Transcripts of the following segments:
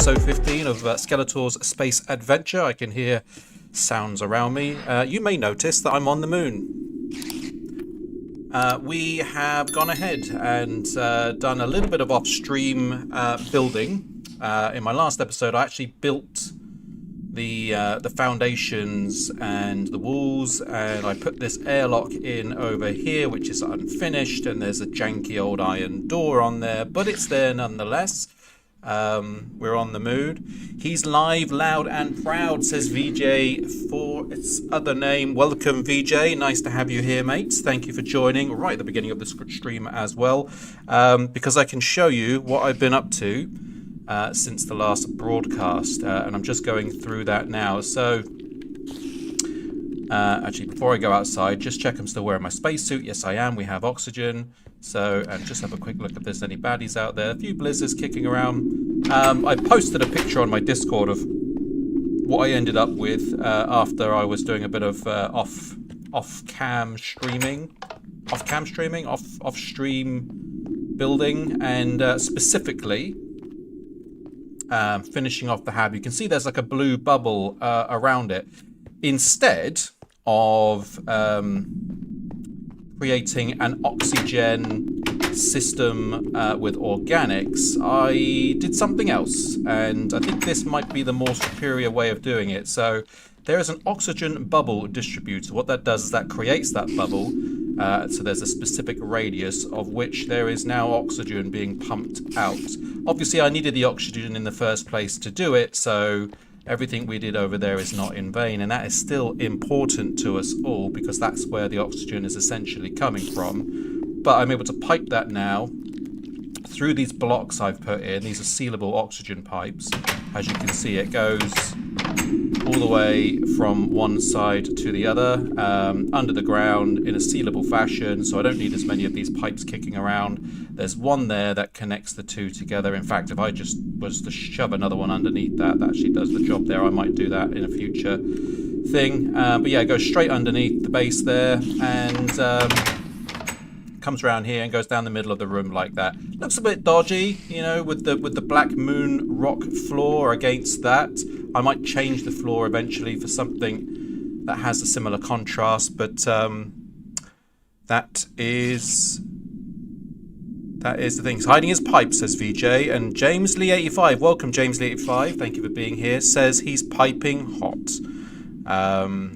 episode 15 of Skeletors Space Adventure. I can hear sounds around me. You may notice that I'm on the moon. We have gone ahead and done a little bit of off-stream building. In my last episode, I actually built the foundations and the walls, and I put this airlock in over here, which is unfinished, and there's a janky old iron door on there, but it's there nonetheless. We're on the moon. He's live, loud and proud, says VJ for its other name. Welcome, VJ. Nice to have you here, mates. Thank you for joining right at the beginning of the stream as well, because I can show you what I've been up to since the last broadcast, and I'm just going through that now. So actually, before I go outside, just check I'm still wearing my spacesuit. Yes, I am. We have oxygen. So, and just have a quick look if there's any baddies out there. A few blizzards kicking around. I posted a picture on my Discord of what I ended up with after I was doing a bit of off-stream building, and specifically finishing off the hab. You can see there's like a blue bubble around it. Instead of creating an oxygen system with organics, I did something else, and I think this might be the more superior way of doing it. So there is an oxygen bubble distributor. What that does is that creates that bubble, so there's a specific radius of which there is now oxygen being pumped out. Obviously I needed the oxygen in the first place to do it, so everything we did over there is not in vain, and that is still important to us all because that's where the oxygen is essentially coming from. But I'm able to pipe that now through these blocks I've put in. These are sealable oxygen pipes. As you can see, it goes all the way from one side to the other, under the ground in a sealable fashion, so I don't need as many of these pipes kicking around. There's one there that connects the two together. In fact, if I just was to shove another one underneath that, that actually does the job there. I might do that in a future thing. But yeah, it goes straight underneath the base there, and comes around here and goes down the middle of the room like that. Looks a bit dodgy, you know, with the black moon rock floor against that. I might change the floor eventually for something that has a similar contrast, but that is the thing. He's hiding his pipe, says VJ. And James Lee 85, welcome James Lee 85, thank you for being here, says he's piping hot.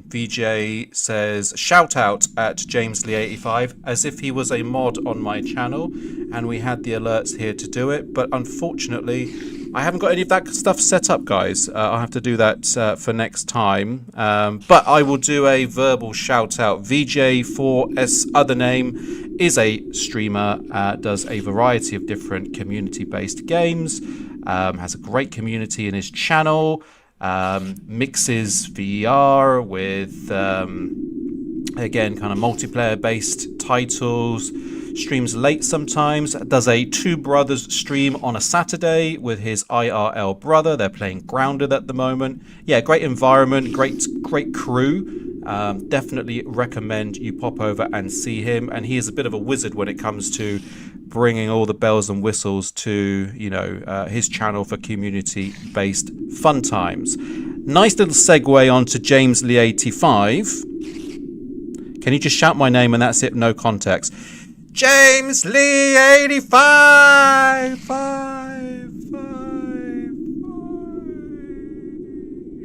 VJ says shout out at James Lee 85 as if he was a mod on my channel and we had the alerts here to do it, but unfortunately I haven't got any of that stuff set up, guys. I'll have to do that for next time, but I will do a verbal shout out. VJ for S other name is a streamer, does a variety of different community based games, has a great community in his channel. Mixes VR with again kind of multiplayer based titles, streams late sometimes, does a Two Brothers stream on a Saturday with his IRL brother. They're playing Grounded at the moment. Yeah, great environment, great crew. Definitely recommend you pop over and see him, and he is a bit of a wizard when it comes to bringing all the bells and whistles to, you know, his channel for community-based fun times. Nice little segue onto James Lee 85. Can you just shout my name and that's it, no context? James Lee 85.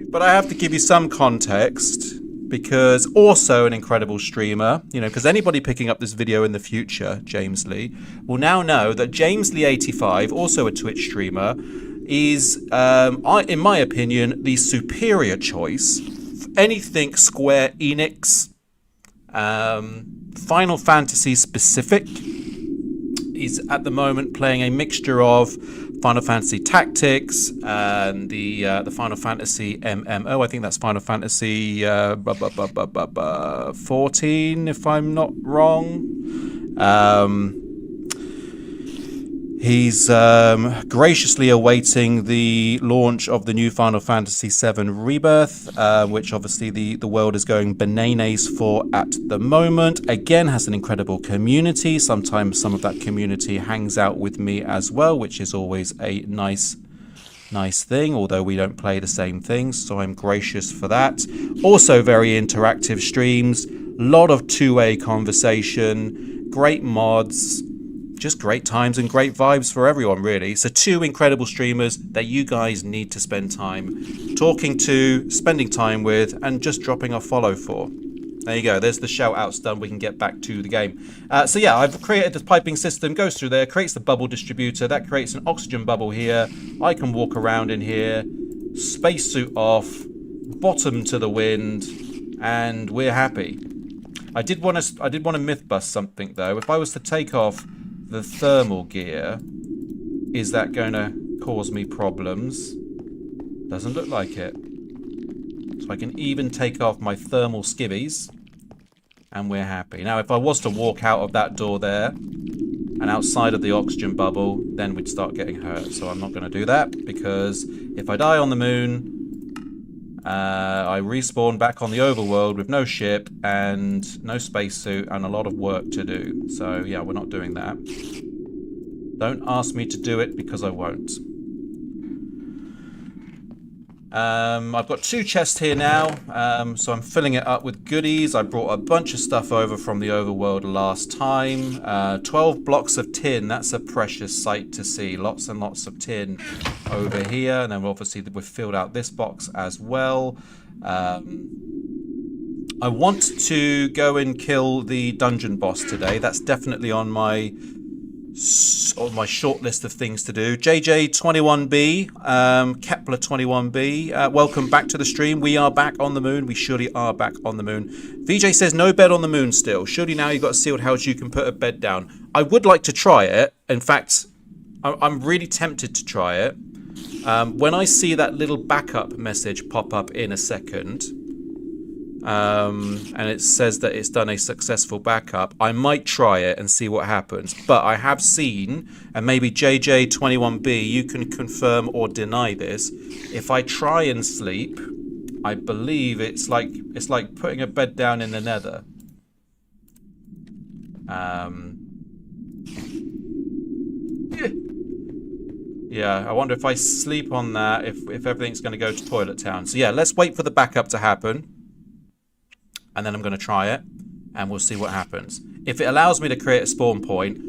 But I have to give you some context, because also an incredible streamer, you know, because anybody picking up this video in the future, James Lee, will now know that James Lee 85, also a Twitch streamer, is, in my opinion, the superior choice for anything Square Enix, Final Fantasy specific. He's at the moment playing a mixture of Final Fantasy Tactics and the Final Fantasy MMO. I think that's Final Fantasy 14, if I'm not wrong. He's graciously awaiting the launch of the new Final Fantasy VII Rebirth, which obviously the world is going bananas for at the moment. Again, has an incredible community. Sometimes some of that community hangs out with me as well, which is always a nice nice thing, although we don't play the same things, so I'm gracious for that. Also very interactive streams, lot of two-way conversation, great mods, just great times and great vibes for everyone, really. So 2 incredible streamers that you guys need to spend time talking to, spending time with, and just dropping a follow for. There you go. There's the shout outs done. We can get back to the game. So yeah, I've created this piping system, goes through there, creates the bubble distributor. That creates an oxygen bubble here. I can walk around in here, spacesuit off, bottom to the wind, and we're happy. I did want to myth bust something though. If I was to take off the thermal gear, is that going to cause me problems? Doesn't look like it. So I can even take off my thermal skivvies, and we're happy. Now, if I was to walk out of that door there, and outside of the oxygen bubble, then we'd start getting hurt. So I'm not going to do that, because if I die on the moon, I respawn back on the overworld with no ship, and no spacesuit, and a lot of work to do. So yeah, we're not doing that. Don't ask me to do it, because I won't. I've got 2 chests here now, so I'm filling it up with goodies. I brought a bunch of stuff over from the overworld last time. 12 blocks of tin, that's a precious sight to see. Lots and lots of tin over here, and then obviously we've filled out this box as well. I want to go and kill the dungeon boss today. That's definitely on my short list of things to do. JJ21B, Kepler21B, welcome back to the stream. We are back on the moon. We surely are back on the moon. VJ says no bed on the moon still. Surely now you've got a sealed house, you can put a bed down. I would like to try it. In fact, I'm really tempted to try it. When I see that little backup message pop up in a second, and it says that it's done a successful backup, I might try it and see what happens. But I have seen, and maybe JJ21B, you can confirm or deny this, if I try and sleep, I believe it's like putting a bed down in the nether. Yeah, I wonder if I sleep on that, if everything's going to go to Toilet Town. So yeah, let's wait for the backup to happen. And then I'm going to try it, and we'll see what happens. If it allows me to create a spawn point,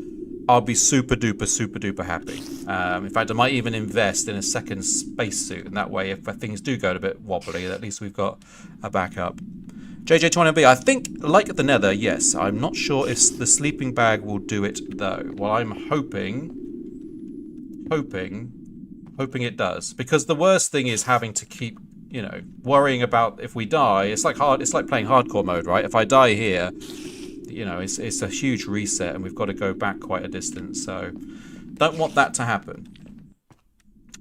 I'll be super duper happy. In fact, I might even invest in a second spacesuit, and that way, if things do go a bit wobbly, at least we've got a backup. JJ20B, I think, like the nether, yes. I'm not sure if the sleeping bag will do it, though. Well, I'm hoping it does. Because the worst thing is having to keep, you know, worrying about if we die. It's like playing hardcore mode, right? If I die here, you know, it's a huge reset, and we've got to go back quite a distance. So don't want that to happen.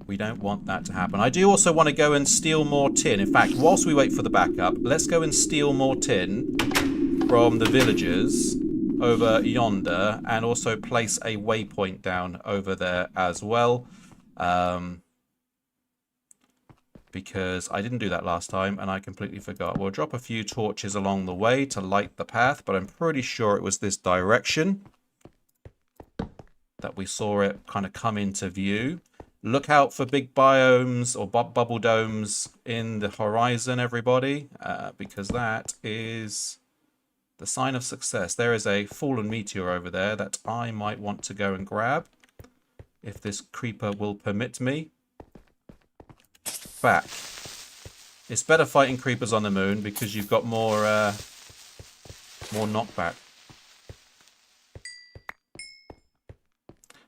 We don't want that to happen. I do also want to go and steal more tin. In fact, whilst we wait for the backup, let's go and steal more tin from the villagers over yonder, and also place a waypoint down over there as well. Because I didn't do that last time, and I completely forgot. We'll drop a few torches along the way to light the path, but I'm pretty sure it was this direction that we saw it kind of come into view. Look out for big biomes or bubble domes in the horizon, everybody, because that is the sign of success. There is a fallen meteor over there that I might want to go and grab, if this creeper will permit me. Back. It's better fighting creepers on the moon because you've got more knockback.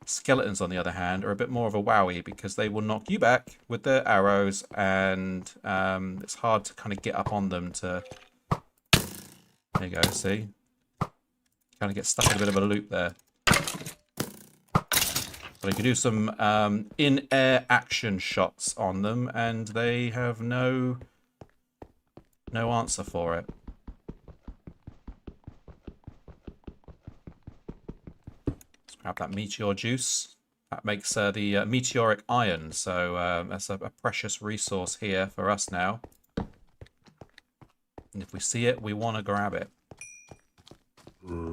Skeletons, on the other hand, are a bit more of a wowie because they will knock you back with their arrows, and it's hard to kind of get up on them to... There you go, see? Kind of get stuck in a bit of a loop there. But you can do some in-air action shots on them, and they have no answer for it. Let's grab that meteor juice. That makes the meteoric iron, so that's a precious resource here for us now. And if we see it, we want to grab it. There's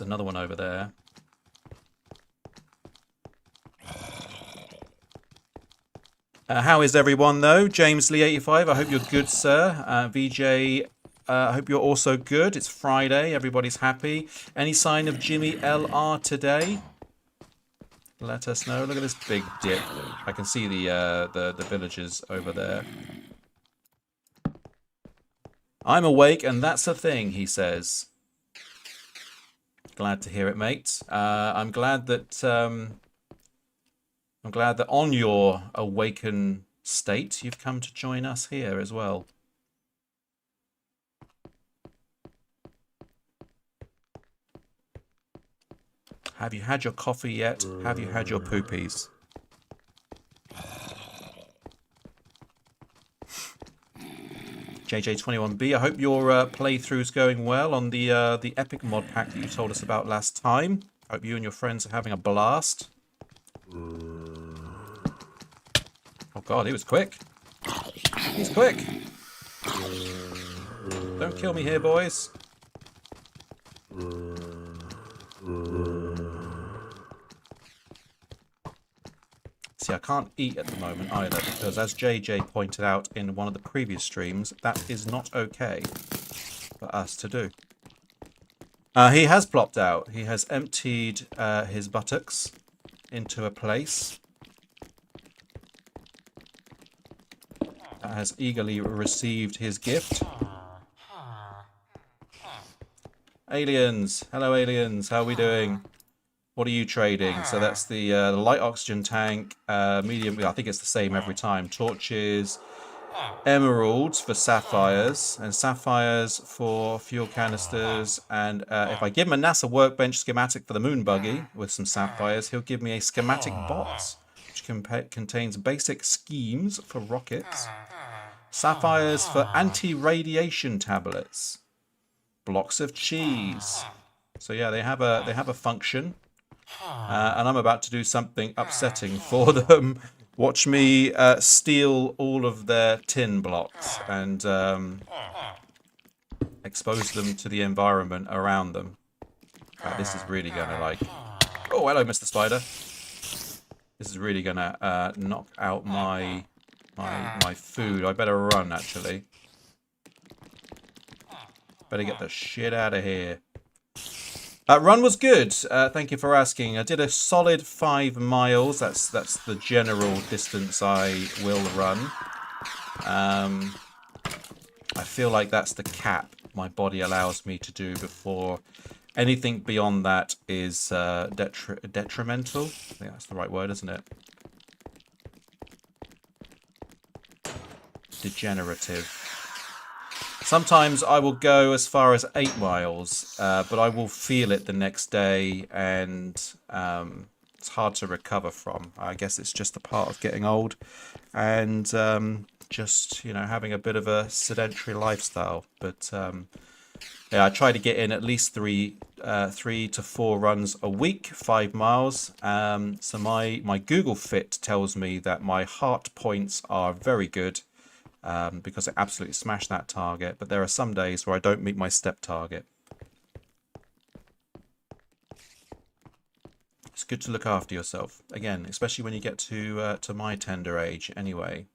another one over there. How is everyone, though? James Lee 85, I hope you're good, sir. VJ, I hope you're also good. It's Friday. Everybody's happy. Any sign of Jimmy LR today? Let us know. Look at this big dip. I can see the villagers over there. I'm awake, and that's a thing, he says. Glad to hear it, mate. I'm glad that on your awakened state, you've come to join us here as well. Have you had your coffee yet? Have you had your poopies? JJ21B, I hope your playthrough's going well on the epic mod pack that you told us about last time. Hope you and your friends are having a blast. Oh god, he was quick. He's quick. Don't kill me here, boys. See, I can't eat at the moment either, because as JJ pointed out in one of the previous streams, that is not okay for us to do. He has plopped out. He has emptied his buttocks into a place. Has eagerly received his gift. Aliens! Hello, aliens. How are we doing? What are you trading? So that's the light oxygen tank, medium. I think it's the same every time. Torches, emeralds for sapphires, and sapphires for fuel canisters. And if I give him a NASA workbench schematic for the moon buggy with some sapphires, he'll give me a schematic box, which contains basic schemes for rockets, sapphires for anti-radiation tablets, blocks of cheese. So yeah, they have a function. And I'm about to do something upsetting for them. Watch me steal all of their tin blocks and expose them to the environment around them. This is really gonna like... Oh, hello, Mr. Spider. This is really gonna knock out my food. I better run, actually. Better get the shit out of here. Run was good. Thank you for asking. I did a solid 5 miles. That's the general distance I will run. I feel like that's the cap my body allows me to do before anything beyond that is detrimental. I think that's the right word, isn't it? Degenerative. Sometimes I will go as far as 8 miles, but I will feel it the next day, and it's hard to recover from. I guess it's just a part of getting old, and just, you know, having a bit of a sedentary lifestyle. But yeah, I try to get in at least 3 to 4 runs a week, 5 miles. So my Google Fit tells me that my heart points are very good. Because I absolutely smashed that target, but there are some days where I don't meet my step target. It's good to look after yourself, again, especially when you get to my tender age anyway.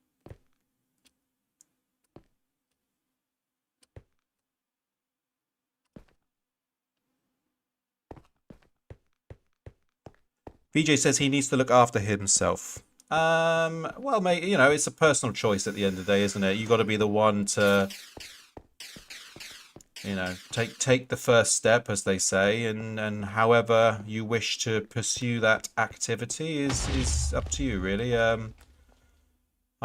VJ says he needs to look after himself. Well, mate, you know, it's a personal choice at the end of the day, isn't it? You got to be the one to, you know, take the first step, as they say, and however you wish to pursue that activity is up to you, really. I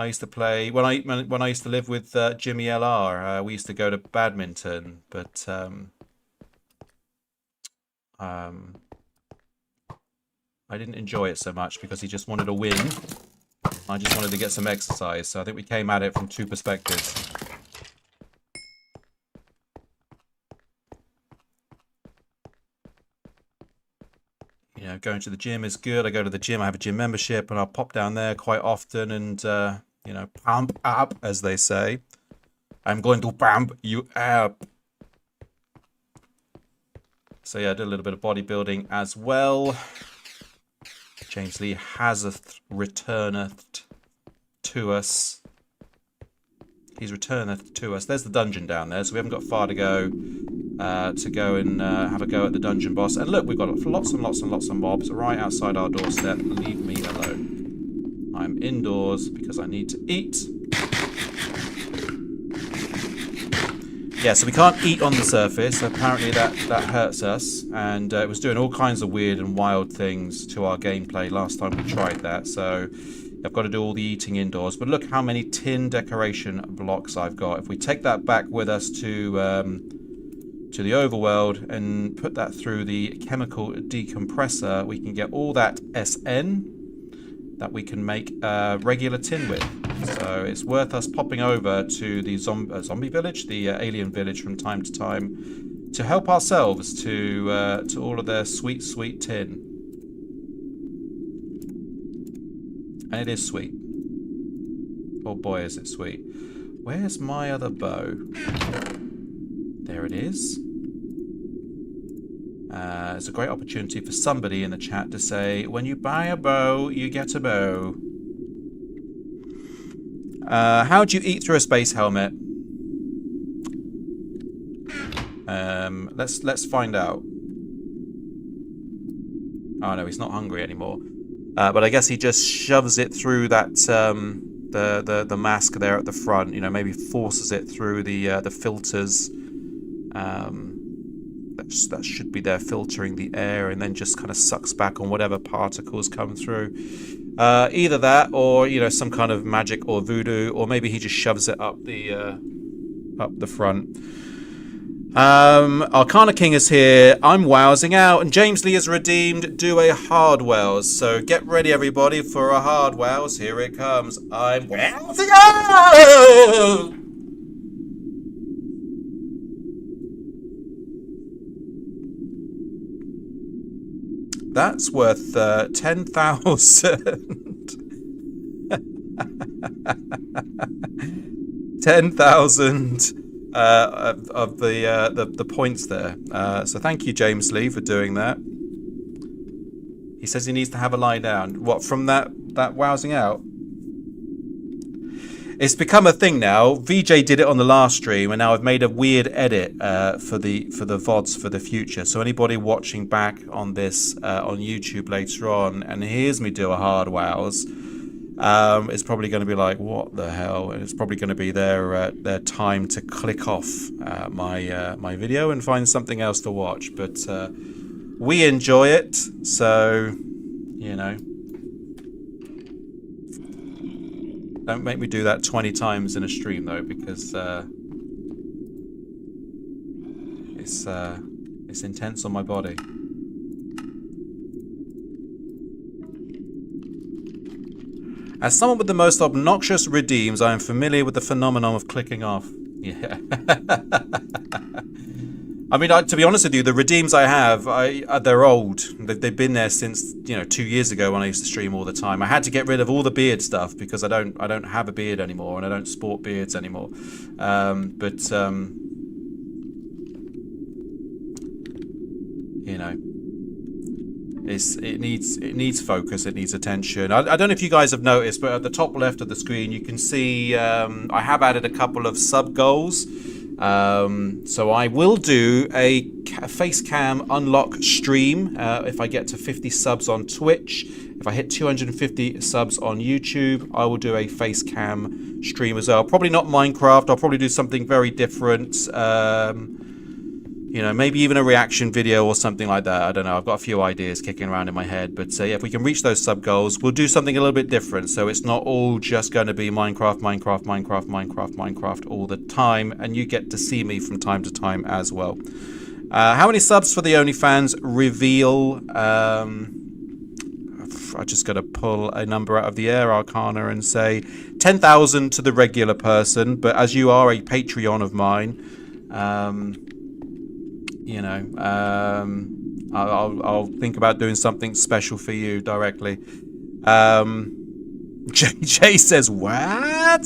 used to play when I used to live with Jimmy LR. We used to go to badminton, but I didn't enjoy it so much because he just wanted to win. I just wanted to get some exercise, so I think we came at it from 2 perspectives. You know, going to the gym is good. I go to the gym, I have a gym membership, and I'll pop down there quite often and, you know, pump up, as they say. I'm going to pump you up. So yeah, I did a little bit of bodybuilding as well. James Lee has returned to us. He's returned that to us. There's the dungeon down there, so we haven't got far to go and have a go at the dungeon boss. And look, we've got lots and lots and lots of mobs right outside our doorstep. Leave me alone. I'm indoors because I need to eat. Yeah, so we can't eat on the surface. Apparently that hurts us. And it was doing all kinds of weird and wild things to our gameplay last time we tried that. So I've got to do all the eating indoors. But look how many tin decoration blocks I've got. If we take that back with us to the overworld and put that through the chemical decompressor, we can get all that SN that we can make regular tin with. So it's worth us popping over to the zombie village, the alien village from time to time, to help ourselves to all of their sweet, sweet tin. And it is sweet. Oh boy, is it sweet. Where's my other bow? There it is. It's a great opportunity for somebody in the chat to say, when you buy a bow, you get a bow. How do you eat through a space helmet? Let's find out. Oh no, he's not hungry anymore. But I guess he just shoves it through that the mask there at the front. You know, maybe forces it through the filters. That should be there filtering the air, and then just kind of sucks back on whatever particles come through. Either that, or you know, some kind of magic or voodoo, or maybe he just shoves it up the front. Arcana King is here. I'm wowsing out, and James Lee is redeemed. Do a hard wows. So get ready, everybody, for a hard wows. Here it comes. I'm wowsing out. That's worth 10,000. 10,000 of the points there. So thank you, James Lee, for doing that. He says he needs to have a lie down. What, from that wowsing out? It's become a thing now. VJ did it on the last stream, and now I've made a weird edit for the VODs for the future. So anybody watching back on this on YouTube later on and hears me do a hard wows, is probably going to be like, what the hell? And it's probably going to be their time to click off my video and find something else to watch. But we enjoy it, so you know. Don't make me do that 20 times in a stream, though, because it's intense on my body. As someone with the most obnoxious redeems, I am familiar with the phenomenon of clicking off. Yeah. I mean, to be honest with you, the redeems I have, they're old. They've been there since 2 years ago when I used to stream all the time. I had to get rid of all the beard stuff because I don't have a beard anymore and I don't sport beards anymore. It needs focus. It needs attention. I don't know if you guys have noticed, but at the top left of the screen, you can see I have added a couple of sub goals. So I will do a face cam unlock stream if I get to 50 subs on Twitch. If I hit 250 subs on YouTube, I will do a face cam stream as well. Probably not Minecraft. I'll probably do something very different. Maybe even a reaction video or something like that. I don't know. I've got a few ideas kicking around in my head. But yeah, if we can reach those sub goals, we'll do something a little bit different. So it's not all just going to be Minecraft all the time. And you get to see me from time to time as well. How many subs for the OnlyFans reveal? I just got to pull a number out of the air, Arcana, and say 10,000 to the regular person. But as you are a Patreon of mine, I'll think about doing something special for you directly. JJ says, what?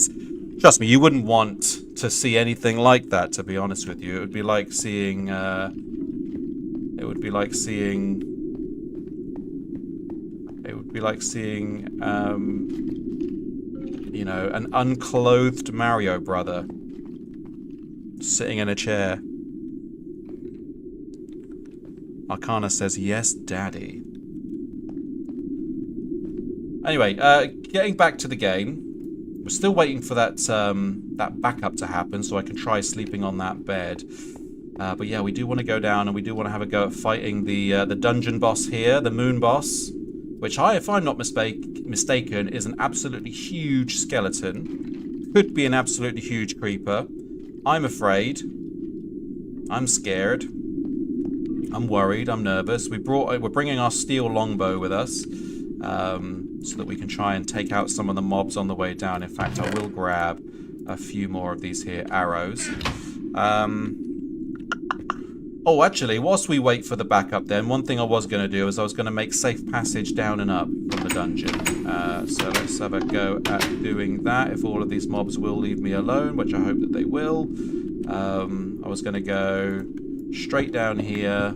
Trust me, you wouldn't want to see anything like that, to be honest with you. It would be like seeing You know, an unclothed Mario brother sitting in a chair. Arcana says, yes, daddy. Anyway, getting back to the game. We're still waiting for that that backup to happen so I can try sleeping on that bed. But yeah, we do want to go down and we do want to have a go at fighting the dungeon boss here, the moon boss, which if I'm not mistaken, is an absolutely huge skeleton. Could be an absolutely huge creeper. I'm afraid. I'm scared. I'm worried. I'm nervous. We're bringing our steel longbow with us, so that we can try and take out some of the mobs on the way down. In fact, I will grab a few more of these here arrows. Oh, actually, whilst we wait for the backup then, one thing I was going to do is I was going to make safe passage down and up from the dungeon. So let's have a go at doing that, if all of these mobs will leave me alone, which I hope that they will. I was going to go straight down here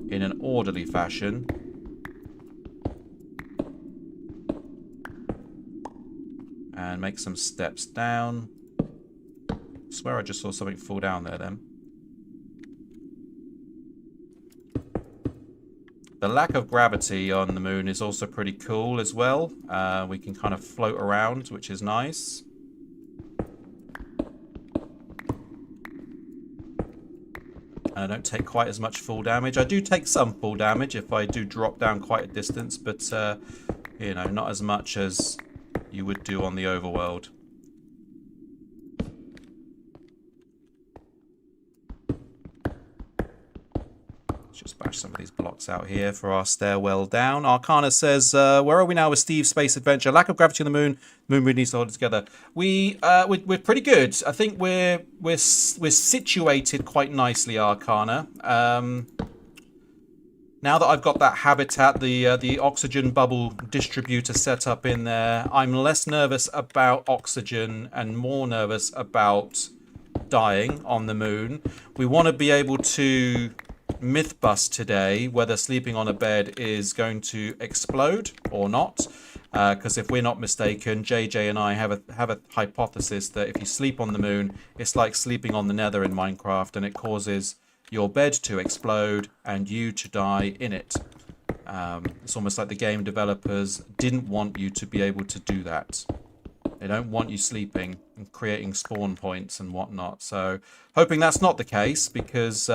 in an orderly fashion. And make some steps down. I swear I just saw something fall down there then. The lack of gravity on the moon is also pretty cool as well. We can kind of float around, which is nice. And I don't take quite as much fall damage. I do take some fall damage if I do drop down quite a distance, but you know, not as much as you would do on the overworld. Just bash some of these blocks out here for our stairwell down. Arcana says, where are we now with Steve's space adventure? Lack of gravity on the moon. Moon really needs to hold it together. We're pretty good. I think we're situated quite nicely, Arcana. Now that I've got that habitat, the oxygen bubble distributor set up in there, I'm less nervous about oxygen and more nervous about dying on the moon. We want to be able to myth bust today whether sleeping on a bed is going to explode or not, because if we're not mistaken, JJ and I have a hypothesis that if you sleep on the moon, it's like sleeping on the nether in Minecraft, and it causes your bed to explode and you to die in it. It's almost like the game developers didn't want you to be able to do that. They don't want you sleeping and creating spawn points and whatnot. So hoping that's not the case, because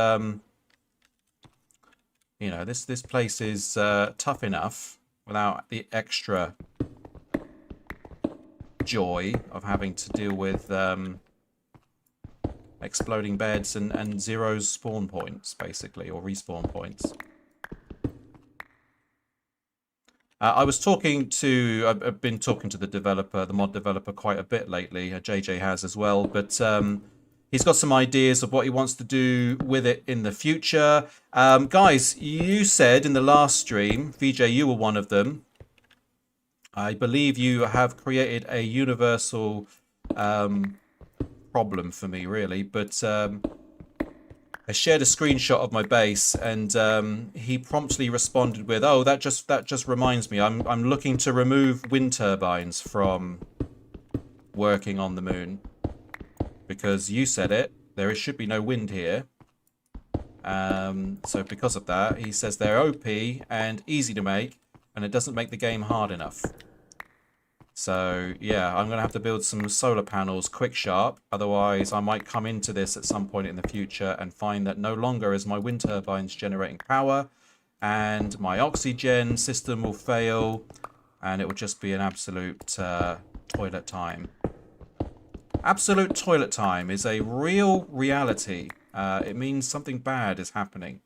you know, this place is tough enough without the extra joy of having to deal with exploding beds and zero spawn points, basically, or respawn points. I've been talking to the developer, the mod developer, quite a bit lately. JJ has as well, but he's got some ideas of what he wants to do with it in the future. Guys, you said in the last stream, VJ, you were one of them. I believe you have created a universal problem for me, really, but I shared a screenshot of my base, and he promptly responded with, "Oh, that just reminds me. I'm looking to remove wind turbines from working on the moon, because you said it. There should be no wind here. So because of that, he says they're OP and easy to make, and it doesn't make the game hard enough. So yeah, I'm going to have to build some solar panels quick sharp. Otherwise, I might come into this at some point in the future and find that no longer is my wind turbines generating power, and my oxygen system will fail, and it will just be an absolute toilet time. Absolute toilet time is a real reality. It means something bad is happening.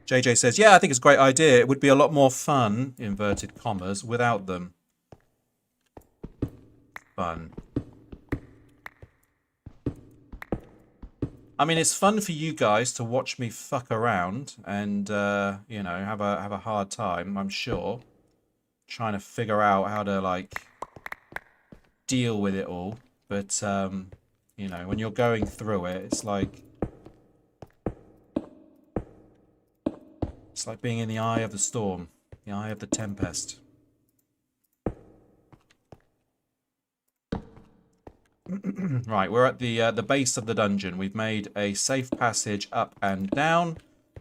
JJ says, yeah, I think it's a great idea. It would be a lot more fun, inverted commas, without them. Fun. I mean, it's fun for you guys to watch me fuck around and, you know, have a hard time, I'm sure. Trying to figure out how to, like, deal with it all. But, you know, when you're going through it, it's like... It's like being in the eye of the storm, the eye of the tempest. Right, we're at the base of the dungeon. We've made a safe passage up and down.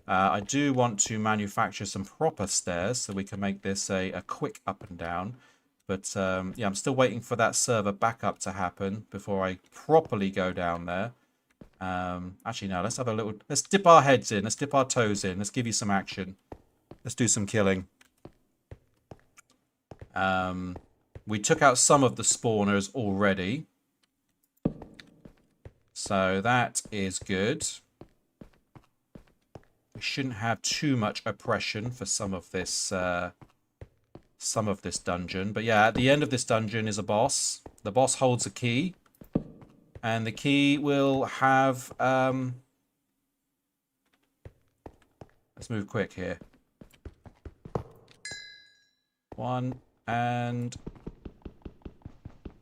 I do want to manufacture some proper stairs so we can make this a quick up and down. But yeah, I'm still waiting for that server backup to happen before I properly go down there. Actually, no, let's have a little... Let's dip our heads in. Let's dip our toes in. Let's give you some action. Let's do some killing. We took out some of the spawners already. So that is good. We shouldn't have too much oppression for some of this dungeon. But yeah, at the end of this dungeon is a boss. The boss holds a key. And the key will have... let's move quick here. 1 and...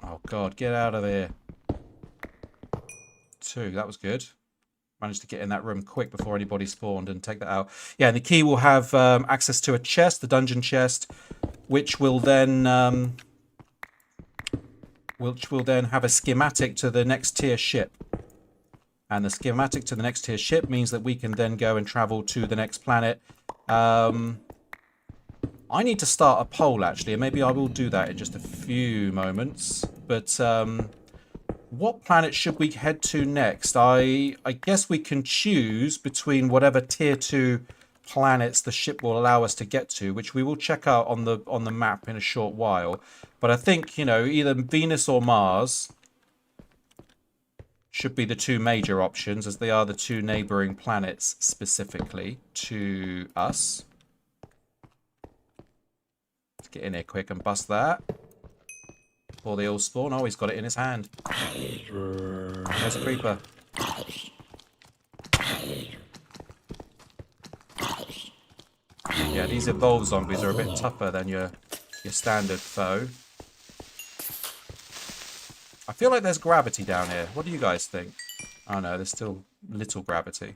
Oh god, get out of there. 2, that was good. Managed to get in that room quick before anybody spawned and take that out. Yeah, and the key will have access to a chest, the dungeon chest, which will then have a schematic to the next tier ship. And the schematic to the next tier ship means that we can then go and travel to the next planet. I need to start a poll, actually, and maybe I will do that in just a few moments. But what planet should we head to next? I guess we can choose between whatever tier 2 planets the ship will allow us to get to, which we will check out on the map in a short while. But I think, you know, either Venus or Mars should be the 2 major options, as they are the 2 neighboring planets specifically to us. Let's get in here quick and bust that before they all spawn. Oh, he's got it in his hand. There's a creeper. Yeah, these evolved zombies are a bit tougher than your standard foe. I feel like there's gravity down here. What do you guys think? Oh no, there's still little gravity.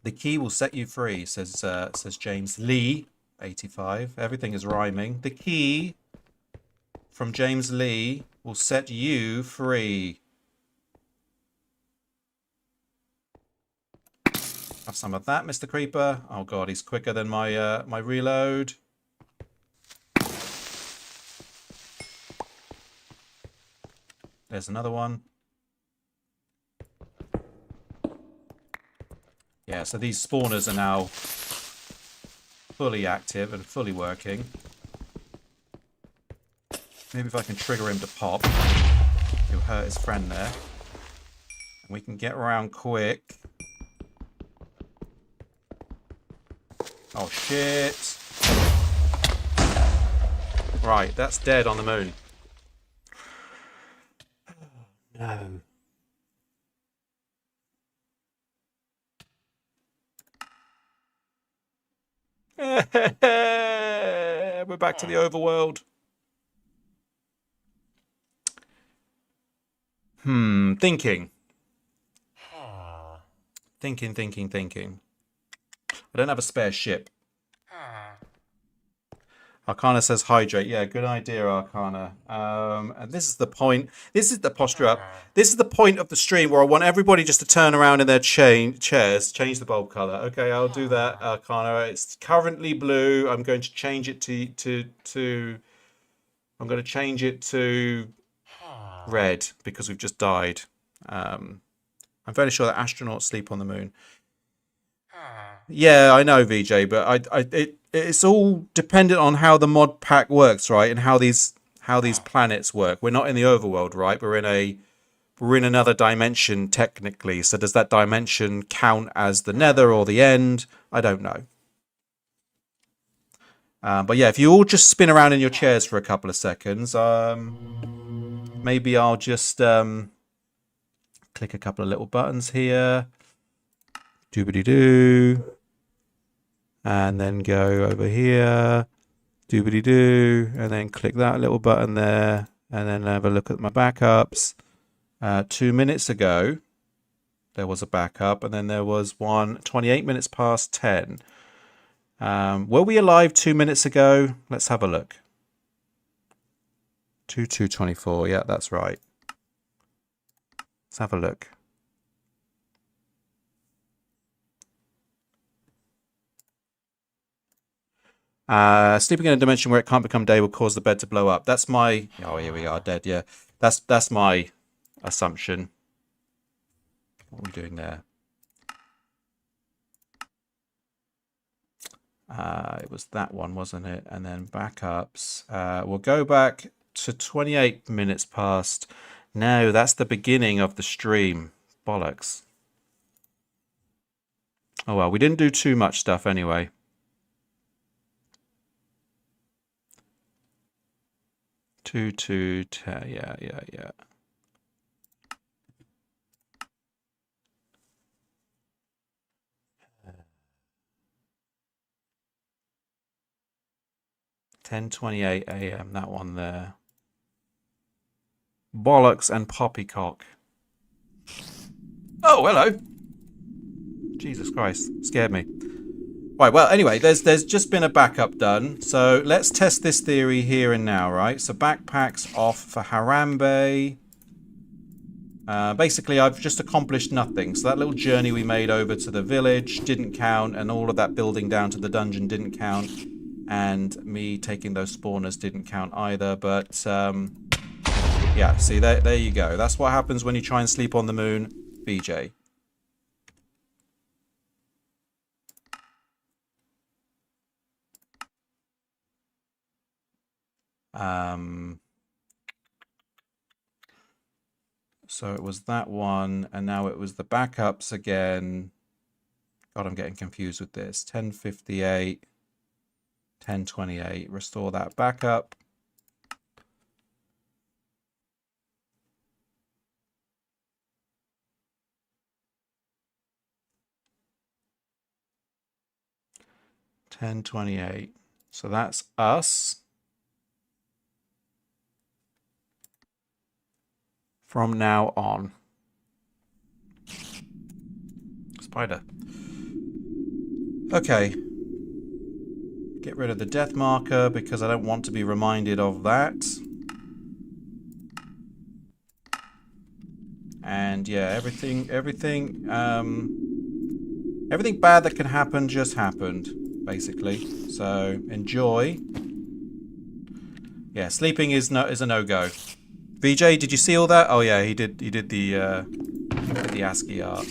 The key will set you free, says James Lee, 85. Everything is rhyming. The key from James Lee will set you free. Have some of that, Mr. Creeper. Oh god, he's quicker than my my reload. There's another one. Yeah, so these spawners are now fully active and fully working. Maybe if I can trigger him to pop, he'll hurt his friend there. And we can get around quick. Oh shit. Right, that's dead on the moon. No. We're back to the overworld. Thinking. Thinking. I don't have a spare ship. Arcana says hydrate. Yeah, good idea, Arcana. And this is the point. This is the posture up. This is the point of the stream where I want everybody just to turn around in their chairs, change the bulb color. Okay, I'll do that, Arcana. It's currently blue. I'm going to change it to I'm going to change it to red because we've just died. I'm fairly sure that astronauts sleep on the moon. Yeah, I know, VJ, but it's all dependent on how the mod pack works, right? And how these planets work. We're not in the overworld, right? We're in another dimension technically. So does that dimension count as the nether or the end? I don't know. But yeah, if you all just spin around in your chairs for a couple of seconds, maybe I'll just click a couple of little buttons here. Doobity-doo. And then go over here. Doobity-doo. And then click that little button there. And then have a look at my backups. 2 minutes ago, there was a backup, and then there was one 28 minutes past 10. Were we alive 2 minutes ago? Let's have a look. 2224. Yeah, that's right. Let's have a look. Sleeping in a dimension where it can't become day will cause the bed to blow up. That's my... Oh, here we are, dead, yeah. That's my assumption. What are we doing there? It was that one, wasn't it? And then backups. We'll go back to 28 minutes past. No, that's the beginning of the stream. Bollocks. Oh, well, we didn't do too much stuff anyway. Yeah. 10:28 a.m. That one there. Bollocks and poppycock. Oh, hello. Jesus Christ, scared me. Right, well, anyway, there's just been a backup done. So let's test this theory here and now, right? So backpacks off for Harambe. Basically, I've just accomplished nothing. So that little journey we made over to the village didn't count, and all of that building down to the dungeon didn't count. And me taking those spawners didn't count either, but yeah, see, there you go. That's what happens when you try and sleep on the moon, BJ. So it was that one, and now it was the backups again. God, I'm getting confused with this. 10:58, 10:28. Restore that backup. $10:28. So that's us. From now on. Spider. Okay. Get rid of the death marker because I don't want to be reminded of that. And yeah, everything bad that can happen just happened, basically. So enjoy. Yeah, sleeping is a no-go. VJ, did you see all that? Oh yeah, he did the ASCII art.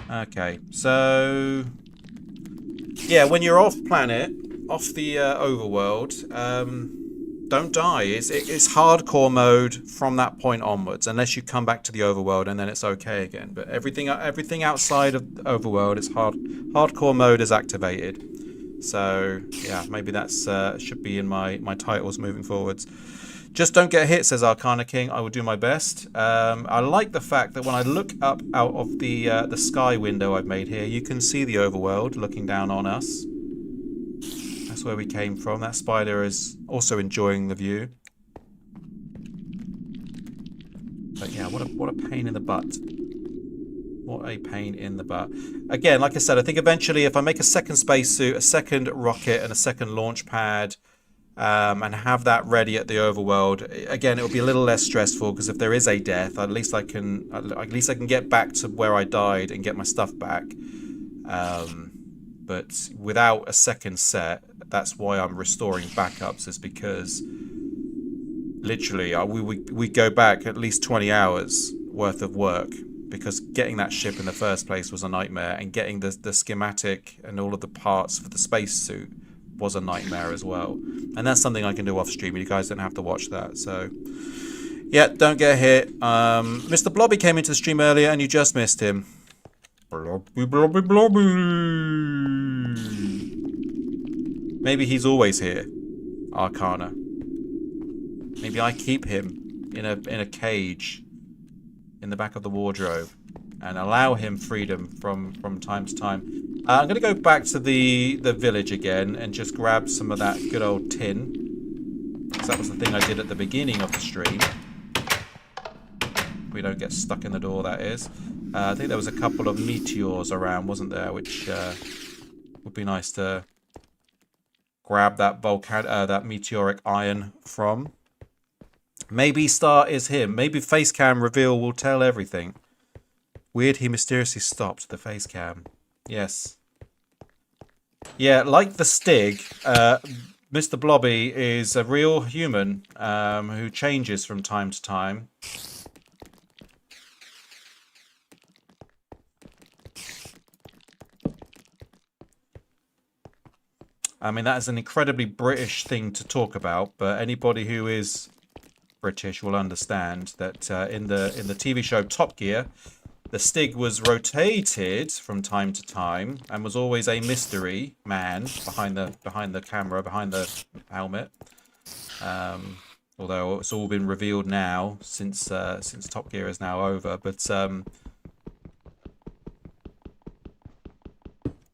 Okay, so yeah, when you're off planet, off the overworld, don't die. It's hardcore mode from that point onwards, unless you come back to the overworld and then it's okay again. But everything outside of the overworld is hardcore mode is activated. So yeah, maybe that's should be in my titles moving forwards. Just don't get hit, says Arcana King. I will do my best. I like the fact that when I look up out of the sky window I've made here, you can see the overworld looking down on us. That's where we came from. That spider is also enjoying the view. But yeah, what a pain in the butt. What a pain in the butt. Again, like I said, I think eventually if I make a second spacesuit, a second rocket, and a second launch pad, and have that ready at the overworld, again, it'll be a little less stressful because if there is a death, at least I can get back to where I died and get my stuff back. But without a second set, that's why I'm restoring backups, is because literally we go back at least 20 hours worth of work, because getting that ship in the first place was a nightmare, and getting the schematic and all of the parts for the spacesuit was a nightmare as well. And that's something I can do off stream. You guys don't have to watch that. So yeah, don't get hit. Mr. Blobby came into the stream earlier and you just missed him. Blobby, blobby, blobby. Maybe he's always here, Arcana. Maybe I keep him in a cage in the back of the wardrobe and allow him freedom from time to time. I'm going to go back to the village again and just grab some of that good old tin. because that was the thing I did at the beginning of the stream. We don't get stuck in the door, that is. I think there was a couple of meteors around, wasn't there, which would be nice to grab that that meteoric iron from. Maybe Star is him. Maybe face cam reveal will tell everything. Weird, he mysteriously stopped the face cam. Yes. Yeah, like the Stig, Mr. Blobby is a real human who changes from time to time. I mean, that is an incredibly British thing to talk about, but anybody who is British will understand that in the TV show Top Gear, the Stig was rotated from time to time and was always a mystery man behind the camera, behind the helmet. Although it's all been revealed now since Top Gear is now over, but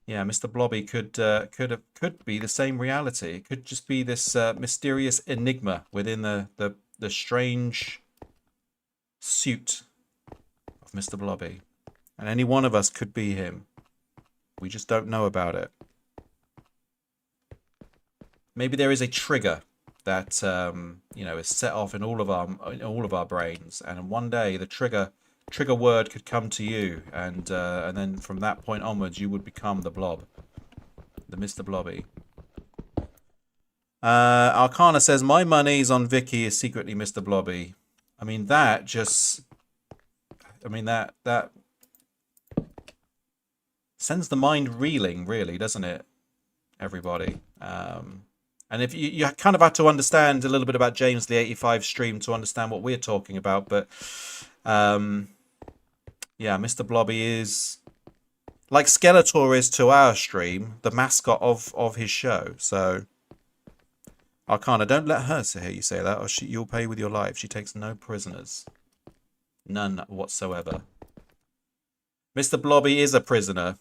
yeah, Mr. Blobby could be the same reality. It could just be this mysterious enigma within the strange suit of Mr. Blobby. And any one of us could be him. We just don't know about it. Maybe there is a trigger that you know, is set off in all of our brains, and one day the trigger word could come to you, and then from that point onwards you would become the Blob, the Mr. Blobby. Arcana says my money's on Vicky is secretly Mr. Blobby. I mean that sends the mind reeling, really, doesn't it, everybody? And if you kind of have to understand a little bit about James the 85 stream to understand what we're talking about, but yeah, Mr. Blobby is like Skeletor is to our stream, the mascot of his show. So Arcana, don't let her hear you say that, or you'll pay with your life. She takes no prisoners, none whatsoever. Mr. Blobby is a prisoner,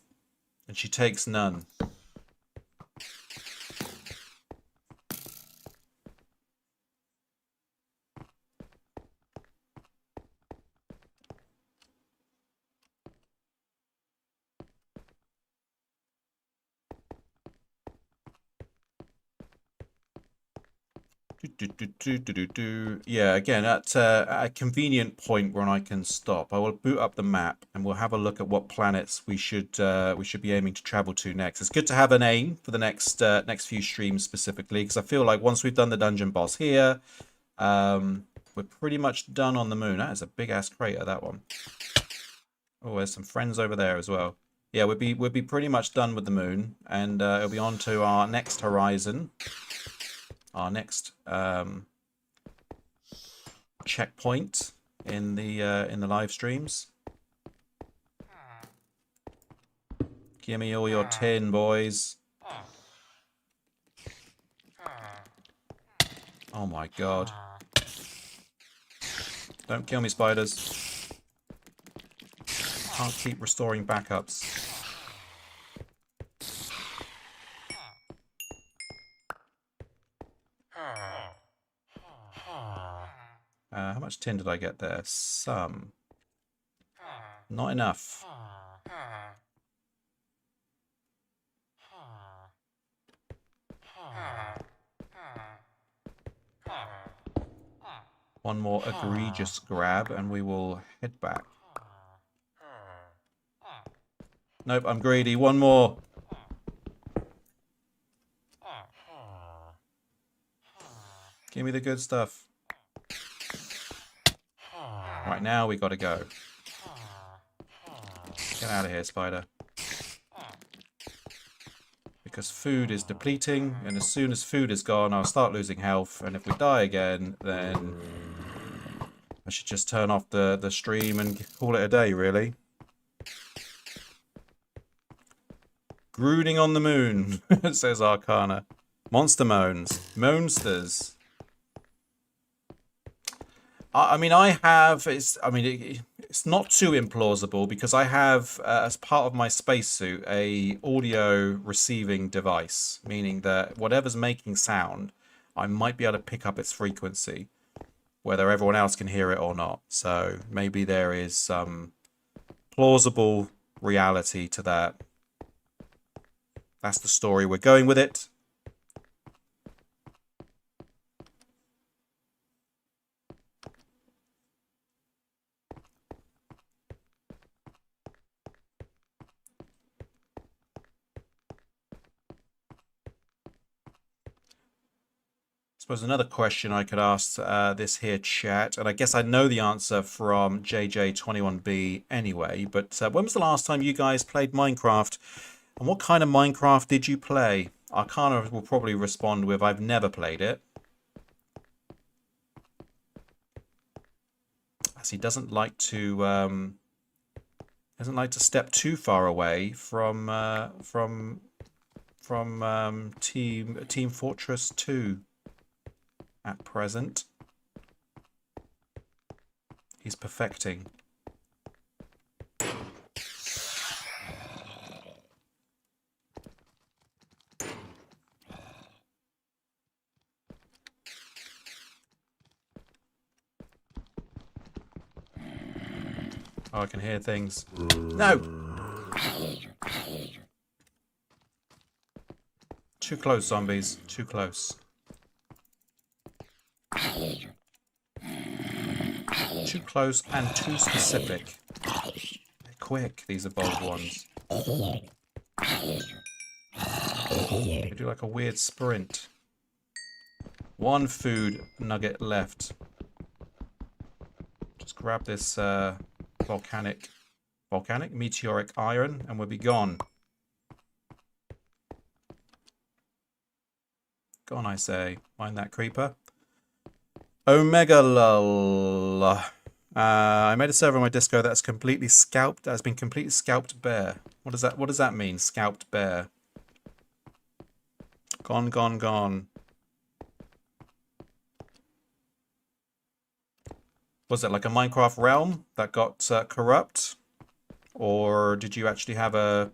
and she takes none. Yeah, again, at a convenient point where I can stop, I will boot up the map and we'll have a look at what planets we should be aiming to travel to next. It's good to have an aim for the next few streams specifically, because I feel like once we've done the dungeon boss here, we're pretty much done on the moon. That is a big ass crater, that one. Oh, there's some friends over there as well. Yeah, we'll be pretty much done with the moon, and it'll be on to our next horizon. Our next checkpoint in the live streams. Give me all your tin, boys. Oh my god. Don't kill me, spiders. Can't keep restoring backups. How much tin did I get there? Some. Not enough. One more egregious grab and we will head back. Nope, I'm greedy. One more. Give me the good stuff. Right, now we gotta go. Get out of here, spider. Because food is depleting, and as soon as food is gone, I'll start losing health, and if we die again, then I should just turn off the stream and call it a day, really. Grooding on the moon, says Arcana. Monster moans. Monsters. I mean, it's not too implausible because I have, as part of my spacesuit, a audio receiving device, meaning that whatever's making sound, I might be able to pick up its frequency, whether everyone else can hear it or not. So maybe there is some plausible reality to that. That's the story. We're going with it. I suppose another question I could ask this here chat, and I guess I know the answer from JJ21B anyway, but when was the last time you guys played Minecraft, and what kind of Minecraft did you play? Arcana will probably respond with, I've never played it, as he doesn't like to step too far away from Team Fortress 2. At present, he's perfecting. Oh, I can hear things. No! Too close, zombies. Too close. Too close and too specific. They're quick, these evolved ones. They do like a weird sprint. One food nugget left. Just grab this volcanic meteoric iron and we'll be gone. Gone, I say. Mind that creeper. Omega lull. I made a server on my Disco that's completely scalped. That's been completely scalped bare. What does that mean? Scalped bare. Gone, gone, gone. Was it like a Minecraft realm that got corrupt, or did you actually have a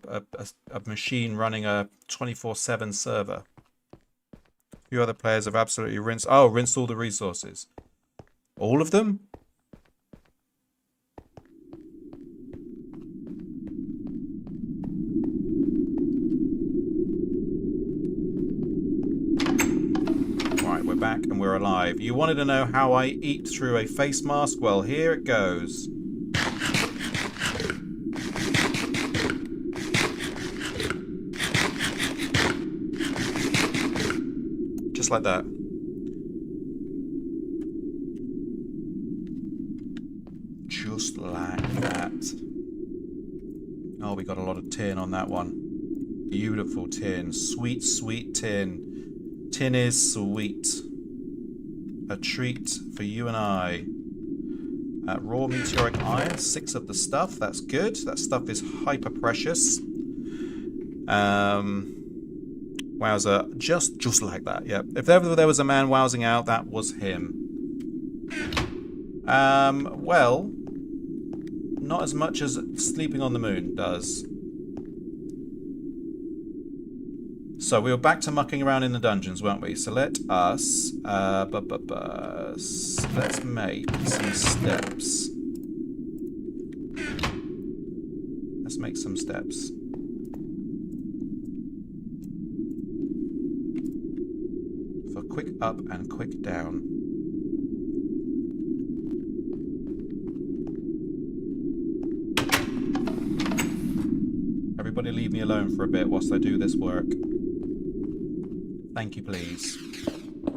machine running a 24/7 server? Few other players have absolutely rinsed all the resources. All of them? Right, we're back and we're alive. You wanted to know how I eat through a face mask? Well, here it goes. Just like that. Just like that. Oh, we got a lot of tin on that one. Beautiful tin. Sweet, sweet tin. Tin is sweet. A treat for you and I. Raw meteoric iron. 6 of the stuff. That's good. That stuff is hyper precious. Wowzer, just like that, yep. If ever there was a man wowsing out, that was him. Well, not as much as sleeping on the moon does. So we were back to mucking around in the dungeons, weren't we? So let us, let's make some steps. Let's make some steps. Quick up and quick down. Everybody leave me alone for a bit whilst I do this work. Thank you, please.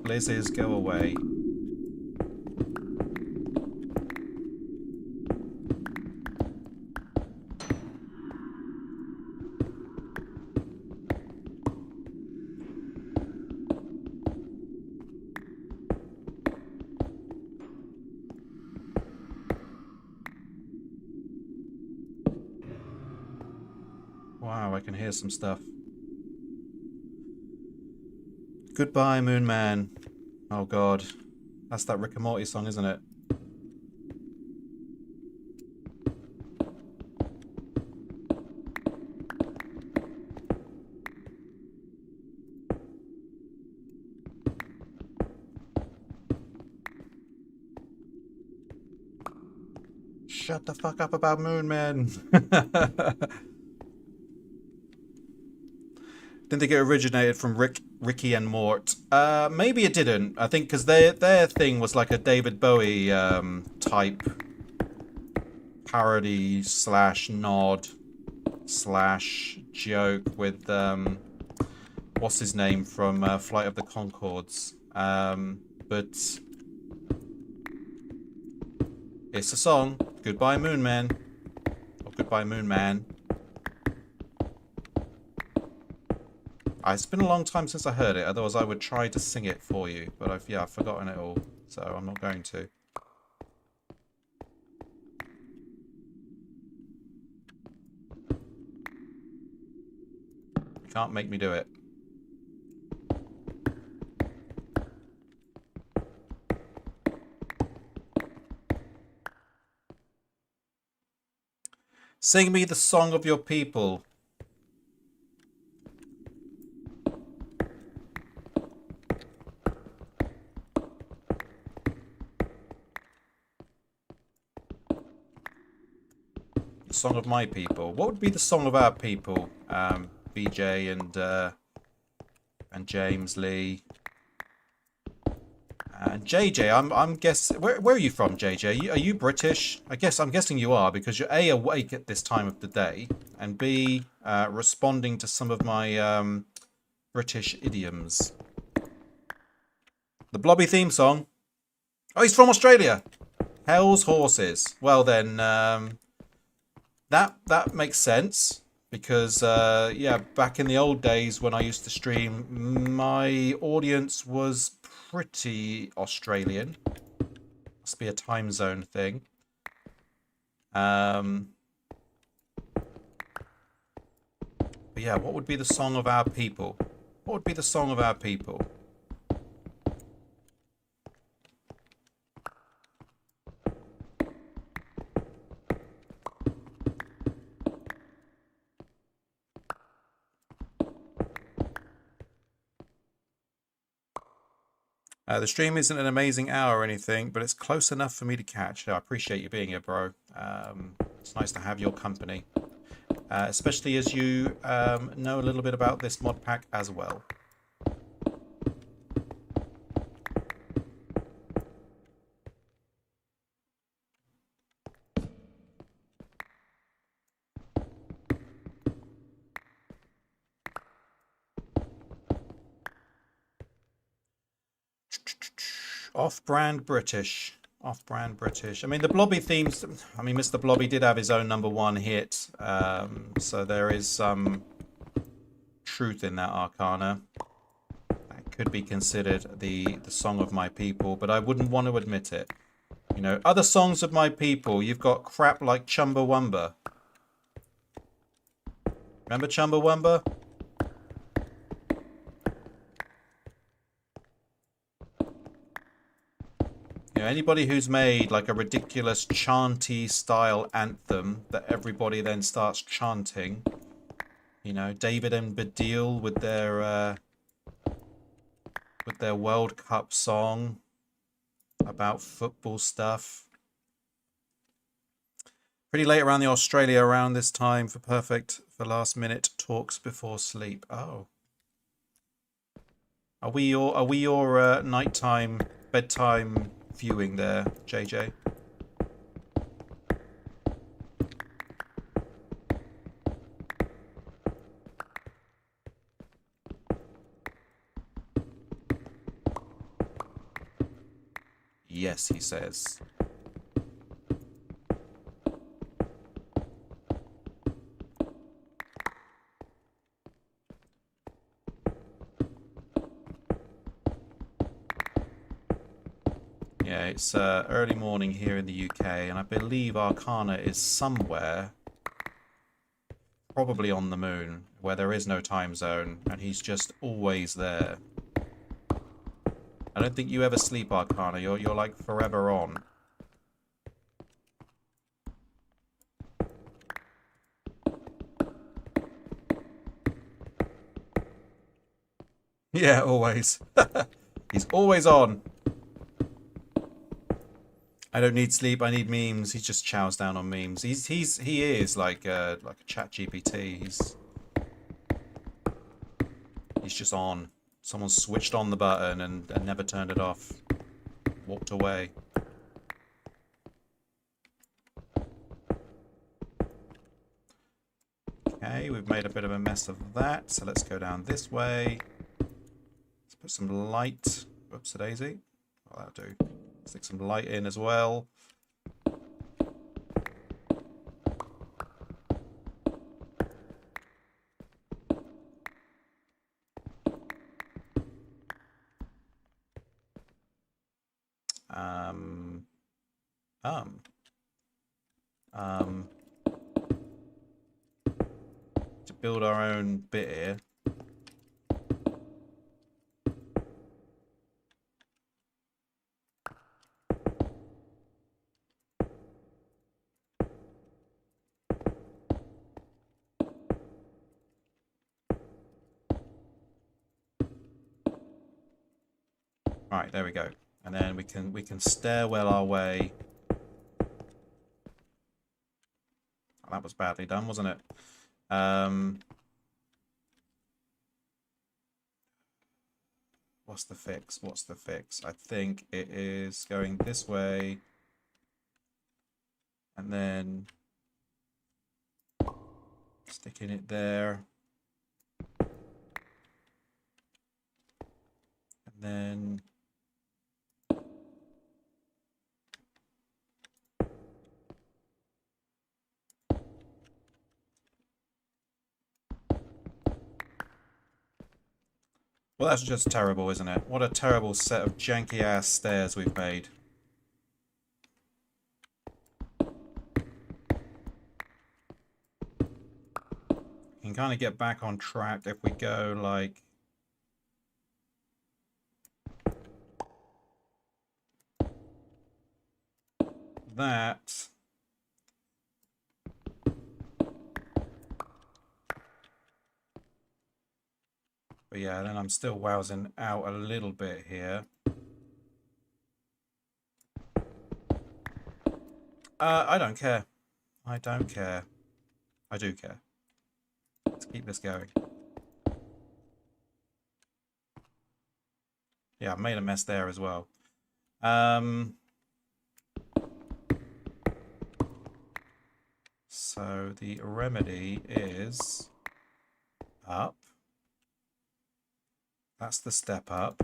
Blizzes, go away. Wow, I can hear some stuff. Goodbye, Moon Man. Oh god. That's that Rick and Morty song, isn't it? Shut the fuck up about Moon Man. Didn't think it originated from Ricky and Mort. Maybe it didn't. I think because their thing was like a David Bowie type parody slash nod slash joke with what's his name from Flight of the Conchords. But it's a song. Goodbye Moon Man. Or Goodbye Moon Man. It's been a long time since I heard it, otherwise I would try to sing it for you. But I've forgotten it all, so I'm not going to. You can't make me do it. Sing me the song of your people. The song of my people. What would be the song of our people? BJ and James Lee. And JJ, I'm guessing. Where are you from, JJ? Are you British? I'm guessing you are because you're A, awake at this time of the day, and B, responding to some of my British idioms. The Blobby theme song. Oh, he's from Australia. Hell's horses. Well then, that makes sense. Because, yeah, back in the old days when I used to stream, my audience was pretty Australian. Must be a time zone thing. But yeah, what would be the song of our people? What would be the song of our people? The stream isn't an amazing hour or anything, but it's close enough for me to catch. I appreciate you being here, bro. It's nice to have your company, especially as you know a little bit about this mod pack as well. Off-brand British. Off-brand British. I mean, the Blobby themes... I mean, Mr. Blobby did have his own #1 hit. So there is some truth in that Arcana. That could be considered the song of my people, but I wouldn't want to admit it. You know, other songs of my people, you've got crap like Chumbawamba. Remember Chumbawamba? Anybody who's made like a ridiculous chanty style anthem that everybody then starts chanting, you know, David and Baddiel with their World Cup song about football stuff. Pretty late around the Australia around this time for last minute talks before sleep. Oh, are we your nighttime bedtime viewing there, JJ? Yes, he says. Yeah, it's early morning here in the UK, and I believe Arcana is somewhere, probably on the moon, where there is no time zone, and he's just always there. I don't think you ever sleep, Arcana. You're like forever on. Yeah, always. He's always on. I don't need sleep. I need memes. He just chows down on memes. He is like a chat GPT. He's just on. Someone switched on the button and never turned it off. Walked away. Okay, we've made a bit of a mess of that. So let's go down this way. Let's put some light. Whoops, a daisy. Well, that'll do. Stick some light in as well. To build our own bit here. Right, there we go. And then we can stairwell our way. Oh, that was badly done, wasn't it? What's the fix? What's the fix? I think it is going this way. And then sticking it there. And then well, that's just terrible, isn't it? What a terrible set of janky-ass stairs we've made. We can kind of get back on track if we go like... that. But yeah, then I'm still wowsing out a little bit here. I don't care. I don't care. I do care. Let's keep this going. Yeah, I've made a mess there as well. So the remedy is up. That's the step up.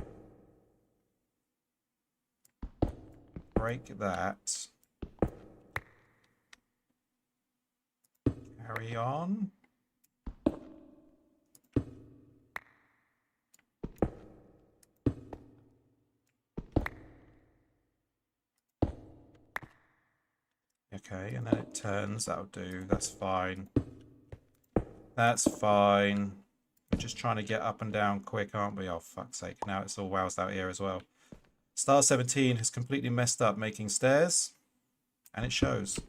Break that. Carry on. Okay, and then it turns. That'll do. That's fine. That's fine. We're just trying to get up and down quick, aren't we? Oh, fuck's sake. Now it's all wowsed out here as well. Star 17 has completely messed up making stairs, and it shows.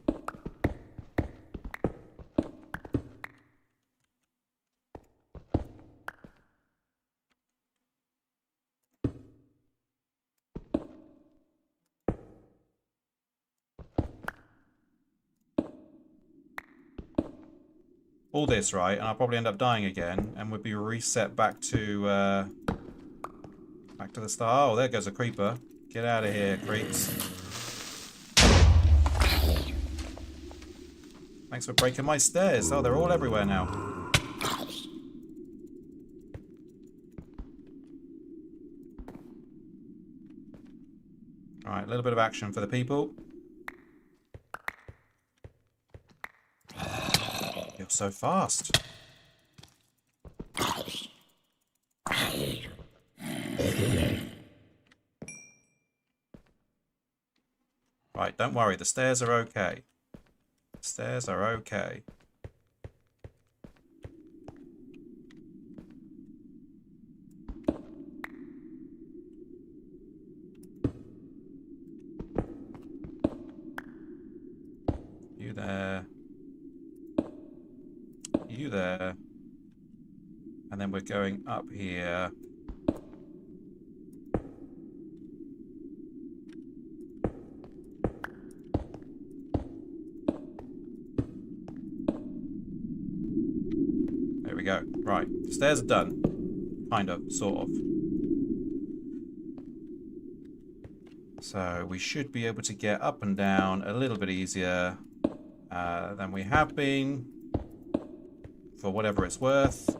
All this, right, and I'll probably end up dying again, and would be reset back to the start. Oh, there goes a creeper. Get out of here, creeps. Thanks for breaking my stairs. Oh, they're all everywhere now. Alright, a little bit of action for the people. You're so fast. Right, don't worry, the stairs are okay. The stairs are okay. You there. You there. And then we're going up here. go. Right. Stairs are done. Kind of. Sort of. So we should be able to get up and down a little bit easier than we have been. For whatever it's worth.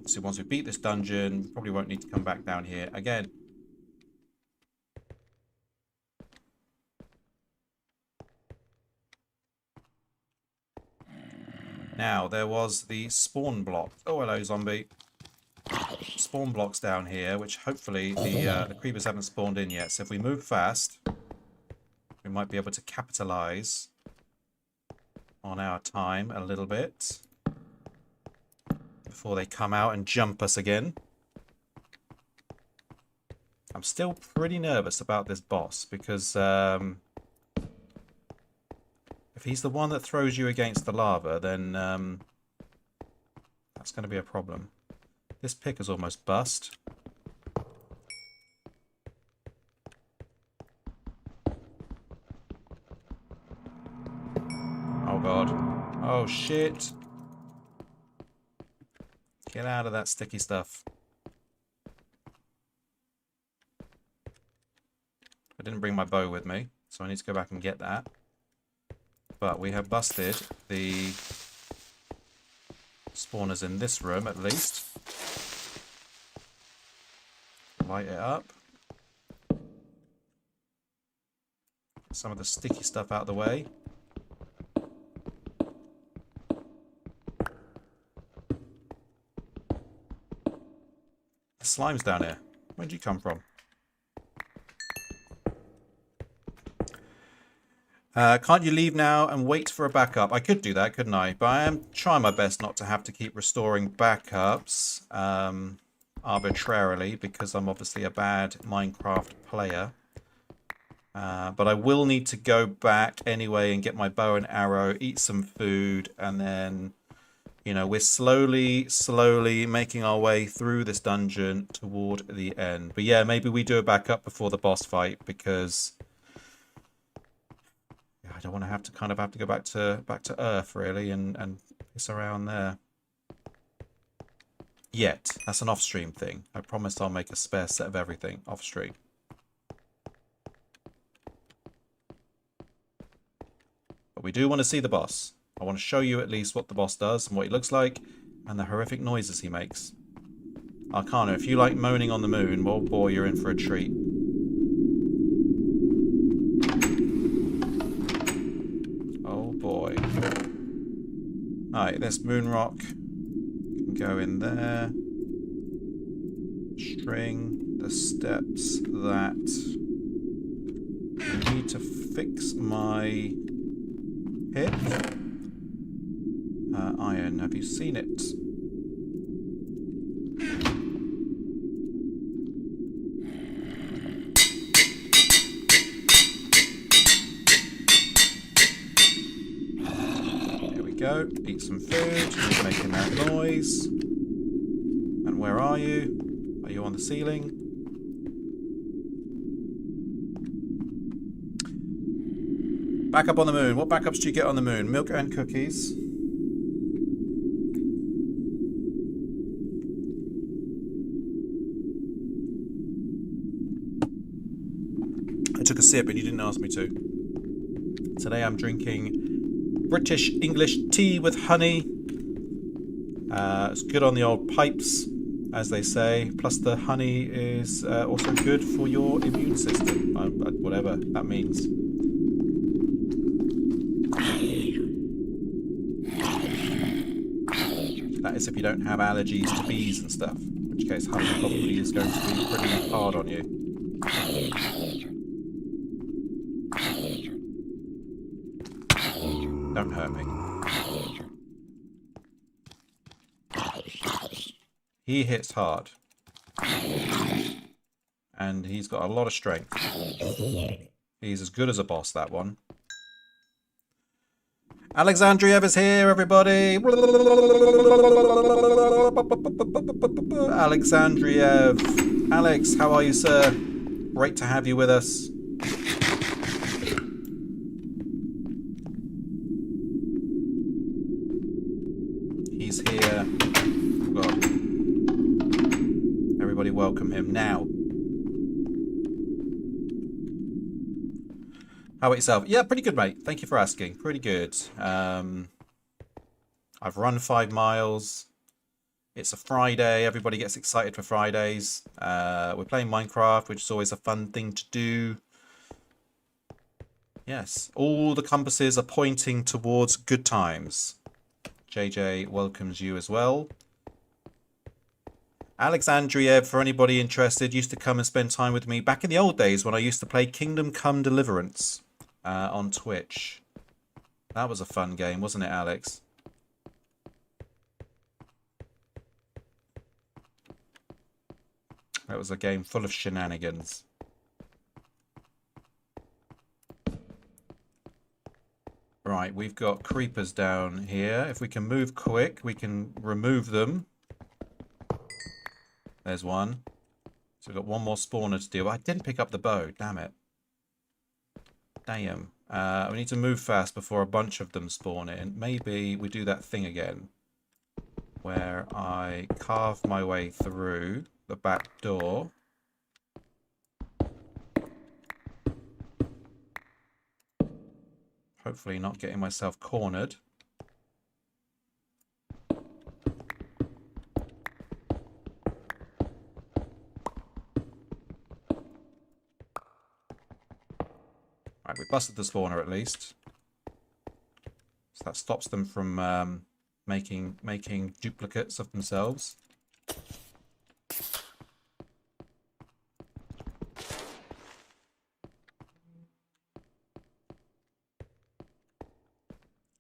So once we beat this dungeon, we probably won't need to come back down here again. Now, there was the spawn block. Oh, hello, zombie. Spawn blocks down here, which hopefully the creepers haven't spawned in yet. So if we move fast, we might be able to capitalize on our time a little bit before they come out and jump us again. I'm still pretty nervous about this boss because if he's the one that throws you against the lava, then that's going to be a problem. This pick is almost bust. Oh god. Oh shit. Get out of that sticky stuff. I didn't bring my bow with me, so I need to go back and get that. But we have busted the spawners in this room, at least. Light it up. Get some of the sticky stuff out of the way. The slime's down here. Where'd you come from? Can't you leave now and wait for a backup? I could do that, couldn't I? But I am trying my best not to have to keep restoring backups arbitrarily, because I'm obviously a bad Minecraft player. But I will need to go back anyway and get my bow and arrow, eat some food, and then, you know, we're slowly making our way through this dungeon toward the end. But yeah, maybe we do a backup before the boss fight, because I don't want to have to go back to Earth really and piss around there. Yet. That's an off-stream thing. I promised I'll make a spare set of everything off-stream. But we do want to see the boss. I want to show you at least what the boss does and what he looks like and the horrific noises he makes. Arcana, if you like moaning on the moon, well boy, you're in for a treat. Oh boy. Alright, this moon rock can go in there. String the steps that I need to fix my hip. Iron, have you seen it? There we go. Eat some food. You're making that noise. And where are you? Are you on the ceiling? Back up on the moon. What backups do you get on the moon? Milk and cookies. I took a sip and you didn't ask me to. Today I'm drinking British English tea with honey. It's good on the old pipes, as they say. Plus the honey is also good for your immune system. Whatever that means. That is if you don't have allergies to bees and stuff. In which case honey probably is going to be pretty hard on you. Don't hurt me. He hits hard. And he's got a lot of strength. He's as good as a boss, that one. Alexandriev is here, everybody! Alexandriev. Alex, how are you, sir? Great to have you with us. He's here. welcome him now. How about yourself? Yeah, pretty good, mate. Thank you for asking. Pretty good. I've run 5 miles. It's a Friday. Everybody gets excited for Fridays. We're playing Minecraft, which is always a fun thing to do. Yes, all the compasses are pointing towards good times. JJ welcomes you as well. Alexandriev, for anybody interested, used to come and spend time with me back in the old days when I used to play Kingdom Come Deliverance on Twitch. That was a fun game, wasn't it, Alex? That was a game full of shenanigans. Right, we've got creepers down here. If we can move quick, we can remove them. There's one. So we've got one more spawner to deal with. I didn't pick up the bow, damn it. Damn. We need to move fast before a bunch of them spawn in. Maybe we do that thing again, where I carve my way through the back door. Hopefully not getting myself cornered. Right, we busted the spawner at least. So that stops them from making duplicates of themselves.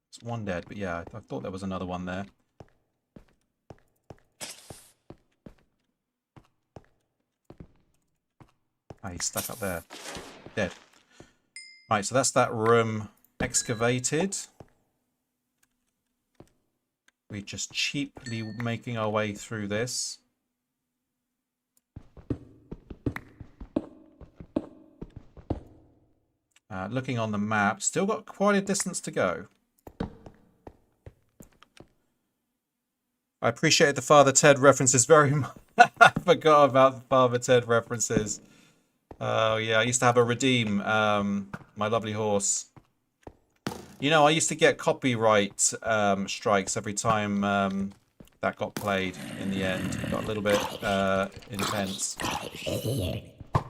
It's one dead, but yeah, I thought there was another one there. Ah, he's stuck up there. Dead. Right, so that's that room excavated. We're just cheaply making our way through this. Looking on the map, still got quite a distance to go. I appreciate the Father Ted references very much. I forgot about the Father Ted references. Oh, yeah, I used to have a Redeem, my lovely horse. You know, I used to get copyright strikes every time that got played in the end. It got a little bit intense.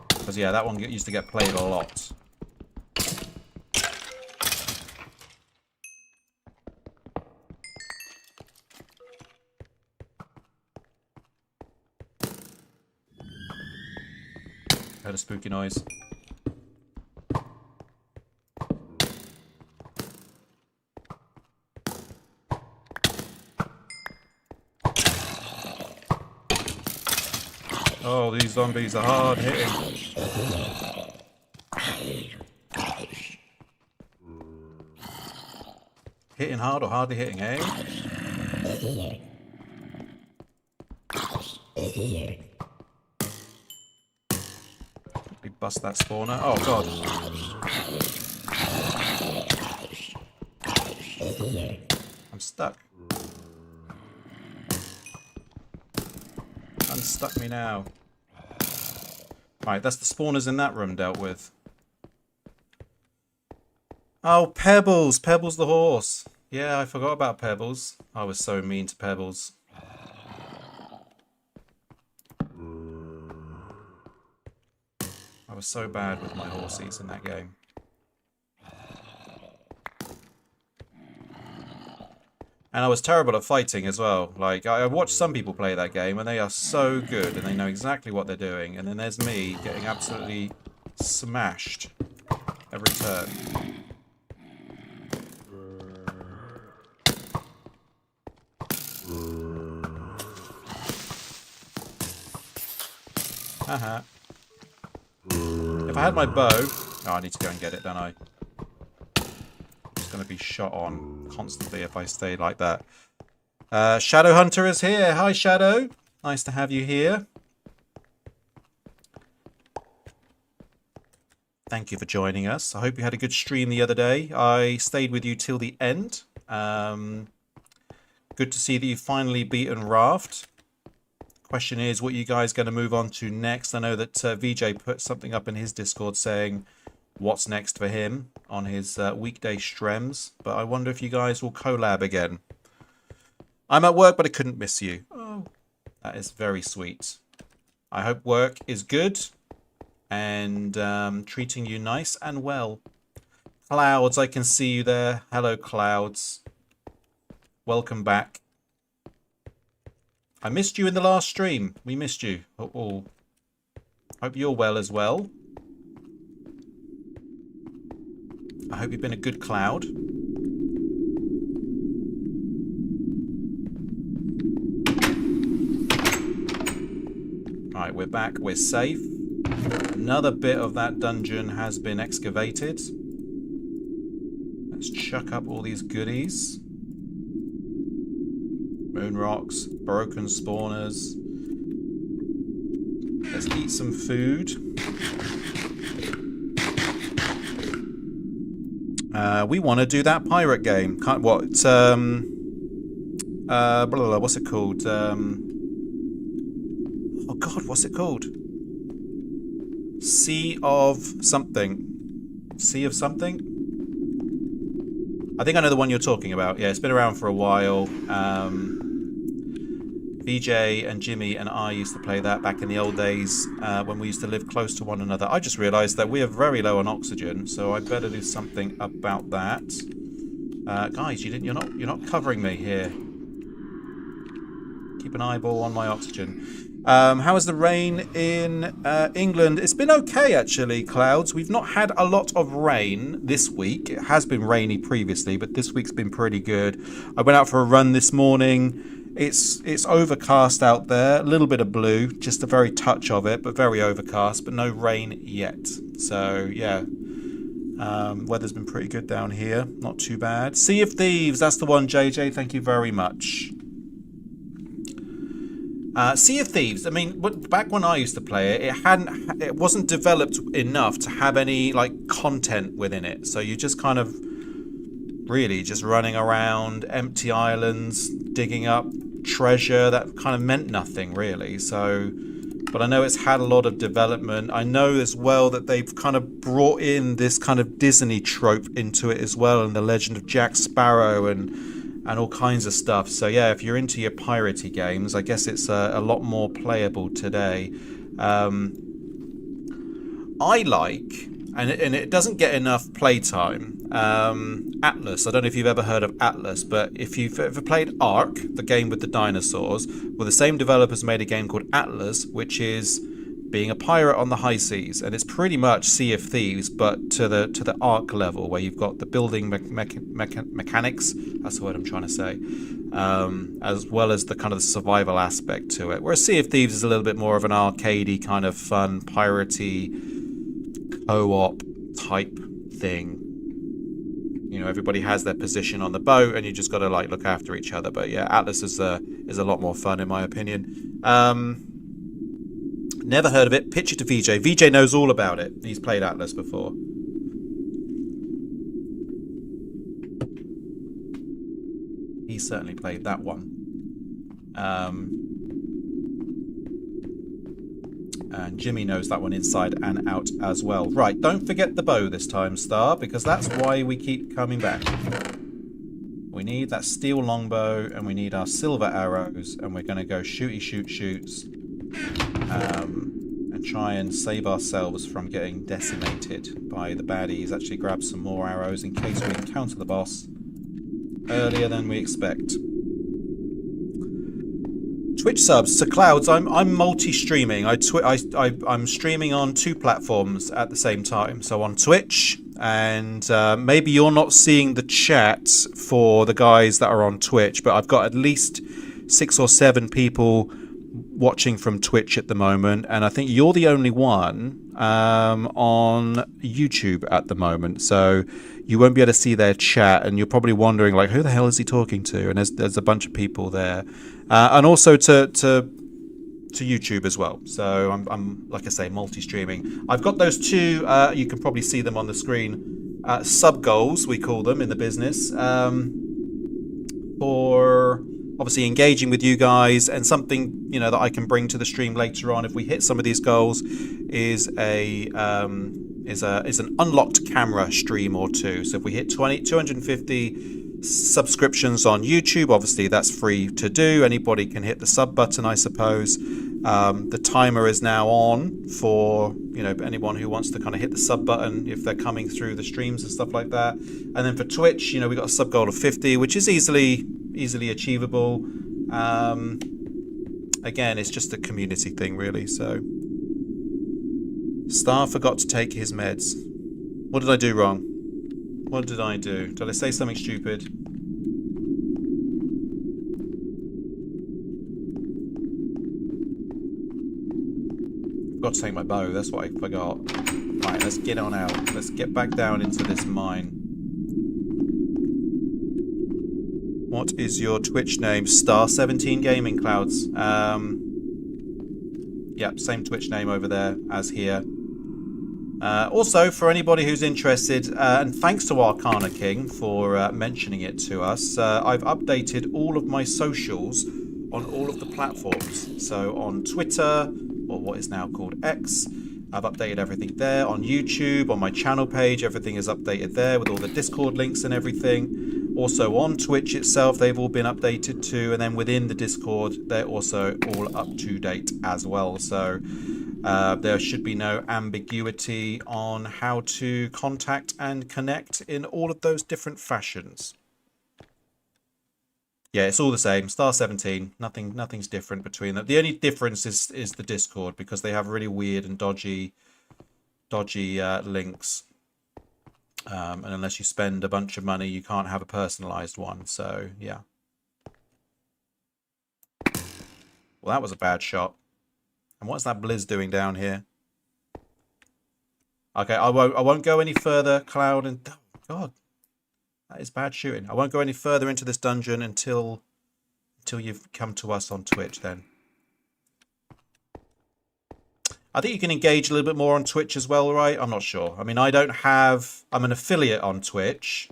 Because, yeah, that one used to get played a lot. Heard a spooky noise. Oh, these zombies are hard hitting. Hitting hard or hardly hitting, eh? We bust that spawner. Oh, God. I'm stuck. Unstuck me now. Right, that's the spawners in that room dealt with. Oh, Pebbles! Pebbles the horse. Yeah, I forgot about Pebbles. I was so mean to Pebbles. I was so bad with my horsies in that game. And I was terrible at fighting as well. Like, I watched some people play that game and they are so good and they know exactly what they're doing. And then there's me getting absolutely smashed every turn. Haha. If I had my bow... Oh, I need to go and get it, don't I? Going to be shot on constantly if I stay like that. Shadow Hunter is here. Hi, Shadow. Nice to have you here. Thank you for joining us. I hope you had a good stream the other day. I stayed with you till the end. Good to see that you finally beaten Raft. question is, what are you guys going to move on to next? I know that VJ put something up in his Discord saying what's next for him on his weekday streams, but I wonder if you guys will collab again. I'm at work, but I couldn't miss you. Oh, that is very sweet. I hope work is good and treating you nice and well. Clouds, I can see you there. Hello, Clouds. Welcome back. I missed you in the last stream. We missed you. Oh. Hope you're well as well. I hope you've been a good Cloud. Right, we're back. We're safe. Another bit of that dungeon has been excavated. Let's chuck up all these goodies. Moon rocks, broken spawners. Let's eat some food. We want to do that pirate game. What's it called? Oh God, what's it called? Sea of something. Sea of something? I think I know the one you're talking about. Yeah, it's been around for a while. VJ and Jimmy and I used to play that back in the old days when we used to live close to one another. I just realised that we are very low on oxygen, so I better do something about that. Guys, you're not covering me here. Keep an eyeball on my oxygen. How is the rain in England? It's been okay, actually, Clouds. We've not had a lot of rain this week. It has been rainy previously, but this week's been pretty good. I went out for a run this morning. It's overcast out there, a little bit of blue, just a very touch of it, but very overcast, but no rain yet. So, yeah, weather's been pretty good down here. Not too bad. Sea of Thieves, that's the one, JJ. Thank you very much. Sea of Thieves, I mean, back when I used to play it, it wasn't developed enough to have any like content within it. So you just kind of really just running around empty islands, digging up treasure that kind of meant nothing really. So, but I know it's had a lot of development. I know as well that they've kind of brought in this kind of Disney trope into it as well, and the legend of Jack Sparrow and all kinds of stuff. So yeah, if you're into your piratey games, I guess it's a lot more playable today. I like, and it doesn't get enough playtime, Atlas. I don't know if you've ever heard of Atlas, but if you've ever played Ark, the game with the dinosaurs, well, the same developers made a game called Atlas, which is being a pirate on the high seas, and it's pretty much Sea of Thieves, but to the Ark level, where you've got the building mechanics. That's the word I'm trying to say, as well as the kind of the survival aspect to it. Whereas Sea of Thieves is a little bit more of an arcadey kind of fun piratey co-op type thing. You know, everybody has their position on the boat, and you just got to like look after each other. But yeah, Atlas is a lot more fun in my opinion. Never heard of it. Pitch it to VJ. VJ knows all about it. He's played Atlas before. He certainly played that one. And Jimmy knows that one inside and out as well. Right, don't forget the bow this time, Star, because that's why we keep coming back. We need that steel longbow, and we need our silver arrows, and we're going to go shoots. And try and save ourselves from getting decimated by the baddies. Actually grab some more arrows in case we encounter the boss earlier than we expect. Twitch subs. So Clouds, I'm multi-streaming. I'm streaming on 2 platforms at the same time. So on Twitch, and maybe you're not seeing the chat for the guys that are on Twitch, but I've got at least 6 or 7 people watching from Twitch at the moment, and I think you're the only one on YouTube at the moment, so you won't be able to see their chat, and you're probably wondering like, who the hell is he talking to? And there's a bunch of people there, and also to YouTube as well. So I'm like I say, multi-streaming. I've got those 2. You can probably see them on the screen. Sub goals we call them in the business. For obviously engaging with you guys, and something, you know, that I can bring to the stream later on if we hit some of these goals is an unlocked camera stream or two. So if we hit 250 subscriptions on YouTube, obviously that's free to do. Anybody can hit the sub button, I suppose. The timer is now on for, you know, anyone who wants to kind of hit the sub button if they're coming through the streams and stuff like that. And then for Twitch, you know, we got a sub goal of 50, which is easily achievable. Again, it's just a community thing, really. So Star forgot to take his meds. What did I do wrong? What did I do? Did I say something stupid? Forgot to take my bow. That's what I forgot. Right, let's get on out. Let's get back down into this mine. What is your Twitch name? Star17 Gaming Clouds. Yep, same Twitch name over there as here. Also, for anybody who's interested, and thanks to Arcana King for mentioning it to us, I've updated all of my socials on all of the platforms. So on Twitter, or what is now called X, I've updated everything there. On YouTube, on my channel page, everything is updated there with all the Discord links and everything. Also on Twitch itself, they've all been updated too. And then within the Discord, they're also all up to date as well. So there should be no ambiguity on how to contact and connect in all of those different fashions. Yeah, it's all the same. Star17. Nothing's different between them. The only difference is the Discord, because they have really weird and dodgy links. And unless you spend a bunch of money, you can't have a personalized one. So yeah. Well, that was a bad shot. And what's that Blizz doing down here? Okay, I won't go any further, Cloud, and oh, God. That is bad shooting. I won't go any further into this dungeon until you've come to us on Twitch then. I think you can engage a little bit more on Twitch as well, right? I'm not sure. I mean, I'm an affiliate on Twitch.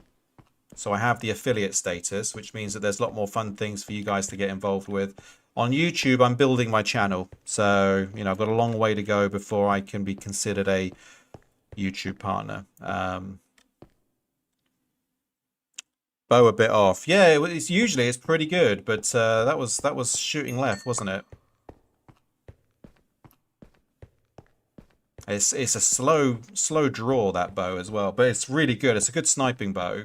So I have the affiliate status, which means that there's a lot more fun things for you guys to get involved with. On YouTube, I'm building my channel. So, you know, I've got a long way to go before I can be considered a YouTube partner. Bow a bit off. Yeah, it's pretty good, but that was shooting left, wasn't it? It's a slow draw, that bow as well, but it's really good. It's a good sniping bow.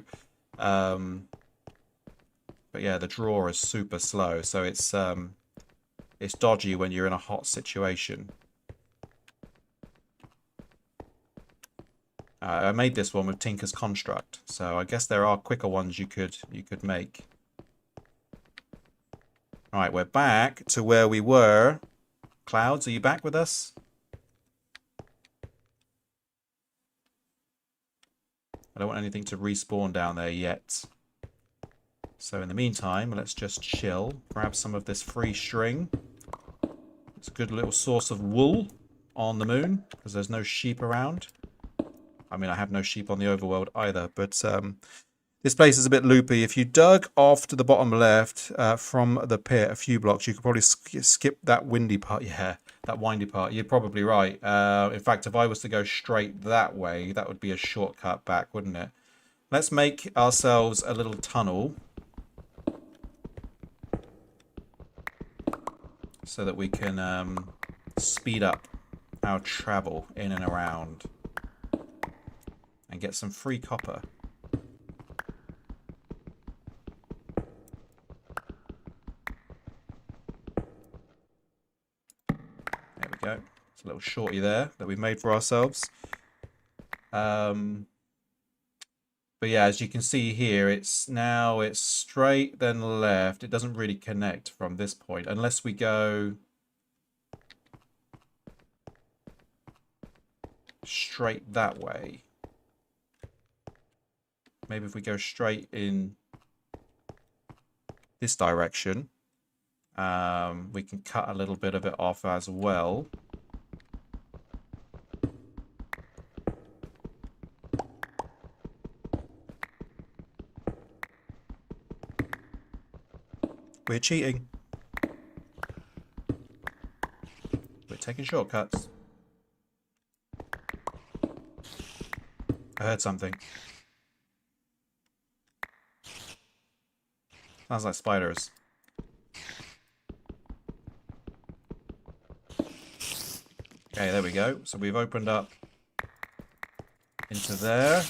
But yeah, the draw is super slow, so it's dodgy when you're in a hot situation. I made this one with Tinker's Construct, so I guess there are quicker ones you could make. All right, we're back to where we were. Clouds, are you back with us? I don't want anything to respawn down there yet. So in the meantime, let's just chill. Grab some of this free string. It's a good little source of wool on the moon, because there's no sheep around. I mean, I have no sheep on the overworld either, but this place is a bit loopy. If you dug off to the bottom left from the pit a few blocks, you could probably skip that windy part. Yeah, that windy part. You're probably right. In fact, if I was to go straight that way, that would be a shortcut back, wouldn't it? Let's make ourselves a little tunnel so that we can speed up our travel in and around and get some free copper. There we go. It's a little shorty there that we've made for ourselves. But yeah, as you can see here, it's straight then left. It doesn't really connect from this point unless we go straight that way. Maybe if we go straight in this direction, we can cut a little bit of it off as well. We're cheating. We're taking shortcuts. I heard something. Sounds like spiders. Okay, there we go. So we've opened up into there.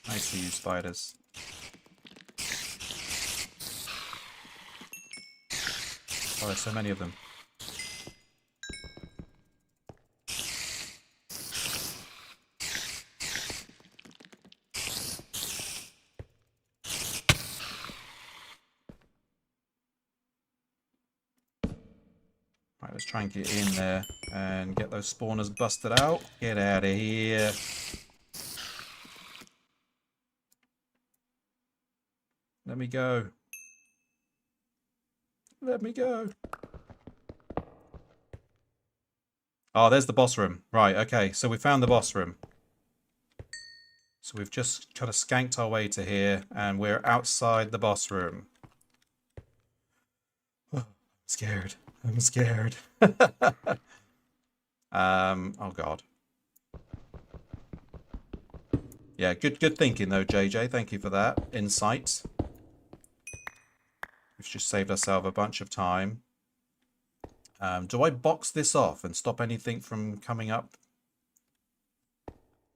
Nice to use spiders. Oh, there's so many of them. Right, let's try and get in there and get those spawners busted out. Get out of here. Let me go. Let me go. Oh, there's the boss room. Right, okay. So we found the boss room. So we've just kind of skanked our way to here, and we're outside the boss room. Oh, I'm scared. I'm scared. Oh god. Yeah, good thinking though, JJ. Thank you for that insight. We've just saved ourselves a bunch of time. Do I box this off and stop anything from coming up?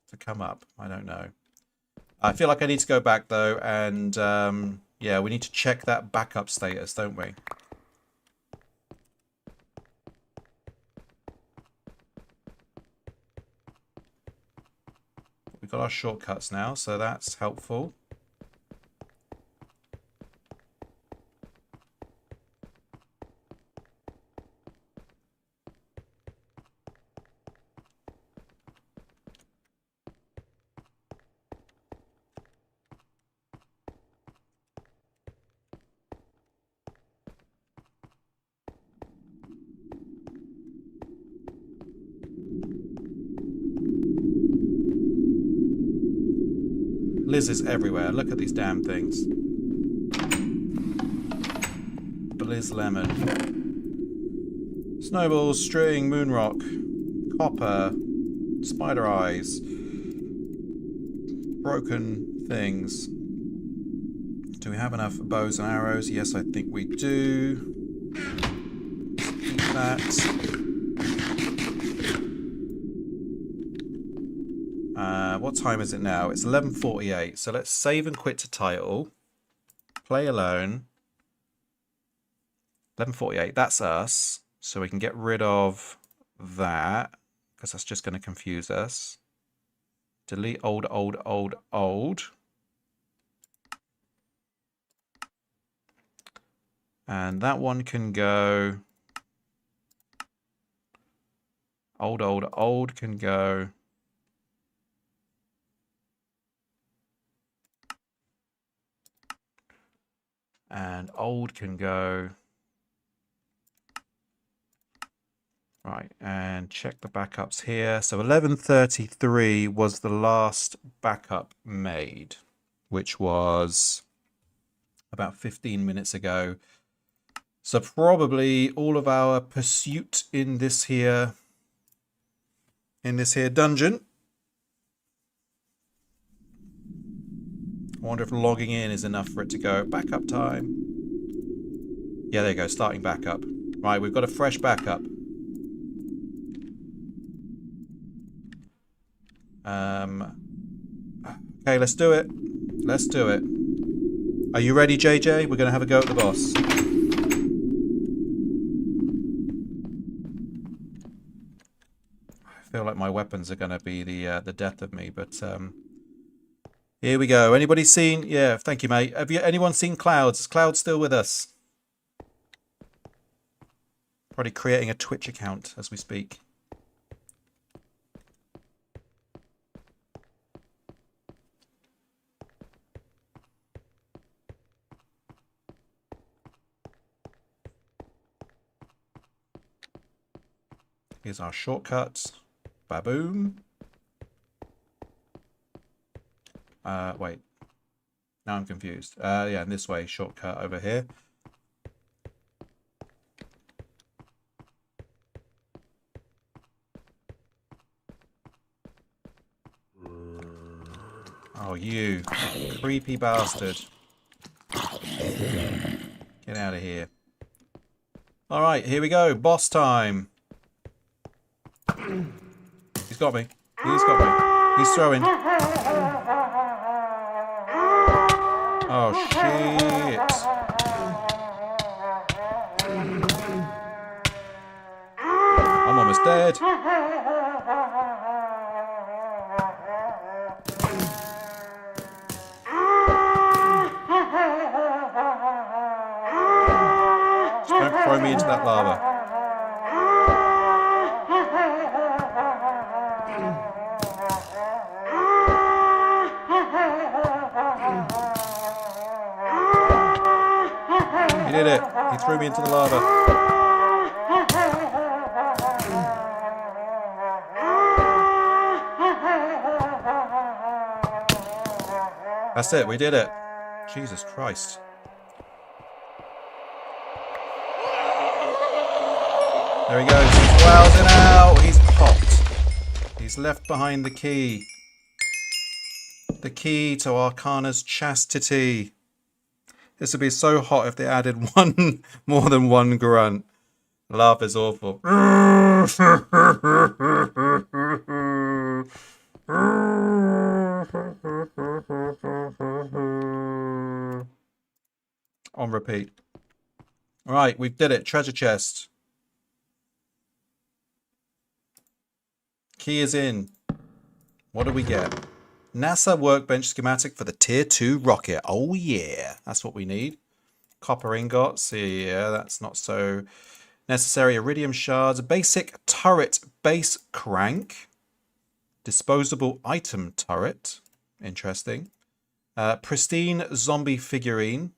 To come up? I don't know. I feel like I need to go back though, and yeah, we need to check that backup status, don't we? We've got our shortcuts now, so that's helpful. Liz is everywhere. Look at these damn things. Blizz lemon. Snowballs, string, moonrock, copper, spider eyes, broken things. Do we have enough bows and arrows? Yes, I think we do. Keep that. What time is it now? It's 11:48. So let's save and quit to title. Play alone. 11:48. That's us. So we can get rid of that because that's just going to confuse us. Delete old. And that one can go. Old can go. And old can go. Right, and check the backups here. So 11:33 was the last backup made, which was about 15 minutes ago. So probably all of our pursuit in this here dungeon. I wonder if logging in is enough for it to go backup time. Yeah, there you go, starting backup. Right, we've got a fresh backup. Okay, let's do it. Let's do it. Are you ready, JJ? We're going to have a go at the boss. I feel like my weapons are going to be the death of me, but here we go. Anybody seen? Yeah, thank you, mate. Anyone seen Clouds? Is Cloud still with us? Probably creating a Twitch account as we speak. Here's our shortcuts. Baboom. Wait. Now I'm confused. Yeah, and this way, shortcut over here. Oh, you creepy bastard. Get out of here. Alright, here we go. Boss time. He's got me. He's got me. He's throwing. Oh, shit. I'm almost dead. Don't throw me into that lava. He did it. He threw me into the lava. That's it. We did it. Jesus Christ. There he goes. He's wilding out. He's popped. He's left behind the key. The key to Arcana's chastity. This would be so hot if they added more than one grunt. Laugh is awful. On repeat. Right, we did it. Treasure chest. Key is in. What do we get? NASA workbench schematic for the Tier 2 rocket. Oh yeah, that's what we need. Copper ingots. Yeah, that's not so necessary. Iridium shards. Basic turret base crank. Disposable item turret. Interesting. Pristine zombie figurine.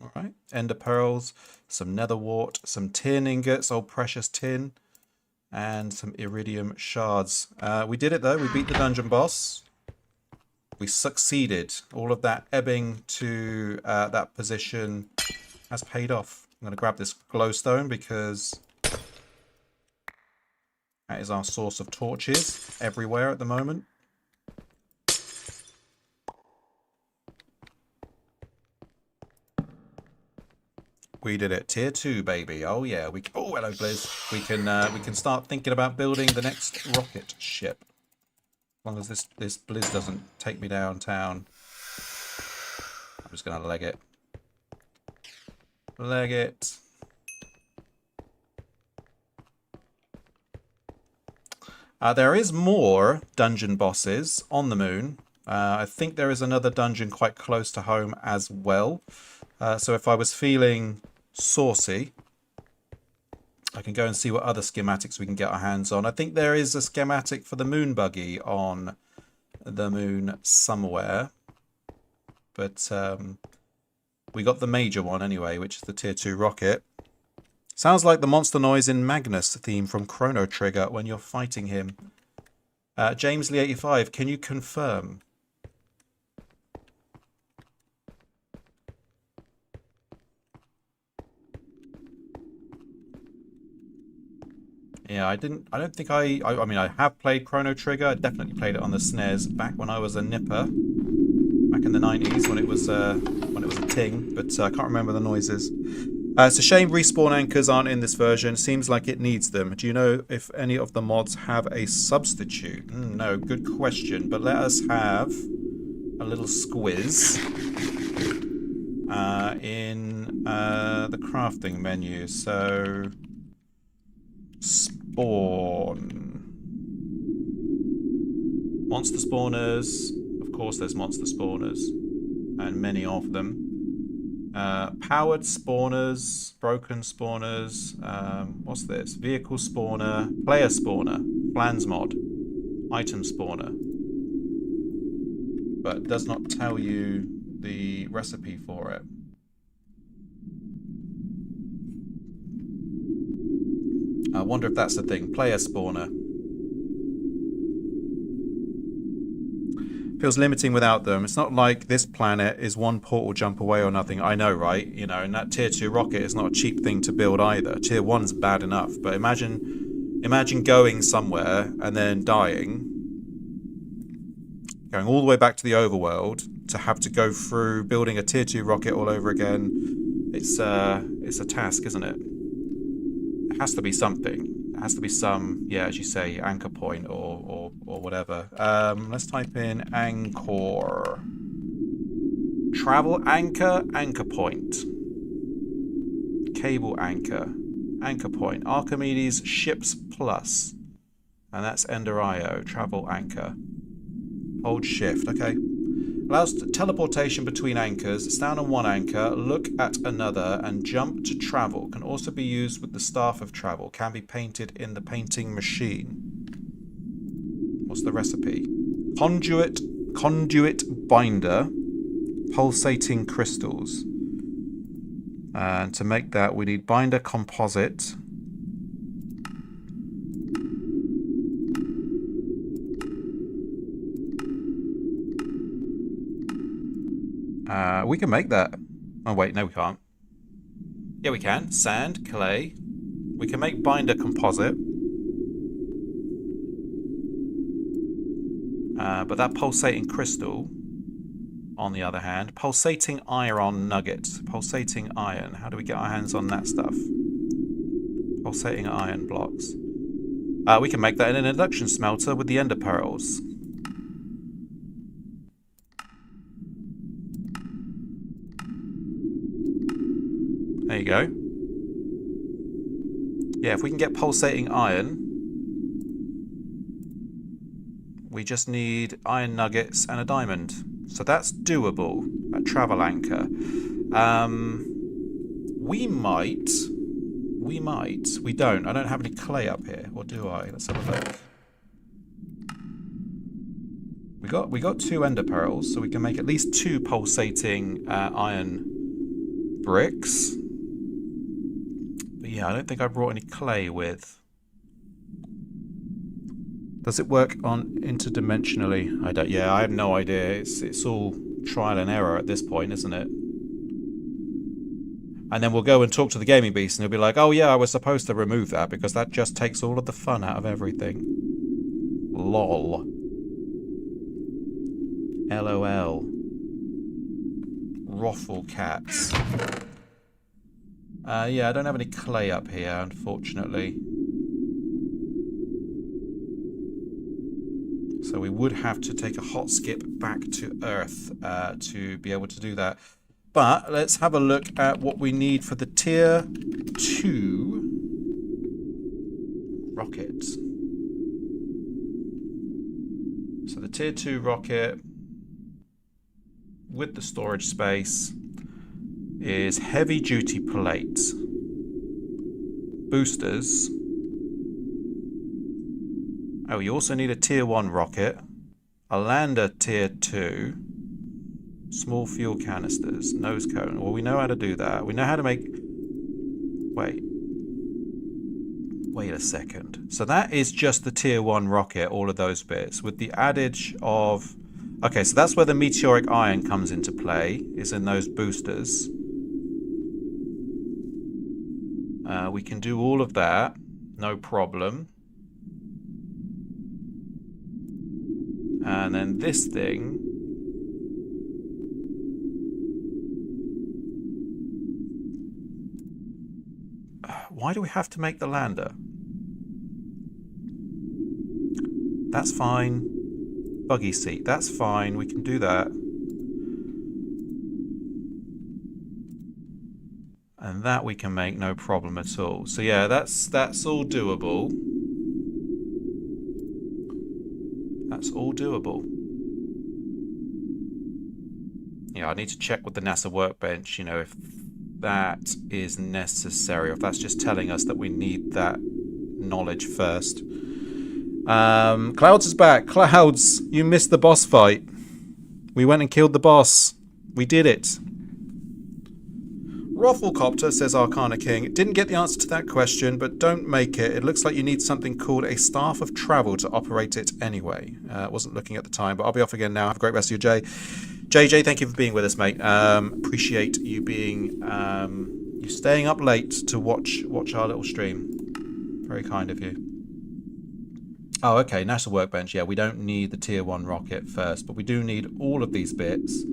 All right. Ender pearls. Some nether wart. Some tin ingots. Old precious tin. And some iridium shards. We did it though. We beat the dungeon boss. We succeeded. All of that ebbing to that position has paid off. I'm going to grab this glowstone because that is our source of torches everywhere at the moment. We did it. Tier 2, baby. Oh yeah. Oh, hello, Blizz. We can start thinking about building the next rocket ship. As long as this Blizz doesn't take me downtown. I'm just gonna leg it. Leg it. There is more dungeon bosses on the moon. I think there is another dungeon quite close to home as well. So if I was feeling saucy, I can go and see what other schematics we can get our hands on. I think there is a schematic for the moon buggy on the moon somewhere. But we got the major one anyway, which is the Tier 2 rocket. Sounds like the monster noise in Magnus theme from Chrono Trigger when you're fighting him. James Lee 85, can you confirm? Yeah, I don't think I mean, I have played Chrono Trigger. I definitely played it on the SNES back when I was a nipper. Back in the 90s when it was a ting, but I can't remember the noises. It's a shame respawn anchors aren't in this version. Seems like it needs them. Do you know if any of the mods have a substitute? No, good question. But let us have a little squiz in the crafting menu. So spawn. Monster spawners. Of course there's monster spawners. And many of them. Powered spawners. Broken spawners. What's this? Vehicle spawner. Player spawner. Plans mod. Item spawner. But it does not tell you the recipe for it. I wonder if that's the thing. Player spawner. Feels limiting without them. It's not like this planet is one portal jump away or nothing. I know, right? You know, and that tier 2 rocket is not a cheap thing to build either. Tier 1's bad enough, but imagine going somewhere and then dying, going all the way back to the overworld to have to go through building a tier 2 rocket all over again. It's a task, isn't it? It has to be something. It has to be some, yeah, as you say, anchor point or whatever. Let's type in anchor. Travel anchor, anchor point. Cable anchor, anchor point. Archimedes ships plus. And that's Ender IO, travel anchor. Hold shift, okay. Allows teleportation between anchors. Stand on one anchor, look at another, and jump to travel. Can also be used with the staff of travel. Can be painted in the painting machine. What's the recipe? Conduit binder, pulsating crystals. And to make that, we need binder composite. We can make that. Oh, wait, no, we can't. Yeah, we can. Sand, clay. We can make binder composite. But that pulsating crystal, on the other hand, pulsating iron nuggets. Pulsating iron. How do we get our hands on that stuff? Pulsating iron blocks. We can make that in an induction smelter with the ender pearls. There you go. Yeah, if we can get pulsating iron, we just need iron nuggets and a diamond. So that's doable, a travel anchor. We don't. I don't have any clay up here, or do I? Let's have a look. We got 2 ender pearls, so we can make at least 2 pulsating iron bricks. But yeah, I don't think I brought any clay with. Does it work on interdimensionally? I don't. Yeah, I have no idea. It's all trial and error at this point, isn't it? And then we'll go and talk to the gaming beast, and he'll be like, "Oh yeah, I was supposed to remove that because that just takes all of the fun out of everything." Lol. LOL. Roffle cats. Yeah, I don't have any clay up here, unfortunately. So we would have to take a hot skip back to Earth to be able to do that. But let's have a look at what we need for the tier 2 rocket. So the tier 2 rocket with the storage space is heavy duty plate, boosters. Oh, you also need a tier 1 rocket, a lander tier 2, small fuel canisters, nose cone. Well, we know how to do that. We know how to make... Wait a second. So that is just the tier 1 rocket, all of those bits, with the adage of... Okay, so that's where the meteoric iron comes into play, is in those boosters. We can do all of that, no problem. And then this thing... Why do we have to make the lander? That's fine. Buggy seat, that's fine. We can do that. And that we can make no problem at all. So yeah, that's all doable. That's all doable. Yeah, I need to check with the NASA workbench, you know, if that is necessary, or if that's just telling us that we need that knowledge first. Clouds is back. Clouds, you missed the boss fight. We went and killed the boss. We did it. Rothelcopter, says Arcana King, didn't get the answer to that question, but don't make it. It looks like you need something called a staff of travel to operate it anyway. Wasn't looking at the time, but I'll be off again now. Have a great rest of your day. JJ, thank you for being with us, mate. Appreciate you being, you staying up late to watch our little stream. Very kind of you. Oh, okay, National Workbench. Yeah, we don't need the Tier 1 rocket first, but we do need all of these bits.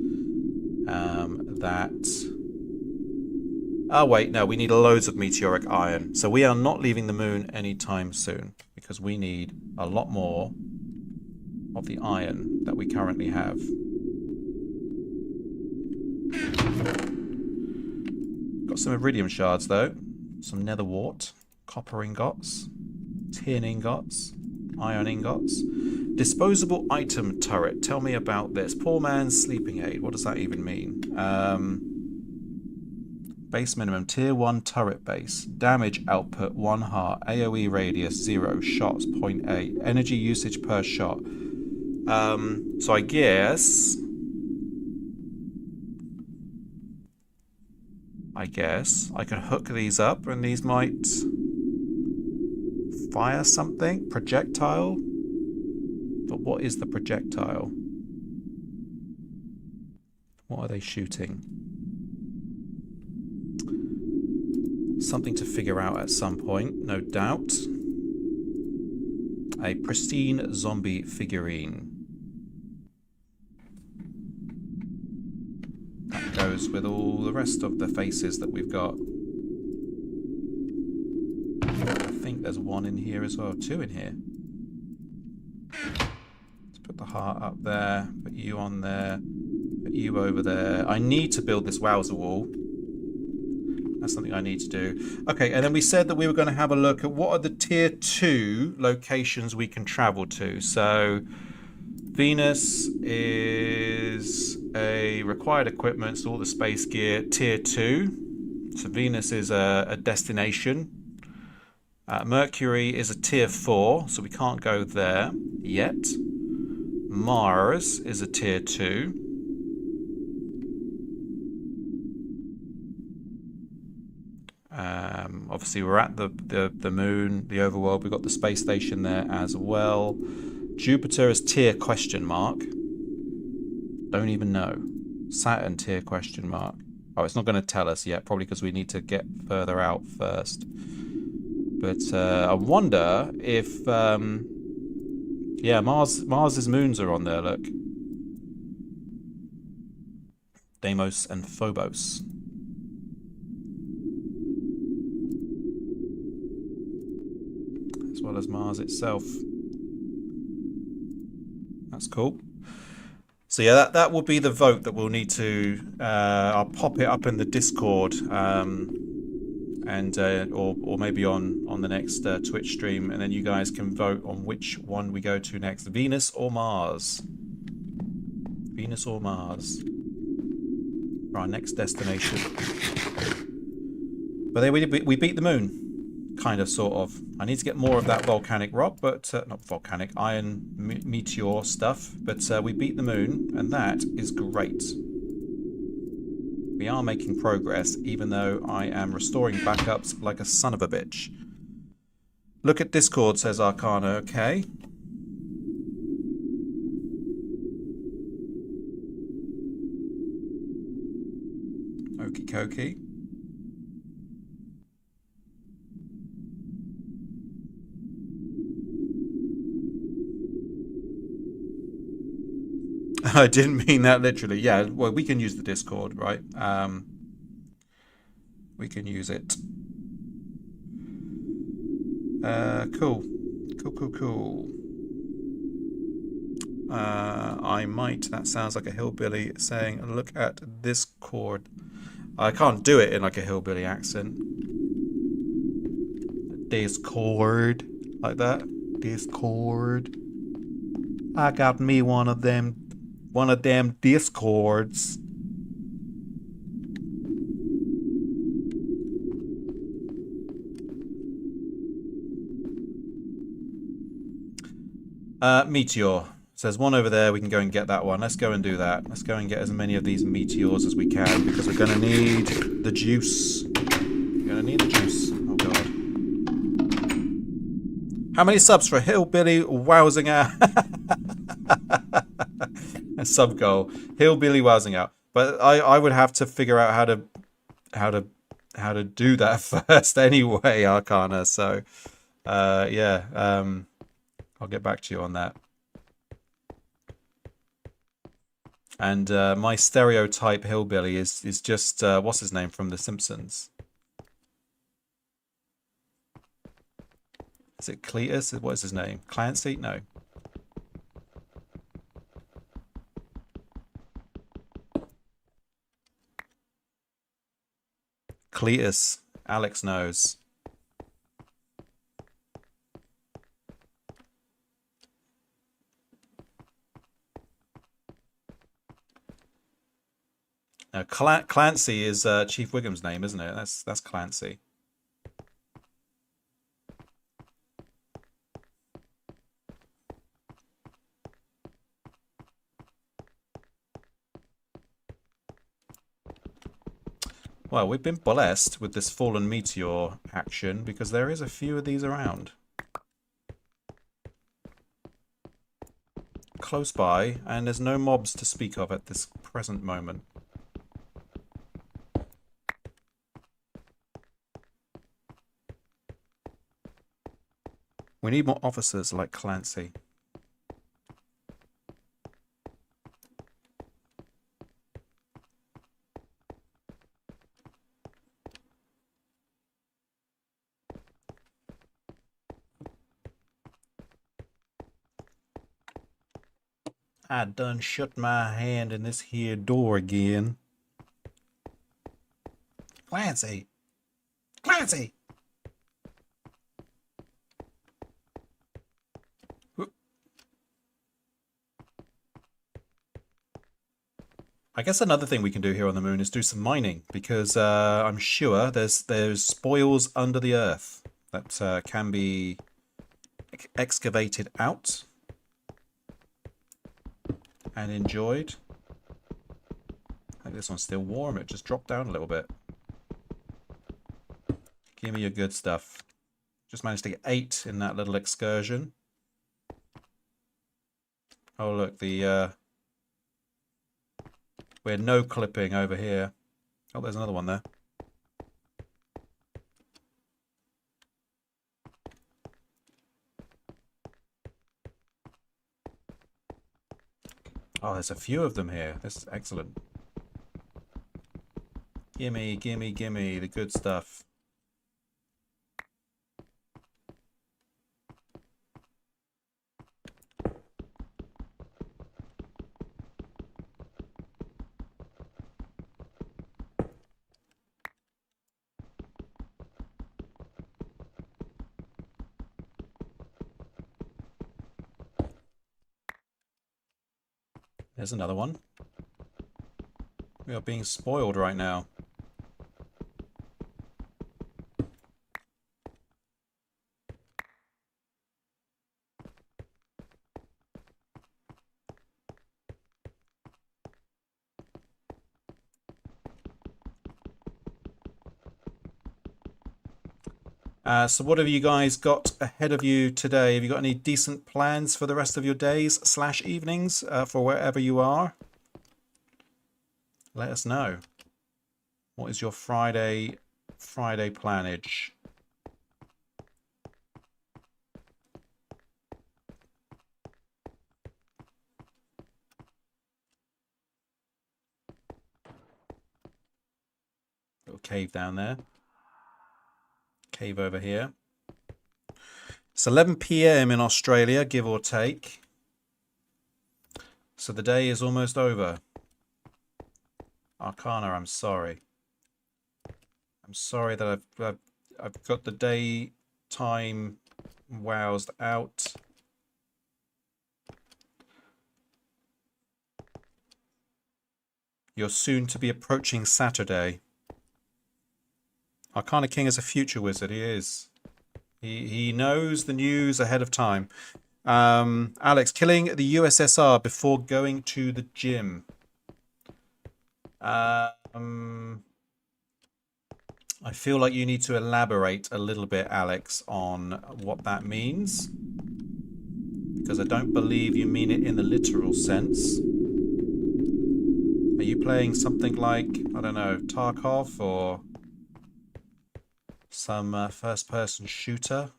Oh, wait, no, we need loads of meteoric iron. So we are not leaving the moon anytime soon, because we need a lot more of the iron that we currently have. Got some iridium shards, though. Some nether wart, copper ingots, tin ingots, iron ingots. Disposable item turret. Tell me about this. Poor man's sleeping aid. What does that even mean? Base minimum. Tier 1 turret base. Damage output 1 heart. AoE radius 0. Shots 0.8. Energy usage per shot. So I guess I can hook these up and these might fire something. Projectile. But what is the projectile? What are they shooting? Something to figure out at some point, no doubt. A pristine zombie figurine. That goes with all the rest of the faces that we've got. I think there's one in here as well, 2 in here. Let's put the heart up there, put you on there, put you over there. I need to build this wowzer wall. That's something I need to do. Okay, and then we said that we were going to have a look at what are the tier 2 locations we can travel to. So Venus is a required equipment, so all the space gear, tier 2. So Venus is a destination. Mercury is a tier 4, so we can't go there yet. Mars is a tier 2. Obviously we're at the moon, the overworld. We've got the space station there as well. Jupiter is tier question mark. Don't even know. Saturn tier question mark. Oh, it's not going to tell us yet, probably because we need to get further out first. But I wonder if yeah, Mars's moons are on there, look. Deimos and Phobos. As well as Mars itself. That's cool. So yeah, that will be the vote that we'll need to. I'll pop it up in the Discord, and or maybe on the next Twitch stream, and then you guys can vote on which one we go to next: Venus or Mars. Venus or Mars for our next destination. But then we beat the moon. Kind of, sort of. I need to get more of that volcanic rock, but not volcanic, iron meteor stuff. But we beat the moon, and that is great. We are making progress, even though I am restoring backups like a son of a bitch. Look at Discord, says Arcana. Okay. Okie dokie. I didn't mean that literally. Yeah, well, we can use the Discord, right? We can use it. Cool. Cool. I might. That sounds like a hillbilly saying, look at Discord. I can't do it in like a hillbilly accent. Discord. Like that. Discord. I got me one of them Discords. Meteor, So there's one over there. We can go and get that one. Let's go and do that. Let's go and get as many of these meteors as we can because we're going to need the juice. We're going to need the juice. Oh, God. How many subs for Hillbilly Wowsing Out? A sub goal. Hillbilly Wowsing Out. But I would have to figure out how to do that first anyway, Arcana. So, yeah. I'll get back to you on that. And my stereotype hillbilly is just what's his name from The Simpsons? Is it Cletus? What is his name? Clancy? No. Cletus. Alex knows. No, Clancy is Chief Wiggum's name, isn't it? That's Clancy. Well, we've been blessed with this fallen meteor action because there is a few of these around. Close by, and there's no mobs to speak of at this present moment. We need more officers like Clancy. I done shut my hand in this here door again. Clancy! Clancy! I guess another thing we can do here on the moon is do some mining because I'm sure there's spoils under the earth that can be excavated out and enjoyed. I think this one's still warm. It just dropped down a little bit. Give me your good stuff. Just managed to get 8 in that little excursion. Oh look, we're no clipping over here. Oh, there's another one there. Oh, there's a few of them here. This is excellent. Gimme, gimme, gimme the good stuff. There's another one. We are being spoiled right now. So what have you guys got ahead of you today? Have you got any decent plans for the rest of your days / evenings for wherever you are? Let us know. What is your Friday planage? Little cave down there. Cave over here. It's 11 p.m. in Australia, give or take. So the day is almost over. Arcana, I'm sorry. I'm sorry that I've got the daytime wowsed out. You're soon to be approaching Saturday. Arcana King is a future wizard, he is. He knows the news ahead of time. Alex, killing the USSR before going to the gym. I feel like you need to elaborate a little bit, Alex, on what that means. Because I don't believe you mean it in the literal sense. Are you playing something like, I don't know, Tarkov or some first-person shooter?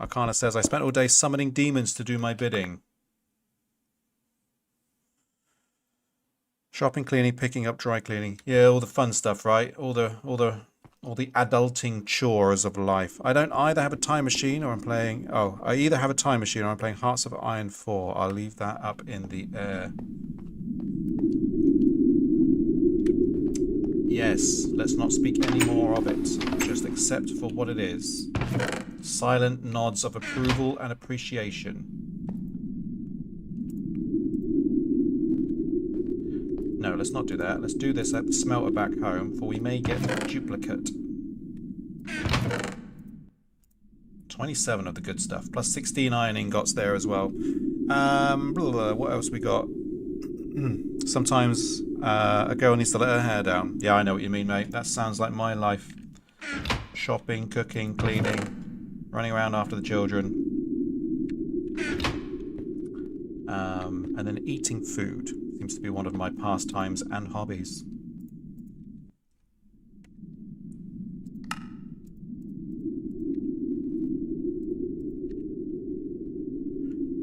Arcana says, I spent all day summoning demons to do my bidding. Shopping, cleaning, picking up, dry cleaning. Yeah, all the fun stuff, right? All the adulting chores of life. I don't either have a time machine or I'm playing... Oh, I either have a time machine or I'm playing Hearts of Iron 4. I'll leave that up in the air. Yes, let's not speak any more of it. Just accept for what it is. Silent nods of approval and appreciation. No, let's not do that. Let's do this at the smelter back home, for we may get a duplicate. 27 of the good stuff, plus 16 iron ingots there as well. What else we got? Sometimes a girl needs to let her hair down. Yeah, I know what you mean, mate. That sounds like my life. Shopping, cooking, cleaning, running around after the children. And then eating food. Seems to be one of my pastimes and hobbies.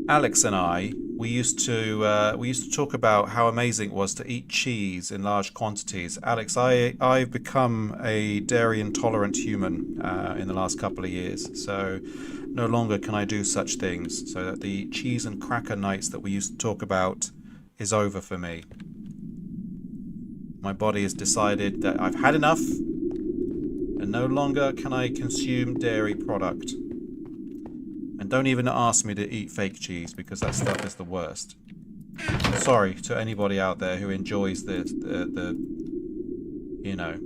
Alex and I, we used to talk about how amazing it was to eat cheese in large quantities. Alex, I've become a dairy intolerant human in the last couple of years, so no longer can I do such things. So that the cheese and cracker nights that we used to talk about is over for me. My body has decided that I've had enough and no longer can I consume dairy product. And don't even ask me to eat fake cheese because that stuff is the worst. Sorry to anybody out there who enjoys the you know,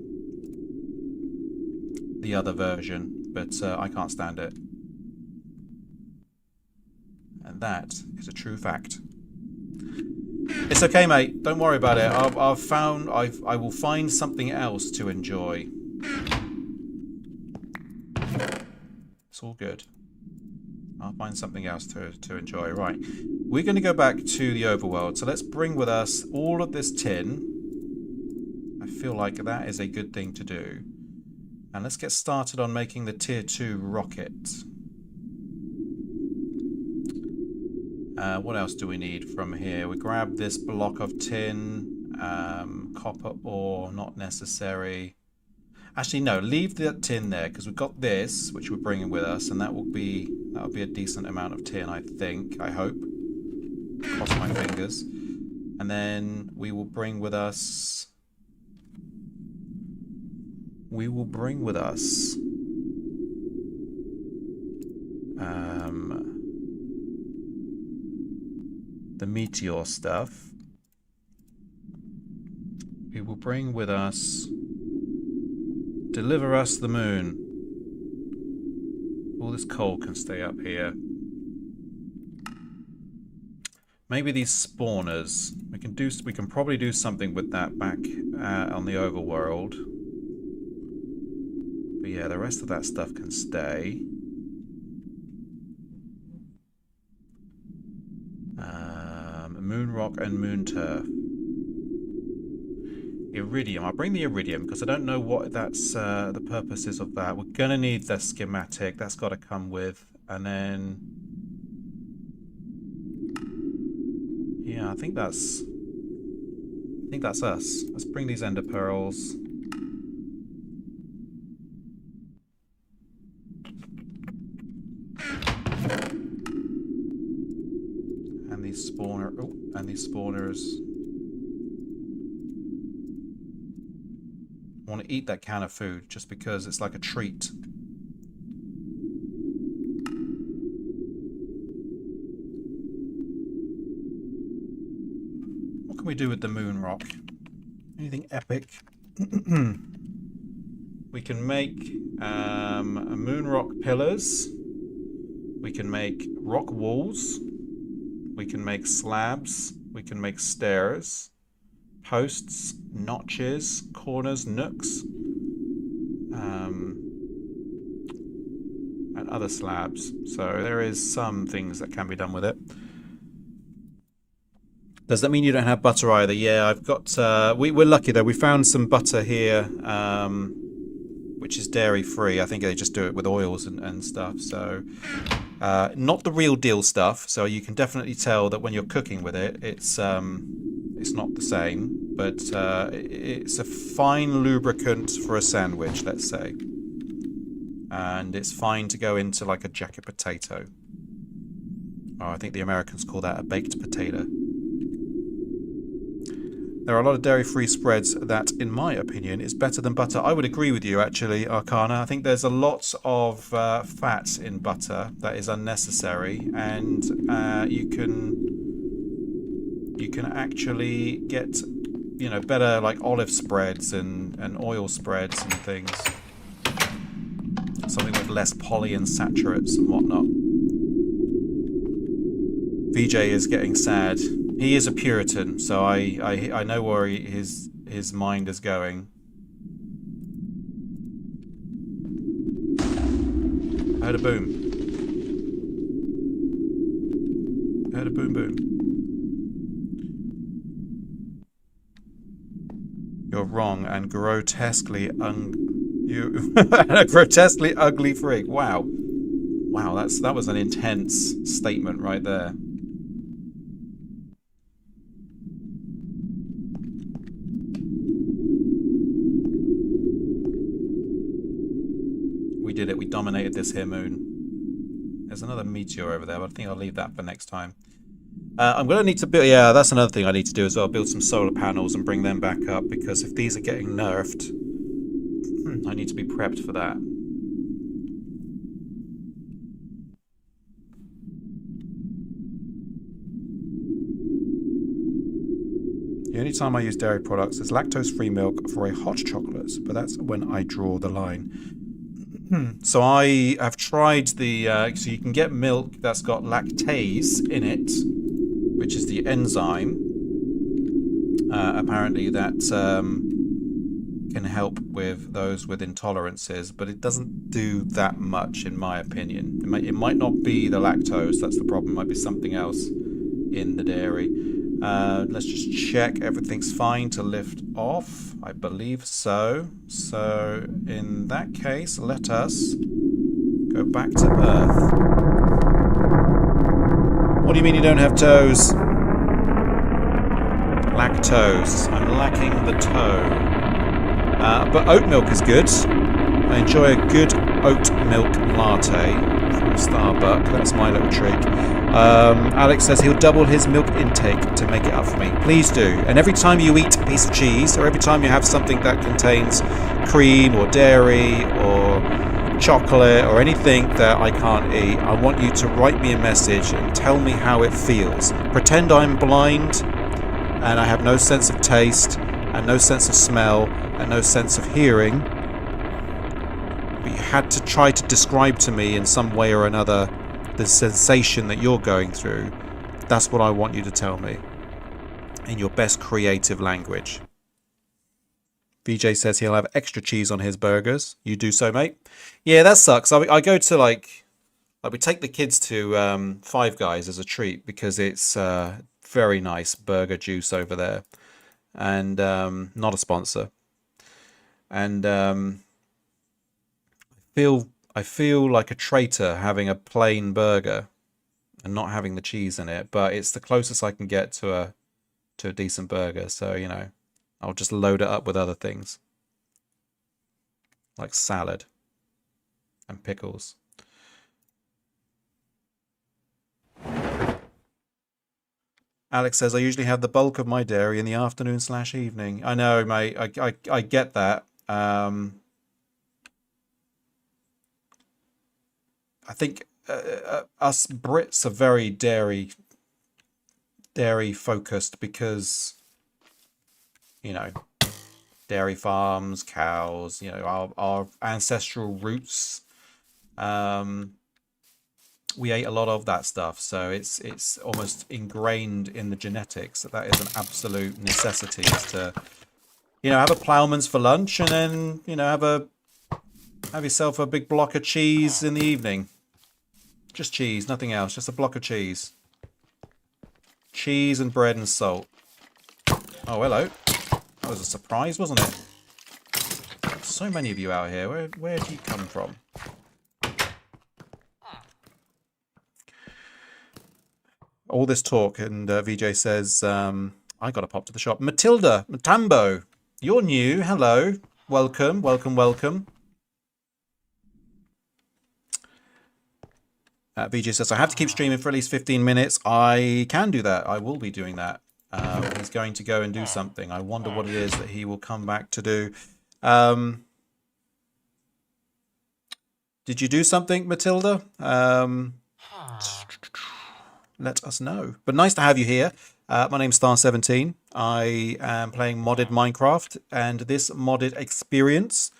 the other version, but I can't stand it. And that is a true fact. It's okay, mate. Don't worry about it. I will find something else to enjoy. It's all good. I'll find something else to enjoy. Right. We're going to go back to the overworld. So let's bring with us all of this tin. I feel like that is a good thing to do. And let's get started on making the tier 2 rocket. What else do we need from here? We grab this block of tin, copper ore, not necessary. Actually, no, leave that tin there because we've got this, which we're bringing with us, and that'll be a decent amount of tin, I think. I hope. Cross my fingers. And then we will bring with us. The meteor stuff. We will bring with us. Deliver us the moon. All this coal can stay up here. Maybe these spawners. We can probably do something with that back on the overworld. But yeah, the rest of that stuff can stay. Moon rock and moon turf. Iridium. I'll bring the iridium because I don't know what that's the purposes of that. We're gonna need the schematic. That's got to come with, and then yeah, I think that's us. Let's bring these ender pearls. And these spawner. Oh, and these spawners. I want to eat that can of food just because it's like a treat. What can we do with the moon rock? Anything epic? We can make moon rock pillars. We can make rock walls. We can make slabs. We can make stairs, posts, notches, corners, nooks, and other slabs. So there is some things that can be done with it. Does that mean you don't have butter either? Yeah, I've got... we're lucky, though. We found some butter here, which is dairy-free. I think they just do it with oils and stuff. So, not the real deal stuff. So you can definitely tell that when you're cooking with it, it's not the same. But it's a fine lubricant for a sandwich, let's say. And it's fine to go into like a jacket potato. Oh, I think the Americans call that a baked potato. There are a lot of dairy-free spreads that, in my opinion, is better than butter. I would agree with you, actually, Arcana. I think there's a lot of fat in butter that is unnecessary, and you can actually get, you know, better like olive spreads and oil spreads and things. Something with less polyunsaturates and whatnot. VJ is getting sad. He is a Puritan, so I know where his mind is going. I heard a boom. I heard a boom boom. You're wrong and grotesquely a grotesquely ugly freak. Wow. Wow, that was an intense statement right there. We did it. We dominated this here moon. There's another meteor over there, but I think I'll leave that for next time. I'm going to need to build... Yeah, that's another thing I need to do as well. Build some solar panels and bring them back up, because if these are getting nerfed, I need to be prepped for that. The only time I use dairy products is lactose-free milk for a hot chocolate, but that's when I draw the line. So I have tried the... so you can get milk that's got lactase in it, which is the enzyme. Apparently that can help with those with intolerances, but it doesn't do that much, in my opinion. It might not be the lactose, that's the problem. It might be something else in the dairy. Let's just check everything's fine to lift off. I believe so. So in that case, let us go back to Earth. What do you mean you don't have toes? Lactose. I'm lacking the toe. But oat milk is good. I enjoy a good oat milk latte from Starbucks. That's my little treat. Alex says he'll double his milk intake to make it up for me. Please do. And every time you eat a piece of cheese, or every time you have something that contains cream or dairy or chocolate or anything that I can't eat, I want you to write me a message and tell me how it feels. Pretend I'm blind and I have no sense of taste and no sense of smell and no sense of hearing. But you had to try to describe to me in some way or another the sensation that you're going through. That's what I want you to tell me in your best creative language. VJ says he'll have extra cheese on his burgers. You do so, mate. Yeah, that sucks. I go to like we take the kids to Five Guys as a treat because it's very nice burger juice over there, and not a sponsor. And I feel like a traitor having a plain burger and not having the cheese in it, but it's the closest I can get to a decent burger. So, you know, I'll just load it up with other things like salad and pickles. Alex says, I usually have the bulk of my dairy in the afternoon/evening. I know, mate. I get that. I think us Brits are very dairy focused because, you know, dairy farms, cows, you know, our ancestral roots. We ate a lot of that stuff, so it's almost ingrained in the genetics that is an absolute necessity, is to, you know, have a ploughman's for lunch, and then, you know, have yourself a big block of cheese in the evening. Just cheese, nothing else, just a block of cheese. Cheese and bread and salt. Oh, hello. That was a surprise, wasn't it? So many of you out here. Where do you come from? All this talk, and VJ says, I gotta pop to the shop. Matilda, Matambo, you're new. Hello. Welcome, welcome, welcome. VJ says, I have to keep streaming for at least 15 minutes. I can do that. I will be doing that. He's going to go and do something. I wonder what it is that he will come back to do. Did you do something, Matilda? Let us know. But nice to have you here. My name's Star17. I am playing modded Minecraft, and this modded experience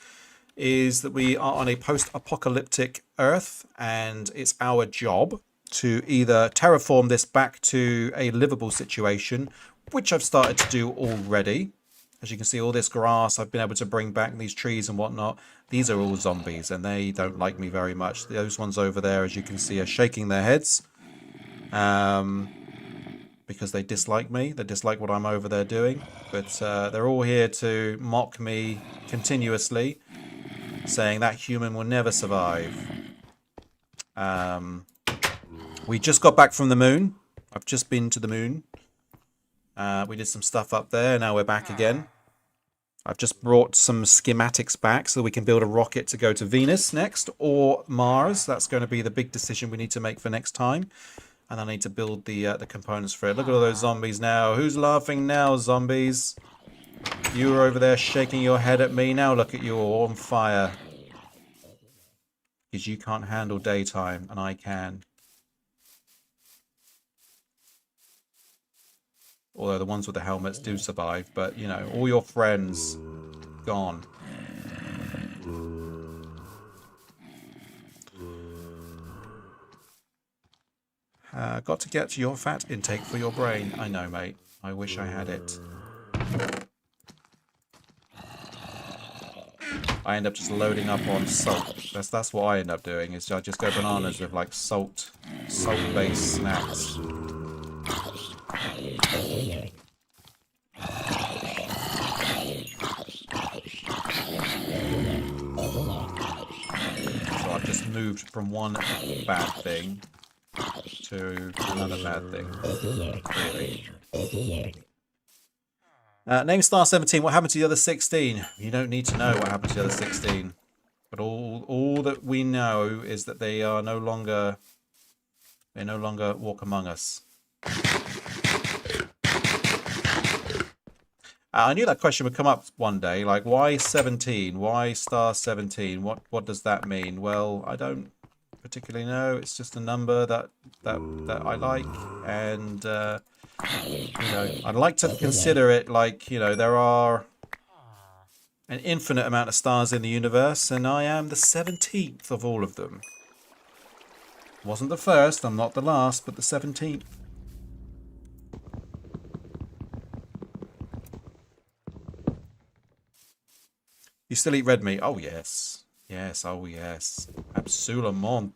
is that we are on a post-apocalyptic Earth, and it's our job to either terraform this back to a livable situation, which I've started to do already. As you can see, all this grass, I've been able to bring back these trees and whatnot. These are all zombies, and they don't like me very much. Those ones over there, as you can see, are shaking their heads. Because they dislike me. They dislike what I'm over there doing. But they're all here to mock me continuously, saying that human will never survive. We just got back from the moon. I've just been to the moon. We did some stuff up there. Now we're back again. I've just brought some schematics back so that we can build a rocket to go to Venus next, or Mars. That's going to be the big decision we need to make for next time. And I need to build the components for it. Look at all those zombies now. Who's laughing now, zombies? You were over there shaking your head at me. Now look at you all on fire. Because you can't handle daytime, and I can. Although the ones with the helmets do survive. But, you know, all your friends gone. Got to get your fat intake for your brain. I know, mate. I wish I had it. I end up just loading up on salt. That's what I end up doing. Is I just go bananas with like salt-based snacks. So I've just moved from one bad thing to another bad thing. Really. Name Star17. What happened to the other 16? You don't need to know what happened to the other 16. But all that we know is that they are no longer walk among us. I knew that question would come up one day. Like, why 17? Why Star17? What does that mean? Well, I don't particularly know. It's just a number that I like, and you know, I'd like to consider it like, you know, there are an infinite amount of stars in the universe, and I am the 17th of all of them. Wasn't the first, I'm not the last, but the 17th. You still eat red meat? Oh yes. Yes, oh yes. Absolument.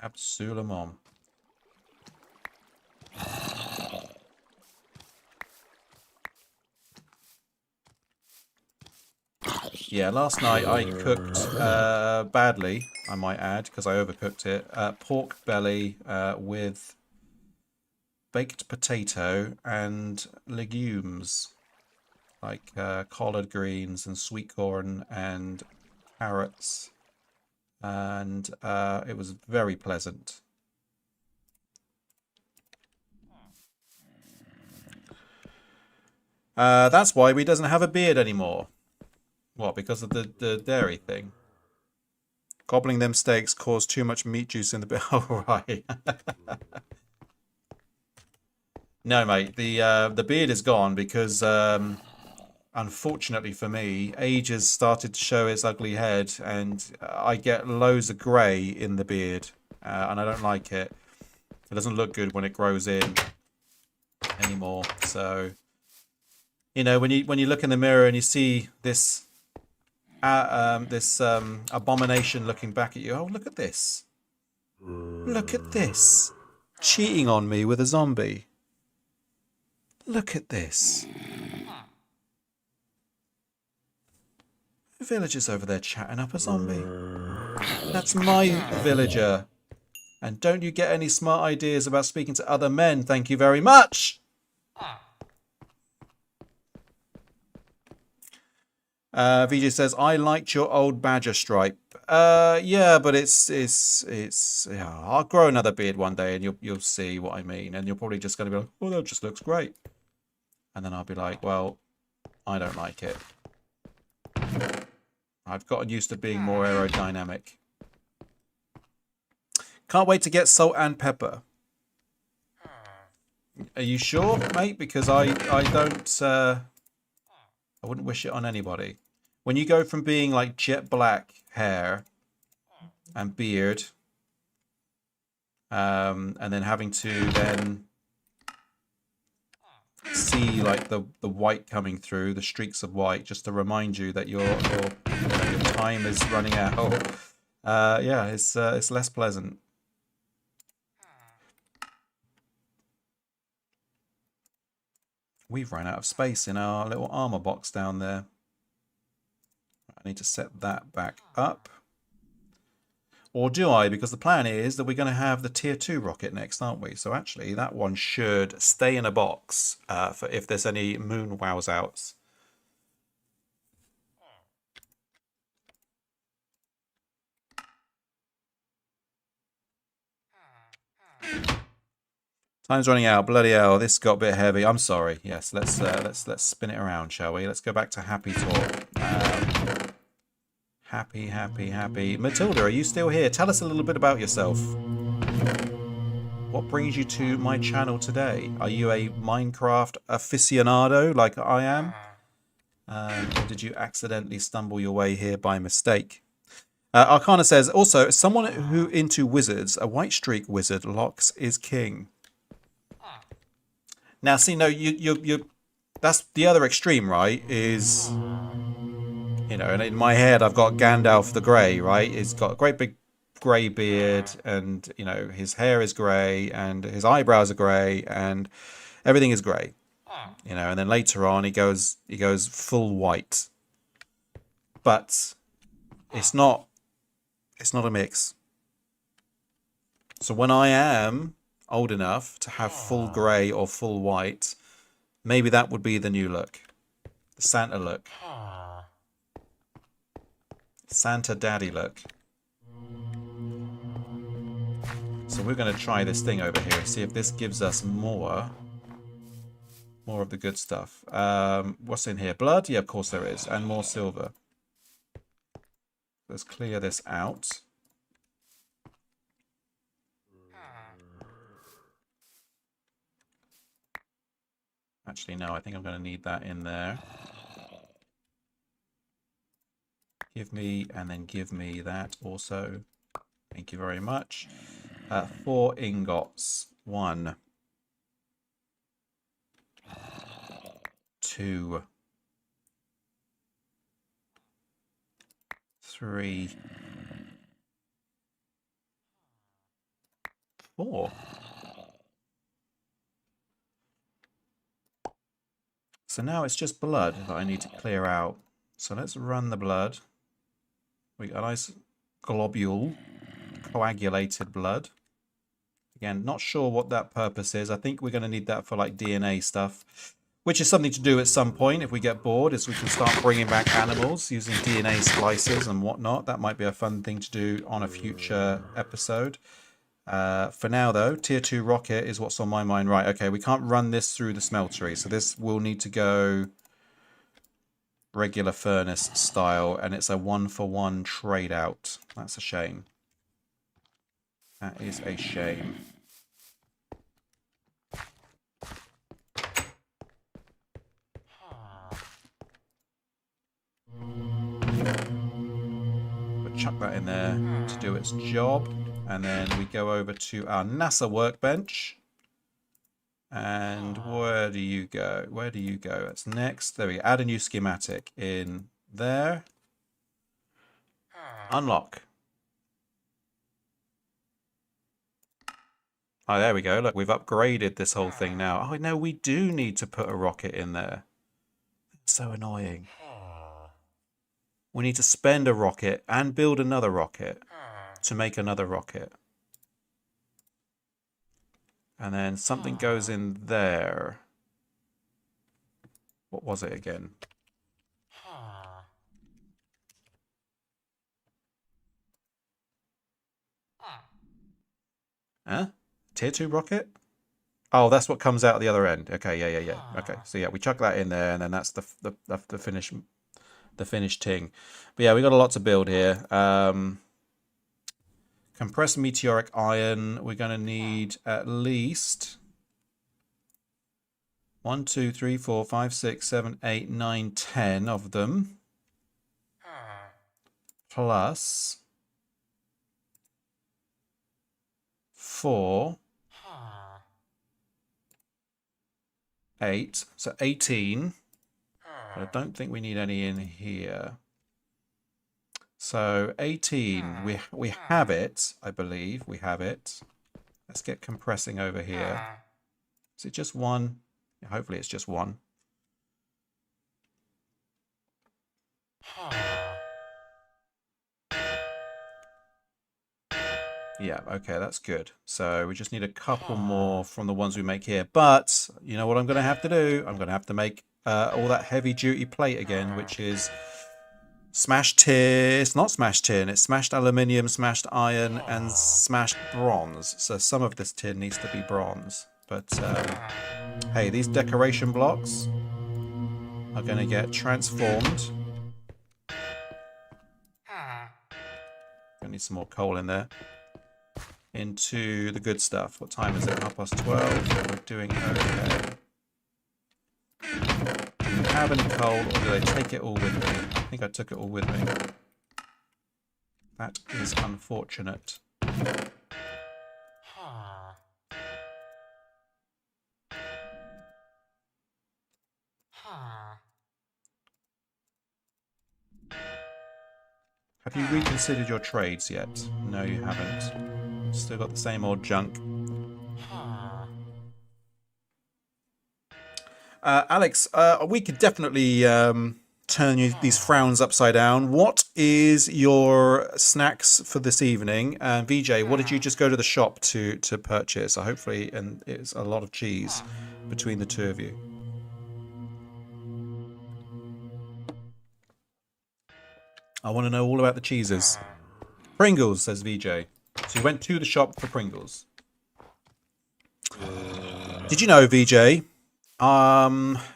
Absolument. Yeah, last night I cooked badly, I might add, because I overcooked it. Pork belly with baked potato and legumes, like collard greens and sweet corn and carrots, and it was very pleasant. That's why he doesn't have a beard anymore. What, because of the dairy thing? Gobbling them steaks caused too much meat juice in the beard. Oh, right. No, mate, the beard is gone because I unfortunately for me, age has started to show its ugly head, and I get loads of grey in the beard, and I don't like it. It doesn't look good when it grows in anymore. So, you know, when you look in the mirror and you see this abomination looking back at you, oh, look at this. Look at this. Cheating on me with a zombie. Look at this. The villager's over there chatting up a zombie. That's my villager. And don't you get any smart ideas about speaking to other men, thank you very much. VJ says, I liked your old badger stripe. Yeah, but it's yeah, I'll grow another beard one day and you'll see what I mean. And you're probably just going to be like, oh, that just looks great. And then I'll be like, well, I don't like it. I've gotten used to being more aerodynamic. Can't wait to get salt and pepper. Are you sure, mate? Because I don't, I wouldn't wish it on anybody. When you go from being like jet black hair and beard, and then having to then see like the white coming through, the streaks of white, just to remind you that your time is running out. Yeah, it's less pleasant. We've run out of space in our little armor box down there. I need to set that back up. Or do I? Because the plan is that we're going to have the tier 2 rocket next, aren't we? So actually, that one should stay in a box for if there's any moon wows outs. Time's running out. Bloody hell, this got a bit heavy. I'm sorry. Yes, let's spin it around, shall we? Let's go back to happy talk. Happy. Matilda, are you still here? Tell us a little bit about yourself. What brings you to my channel today? Are you a Minecraft aficionado like I am? Or did you accidentally stumble your way here by mistake? Arcana says, also, someone who into wizards, a white streak wizard, Lox is king. Now, see, no, you that's the other extreme, right? Is, you know, and in my head, I've got Gandalf the Grey, right? He's got a great big grey beard, and, you know, his hair is grey, and his eyebrows are grey, and everything is grey. You know, and then later on, he goes full white. But it's not a mix. So when I am old enough to have full grey or full white, maybe that would be the new look. The Santa look. Santa daddy look. So we're going to try this thing over here, see if this gives us more of the good stuff. What's in here? Blood? Yeah, of course there is. And more silver. Let's clear this out. Actually, no, I think I'm going to need that in there. Give me, and then give me that also. Thank you very much. 4 ingots. 1. 2. 3. 4. So now it's just blood that I need to clear out. So let's run the blood. We got a nice globule, coagulated blood. Again, not sure what that purpose is. I think we're going to need that for like DNA stuff, which is something to do at some point if we get bored, is we can start bringing back animals using DNA splices and whatnot. That might be a fun thing to do on a future episode. For now, though, tier 2 rocket is what's on my mind. Right, okay, we can't run this through the smeltery, so this will need to go regular furnace style, and it's a 1-for-1 trade out. That's a shame. That is a shame. chuck that in there to do its job. And then we go over to our NASA workbench. And where do you go? Where do you go? That's next. There we go. Add a new schematic in there. Unlock. Oh, there we go. Look, we've upgraded this whole thing now. Oh, no, we do need to put a rocket in there. That's so annoying. We need to spend a rocket and build another rocket to make another rocket. And then something goes in there. What was it again? Huh? Tier 2 rocket? Oh, that's what comes out the other end. Okay, yeah. Okay, so yeah, we chuck that in there, and then that's the finished thing. But yeah, we got a lot to build here. Compressed meteoric iron. We're going to need at least 1, 2, 3, 4, 5, 6, 7, 8, 9, 10 of them. Plus 4, 8, so 18. But I don't think we need any in here. So 18, we have it, I believe. We have it. Let's get compressing over here. Is it just one? Yeah, hopefully it's just one. Yeah, okay, that's good. So we just need a couple more from the ones we make here. But you know what I'm going to have to do? I'm going to have to make all that heavy-duty plate again, which is smashed tin. It's not smashed tin. It's smashed aluminium, smashed iron, and smashed bronze. So some of this tin needs to be bronze. But hey, these decoration blocks are going to get transformed. I need some more coal in there. Into the good stuff. What time is it? 12:30. We're doing okay. Do you have any coal, or did I take it all with me? I think I took it all with me. That is unfortunate. Have you reconsidered your trades yet? No, you haven't. Still got the same old junk. Alex, we could definitely turn these frowns upside down. What is your snacks for this evening? And VJ, what did you just go to the shop to purchase? Hopefully, and it's a lot of cheese between the two of you. I want to know all about the cheeses. Pringles, says VJ. So you went to the shop for Pringles. Did you know, VJ?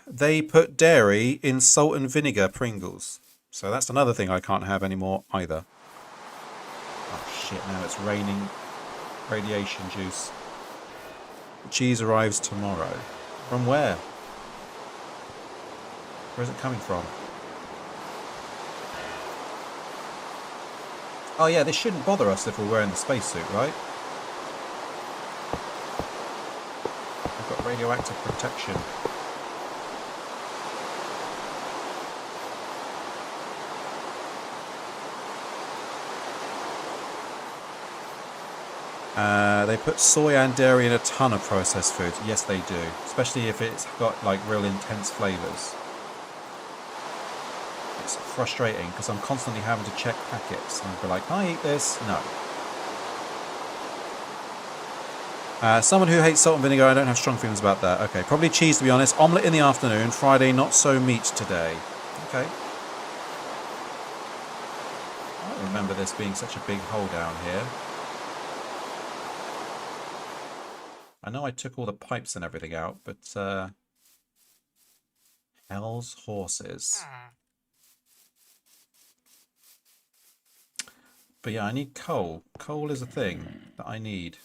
They put dairy in salt and vinegar Pringles. So that's another thing I can't have anymore either. Oh shit, now it's raining radiation juice. The cheese arrives tomorrow. From where? Where is it coming from? Oh yeah, this shouldn't bother us if we're wearing the spacesuit, right? We've got radioactive protection. They put soy and dairy in a ton of processed foods. Yes, they do. Especially if it's got like real intense flavours. It's frustrating because I'm constantly having to check packets and be like, can I eat this? No. Someone who hates salt and vinegar, I don't have strong feelings about that. Okay, probably cheese to be honest. Omelette in the afternoon. Friday, not so meat today. Okay. I don't remember this being such a big hole down here. I know I took all the pipes and everything out, but hell's horses. But yeah, I need coal. Coal is a thing that I need.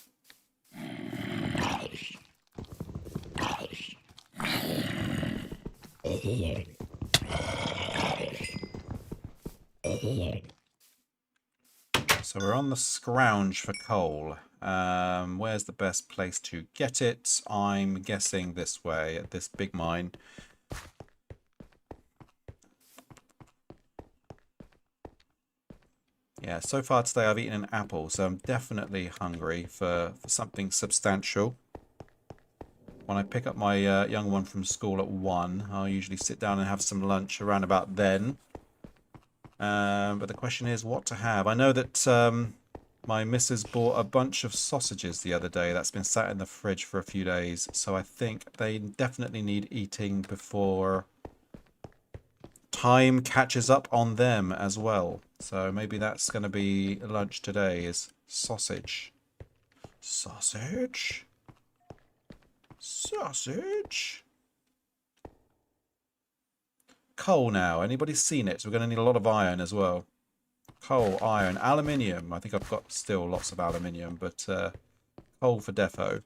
So we're on the scrounge for coal. Where's the best place to get it? I'm guessing this way, at this big mine. Yeah, so far today I've eaten an apple, so I'm definitely hungry for something substantial. When I pick up my young one from school at 1, I'll usually sit down and have some lunch around about then. But the question is what to have. I know that my missus bought a bunch of sausages the other day that's been sat in the fridge for a few days, so I think they definitely need eating before time catches up on them as well. So maybe that's going to be lunch today, is sausage. Sausage? Sausage? Coal now. Anybody seen it? So we're going to need a lot of iron as well. Coal, iron, aluminium. I think I've got still lots of aluminium, but coal for defo.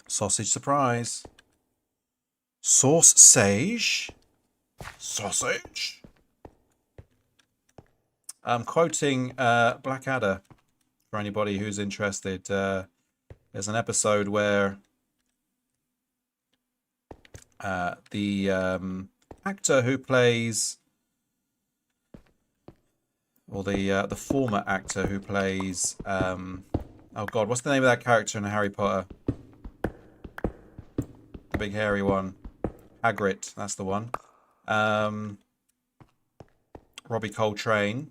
Sausage surprise. Sauce sage. Sausage. I'm quoting Blackadder for anybody who's interested. There's an episode where the actor who plays, or the former actor who plays, oh god, what's the name of that character in Harry Potter? The big hairy one. Hagrid, that's the one. Robbie Coltrane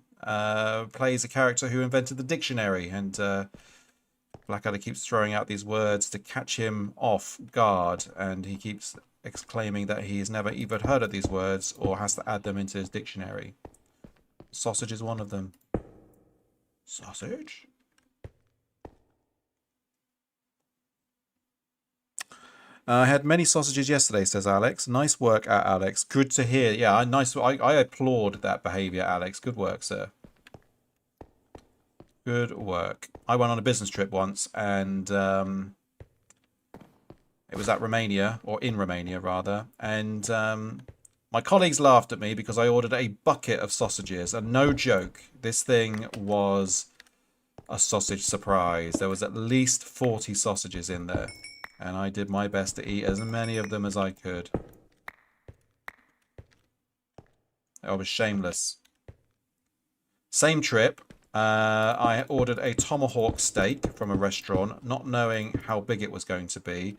plays a character who invented the dictionary, and Blackadder keeps throwing out these words to catch him off guard, and he keeps exclaiming that he's never even heard of these words or has to add them into his dictionary. Sausage is one of them. Sausage? I had many sausages yesterday, says Alex. Nice work, Alex. Good to hear. Yeah, nice. I applaud that behaviour, Alex. Good work, sir. Good work. I went on a business trip once, and it was at Romania, or in Romania, rather. And my colleagues laughed at me because I ordered a bucket of sausages. And no joke, this thing was a sausage surprise. There was at least 40 sausages in there. And I did my best to eat as many of them as I could. I was shameless. Same trip. I ordered a tomahawk steak from a restaurant, not knowing how big it was going to be.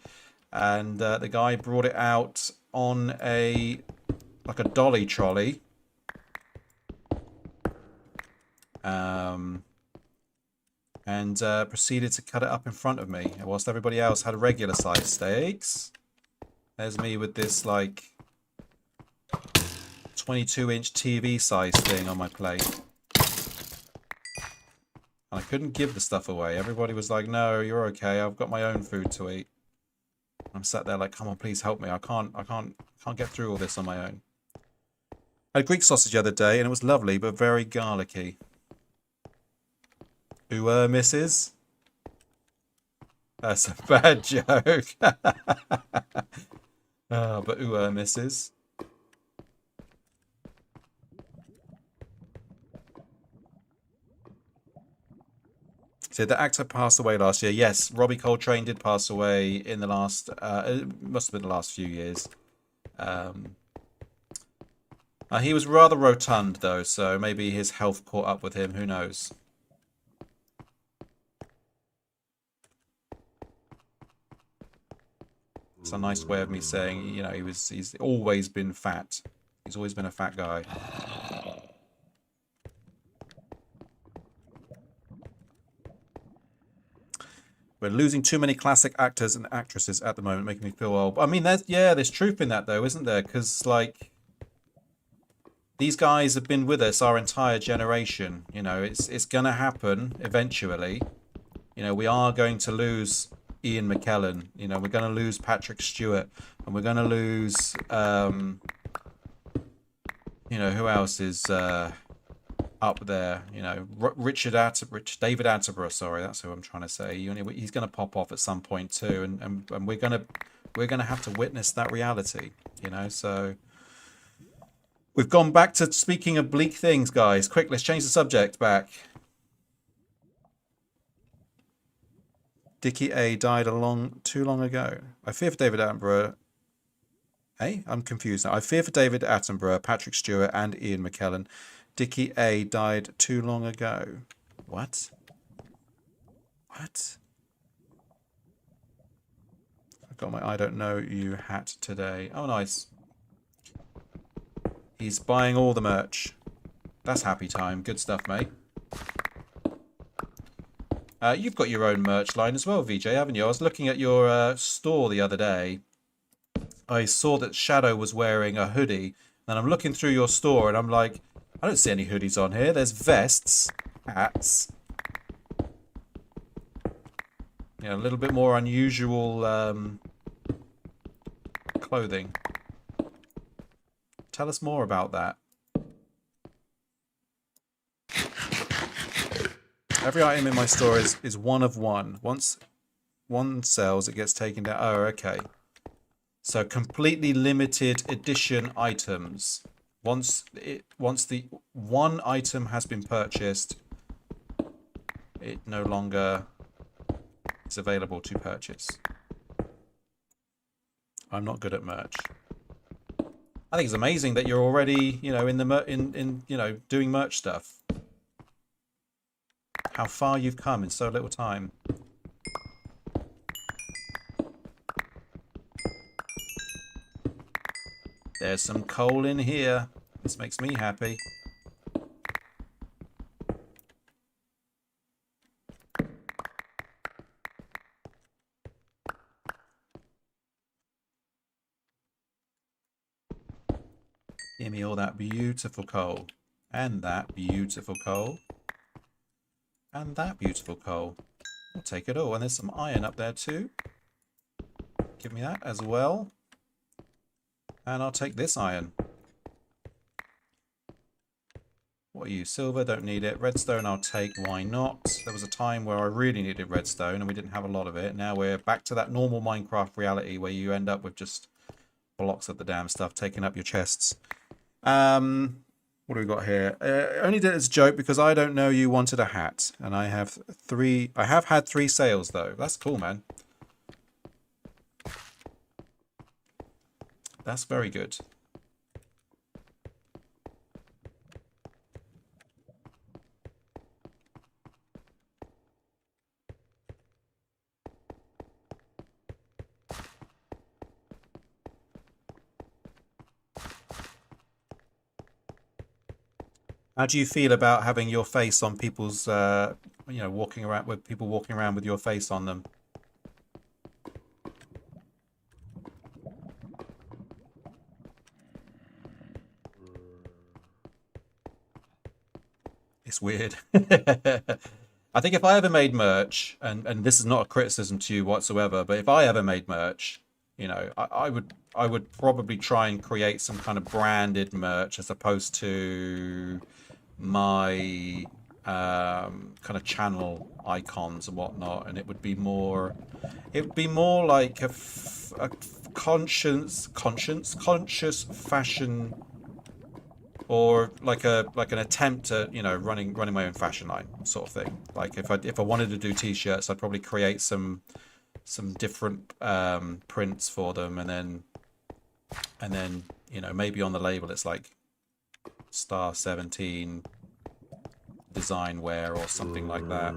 And the guy brought it out on like a dolly trolley. And proceeded to cut it up in front of me, whilst everybody else had regular sized steaks. There's me with this like 22-inch TV size thing on my plate. And I couldn't give the stuff away. Everybody was like, no, you're okay, I've got my own food to eat. I'm sat there like, come on, please help me. I can't get through all this on my own. I had Greek sausage the other day and it was lovely, but very garlicky. Ooh, missus? That's a bad joke. Oh, but ooh, missus. So the actor passed away last year. Yes, Robbie Coltrane did pass away in the last, it must have been the last few years. He was rather rotund though, so maybe his health caught up with him, who knows. It's a nice way of me saying, you know, he's always been fat. He's always been a fat guy. We're losing too many classic actors and actresses at the moment, making me feel old. I mean, there's truth in that though, isn't there? Because like, these guys have been with us our entire generation. You know, it's gonna happen eventually. You know, we are going to lose Ian McKellen. You know, we're going to lose Patrick Stewart, and we're going to lose, you know, who else is up there? You know, David Attenborough. Sorry, that's who I'm trying to say. You know, he's going to pop off at some point too, and we're gonna have to witness that reality. You know, so we've gone back to speaking of bleak things, guys. Quick, let's change the subject back. Dickie A died too long ago. I fear for David Attenborough. Hey, I'm confused now. I fear for David Attenborough, Patrick Stewart, and Ian McKellen. Dickie A died too long ago. What? What? I got my I don't know you hat today. Oh, nice. He's buying all the merch. That's happy time. Good stuff, mate. You've got your own merch line as well, VJ, haven't you? I was looking at your store the other day. I saw that Shadow was wearing a hoodie, and I'm looking through your store, and I'm like, I don't see any hoodies on here. There's vests, hats. You know, a little bit more unusual clothing. Tell us more about that. Every item in my store is one of one. Once one sells, it gets taken down. Oh, okay. So completely limited edition items. Once the one item has been purchased, it no longer is available to purchase. I'm not good at merch. I think it's amazing that you're already, you know, in doing merch stuff. How far you've come in so little time. There's some coal in here. This makes me happy. Give me all that beautiful coal. And that beautiful coal. And that beautiful coal. I'll take it all. And there's some iron up there too. Give me that as well. And I'll take this iron. What are you? Silver, don't need it. Redstone I'll take, why not? There was a time where I really needed redstone and we didn't have a lot of it. Now we're back to that normal Minecraft reality where you end up with just blocks of the damn stuff taking up your chests. What do we got here? Only did it as a joke because I don't know you wanted a hat. And I have had 3 sales though. That's cool, man. That's very good. How do you feel about having your face on people's, walking around with people walking around with your face on them? It's weird. I think if I ever made merch, and this is not a criticism to you whatsoever, but if I ever made merch, you know, I would probably try and create some kind of branded merch as opposed to my kind of channel icons and whatnot, and it would be more like a conscious fashion, or like an attempt at, you know, running my own fashion line sort of thing. Like if I wanted to do t-shirts, I'd probably create some different prints for them, and then you know, maybe on the label it's like Star 17 design wear or something like that.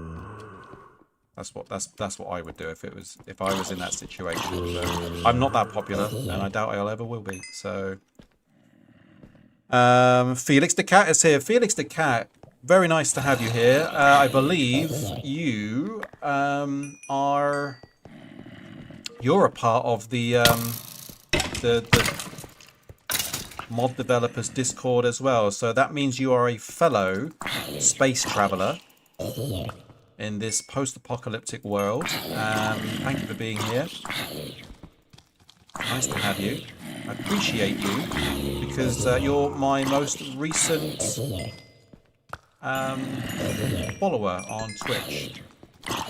That's what I would do if I was in that situation. But I'm not that popular, and I doubt I'll ever will be. So Felix the Cat is here. Felix the Cat, very nice to have you here. I believe you're a part of the mod developers Discord as well, so that means you are a fellow space traveler in this post-apocalyptic world. Thank you for being here. Nice to have you. I appreciate you because you're my most recent follower on Twitch,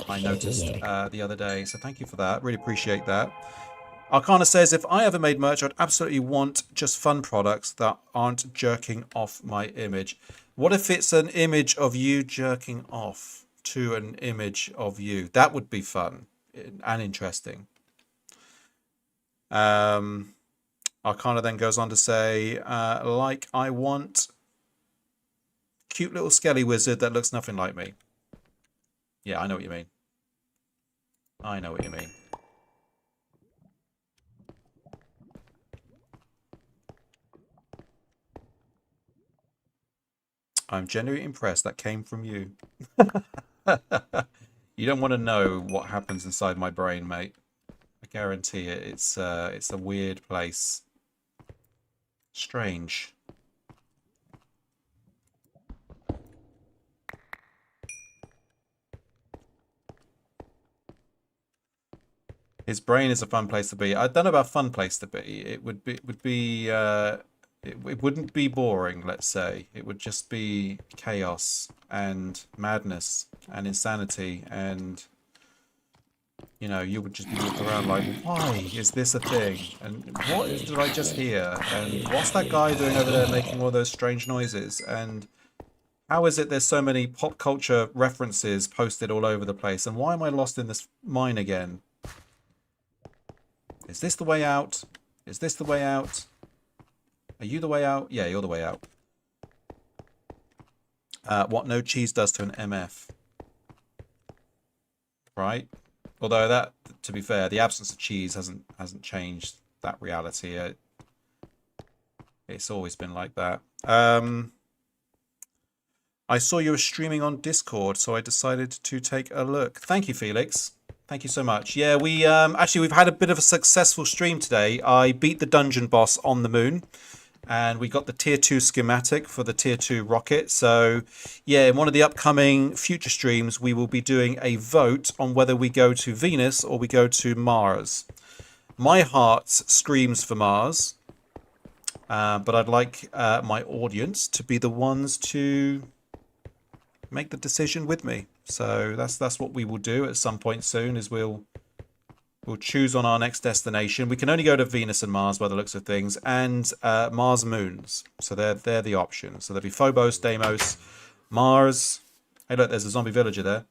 I noticed the other day, so thank you for that. Really appreciate that. Arcana says, if I ever made merch, I'd absolutely want just fun products that aren't jerking off my image. What if it's an image of you jerking off to an image of you? That would be fun. and interesting. Arcana then goes on to say, like, I want cute little skelly wizard that looks nothing like me. Yeah, I know what you mean. I know what you mean. I'm genuinely impressed that came from you. You don't want to know what happens inside my brain, mate. I guarantee it. It's a weird place. Strange. His brain is a fun place to be. I don't know about fun place to be. It would be it wouldn't be boring, let's say. It would just be chaos and madness and insanity, and you know, you would just be looking around like, why is this a thing? And what did I just hear? And what's that guy doing over there making all those strange noises? And how is it there's so many pop culture references posted all over the place? And why am I lost in this mine again? Is this the way out? Is this the way out? Are you the way out? Yeah, you're the way out. What no cheese does to an MF. Right? Although that, to be fair, the absence of cheese hasn't changed that reality. It's always been like that. I saw you were streaming on Discord, so I decided to take a look. Thank you, Felix. Thank you so much. Yeah, we actually we've had a bit of a successful stream today. I beat the dungeon boss on the moon, and we got the tier 2 schematic for the tier 2 rocket. So yeah, in one of the upcoming future streams, we will be doing a vote on whether we go to Venus or we go to Mars. My heart screams for Mars, but I'd like my audience to be the ones to make the decision with me. So that's what we will do at some point soon, is we'll choose on our next destination. We can only go to Venus and Mars by the looks of things, and Mars moons. So they're the options. So there'll be Phobos, Deimos, Mars. Hey, look, there's a zombie villager there.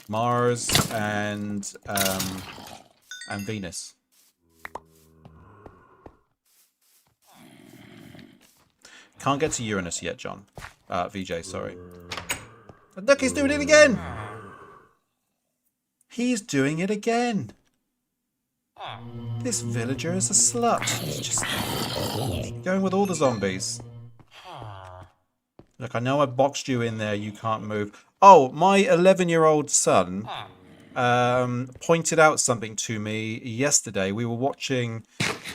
Mars and Venus. Can't get to Uranus yet, John. VJ, sorry. Look, he's doing it again! He's doing it again! This villager is a slut. He's just going with all the zombies. Look, I know I boxed you in there, you can't move. Oh, my 11-year-old son pointed out something to me yesterday. We were watching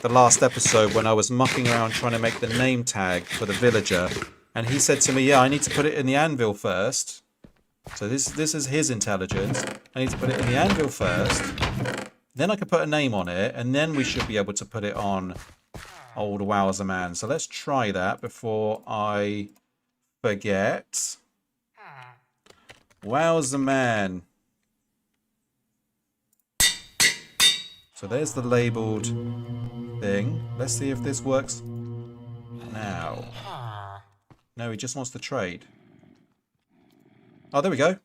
the last episode when I was mucking around trying to make the name tag for the villager, and he said to me, yeah, I need to put it in the anvil first. So this is his intelligence. I need to put it in the anvil first, then I can put a name on it, and then we should be able to put it on old Wowzer Man. So let's try that before I forget. Wowzer Man. So there's the labeled thing. Let's see if this works now. No, he just wants to trade. Oh, there we go.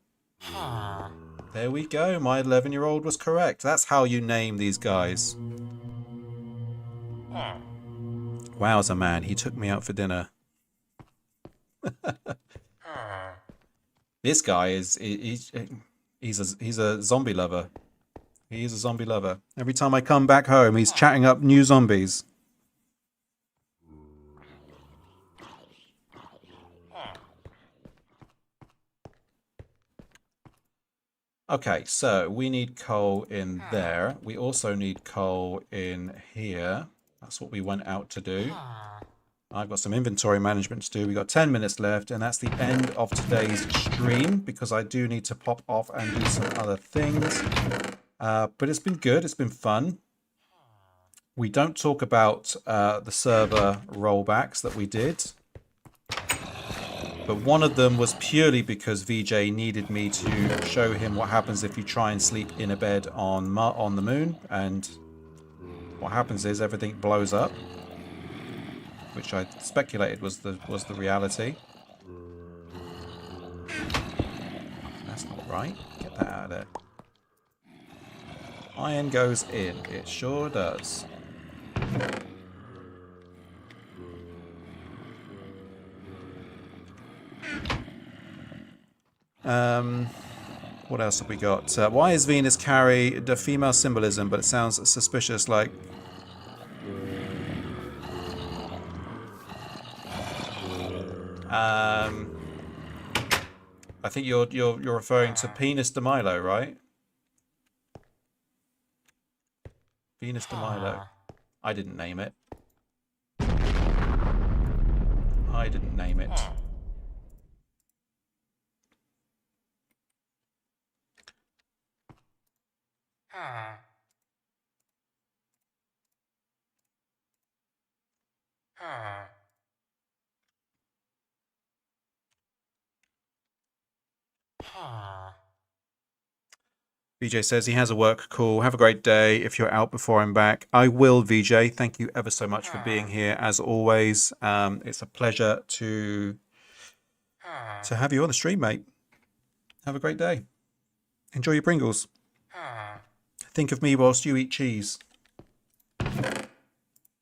There we go. My 11-year-old was correct. That's how you name these guys. Wowzer Man. He took me out for dinner. This guy is he's a zombie lover. He's a zombie lover. Every time I come back home, he's chatting up new zombies. Okay, so we need coal in there. We also need coal in here. That's what we went out to do. I've got some inventory management to do. We've got 10 minutes left, and that's the end of today's stream, because I do need to pop off and do some other things. But it's been good. It's been fun. We don't talk about the server rollbacks that we did. But one of them was purely because VJ needed me to show him what happens if you try and sleep in a bed on the moon. And what happens is everything blows up, which I speculated was the reality. That's not right? Get that out of there. Iron goes in. It sure does. What else have we got? Why is Venus carry the female symbolism, but it sounds suspicious like... I think you're referring to Penis de Milo, right? Venus de Milo. I didn't name it. I didn't name it. VJ says he has a work call. Have a great day. If you're out before I'm back, I will, VJ. Thank you ever so much for being here, as always. It's a pleasure to have you on the stream, mate. Have a great day. Enjoy your Pringles. Think of me whilst you eat cheese.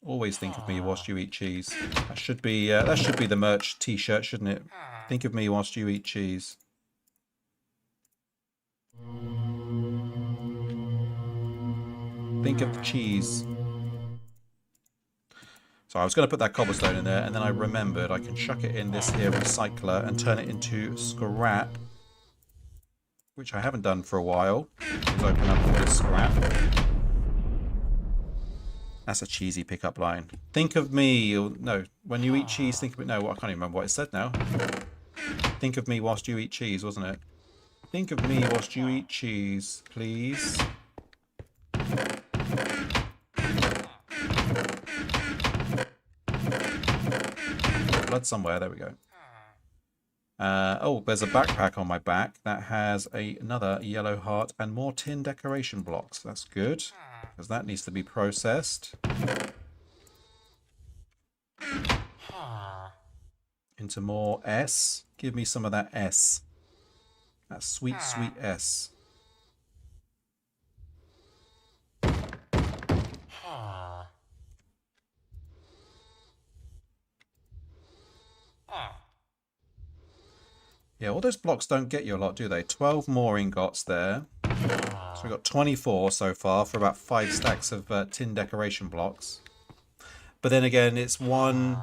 Always think of me whilst you eat cheese. That should be the merch T-shirt, shouldn't it? Think of me whilst you eat cheese. Think of the cheese. So I was going to put that cobblestone in there, and then I remembered I can chuck it in this here recycler and turn it into scrap, which I haven't done for a while. Let's open up all this scrap. That's a cheesy pickup line. Think of me. Or, no, when you eat cheese, think of it. No, I can't even remember what it said now. Think of me whilst you eat cheese, wasn't it? Think of me whilst you eat cheese, please. Blood somewhere. There we go. Oh, there's a backpack on my back that has another yellow heart and more tin decoration blocks. That's good, because that needs to be processed into more S. Give me some of that S. That sweet, sweet S. Yeah, all those blocks don't get you a lot, do they? 12 more ingots there. So we've got 24 so far for about 5 stacks of tin decoration blocks. But then again, it's one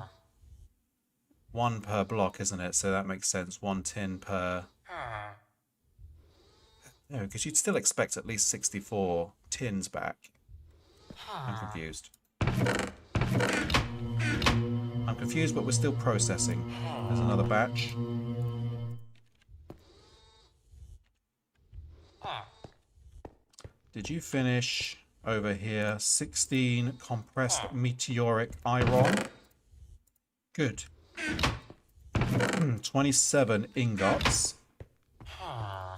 per block, isn't it? So that makes sense. 1 tin per... No, because you'd still expect at least 64 tins back. I'm confused. I'm confused, but we're still processing. There's another batch. Did you finish over here? 16 compressed meteoric iron. Good. 27 ingots.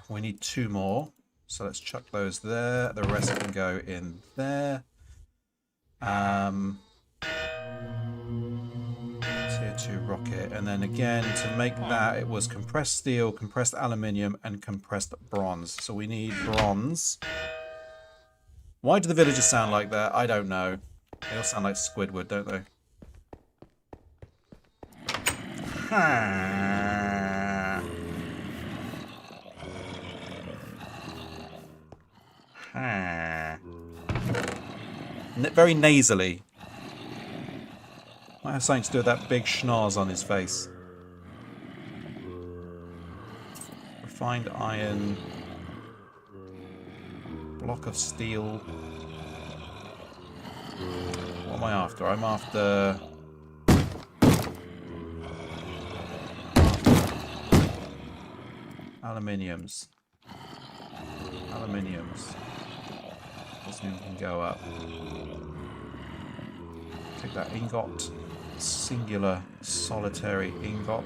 We need 2 more. So let's chuck those there. The rest can go in there. Tier 2 rocket. And then again, to make that, it was compressed steel, compressed aluminium, and compressed bronze. So we need bronze. Why do the villagers sound like that? I don't know. They all sound like Squidward, don't they? Very nasally. Might have something to do with that big schnoz on his face. Refined iron. Block of steel. What am I after? I'm after... aluminiums. Aluminiums. This one can go up. Take that ingot. Singular, solitary ingot.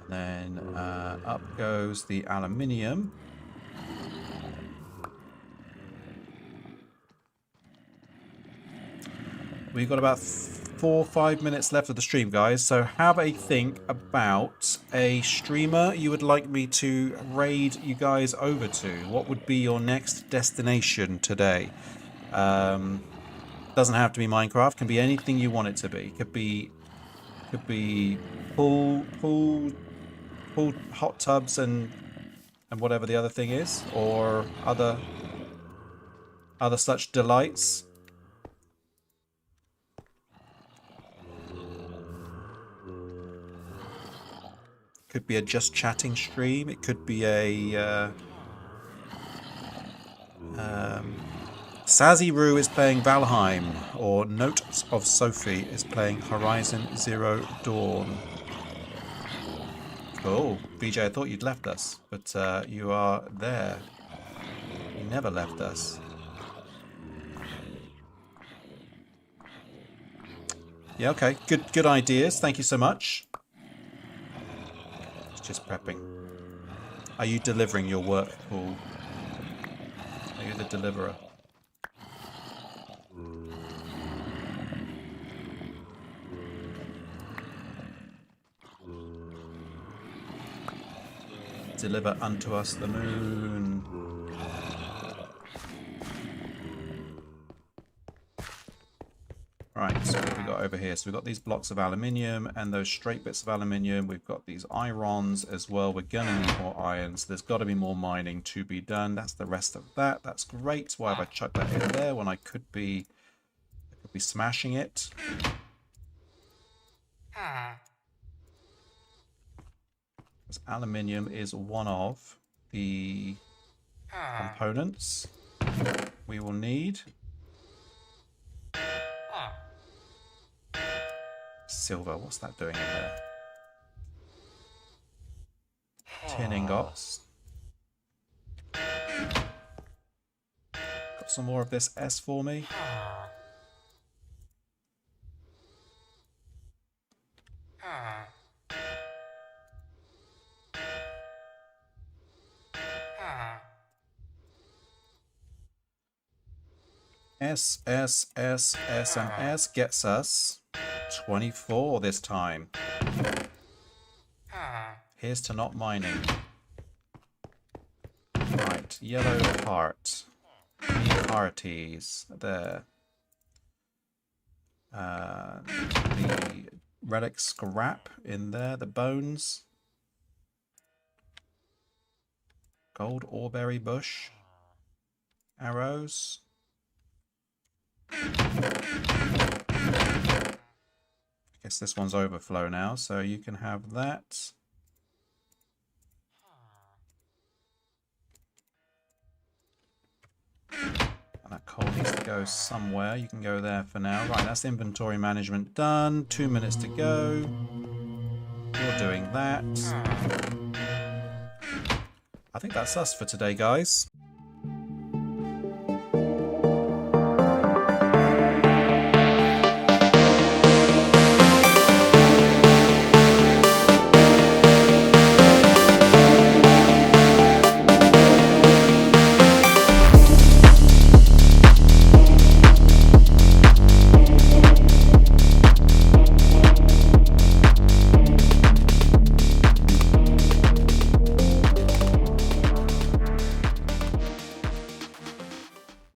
Then up goes the aluminium. We've got about 4 or 5 minutes left of the stream, guys. So have a think about a streamer you would like me to raid you guys over to. What would be your next destination today? Doesn't have to be Minecraft. Can be anything you want it to be. Could be pool hot tubs and whatever the other thing is, or other such delights. Could be a just chatting stream. It could be a Sazzy Roo is playing Valheim, or Note of Sophie is playing Horizon Zero Dawn. Oh, VJ, I thought you'd left us, but you are there. You never left us. Yeah, okay. Good ideas. Thank you so much. It's just prepping. Are you delivering your work, Paul? Are you the deliverer? Deliver unto us the moon. Right, so what have we got over here? So we've got these blocks of aluminium and those straight bits of aluminium. We've got these irons as well. We're gonna need more iron, so there's got to be more mining to be done. That's the rest of that. That's great. Why have I chucked that in there when I could be smashing it? Because aluminium is one of the components we will need. Silver, what's that doing in there? Tin ingots. Got some more of this S for me. S, S, S, S, and S gets us 24 this time. Here's to not mining. Right, yellow heart. Hearties. There. The relic scrap in there, the bones. Gold oreberry bush. Arrows. I guess this one's overflow now, so you can have that. And that coal needs to go somewhere. You can go there for now. Right, that's inventory management done. 2 minutes to go. You're doing that. I think that's us for today, guys.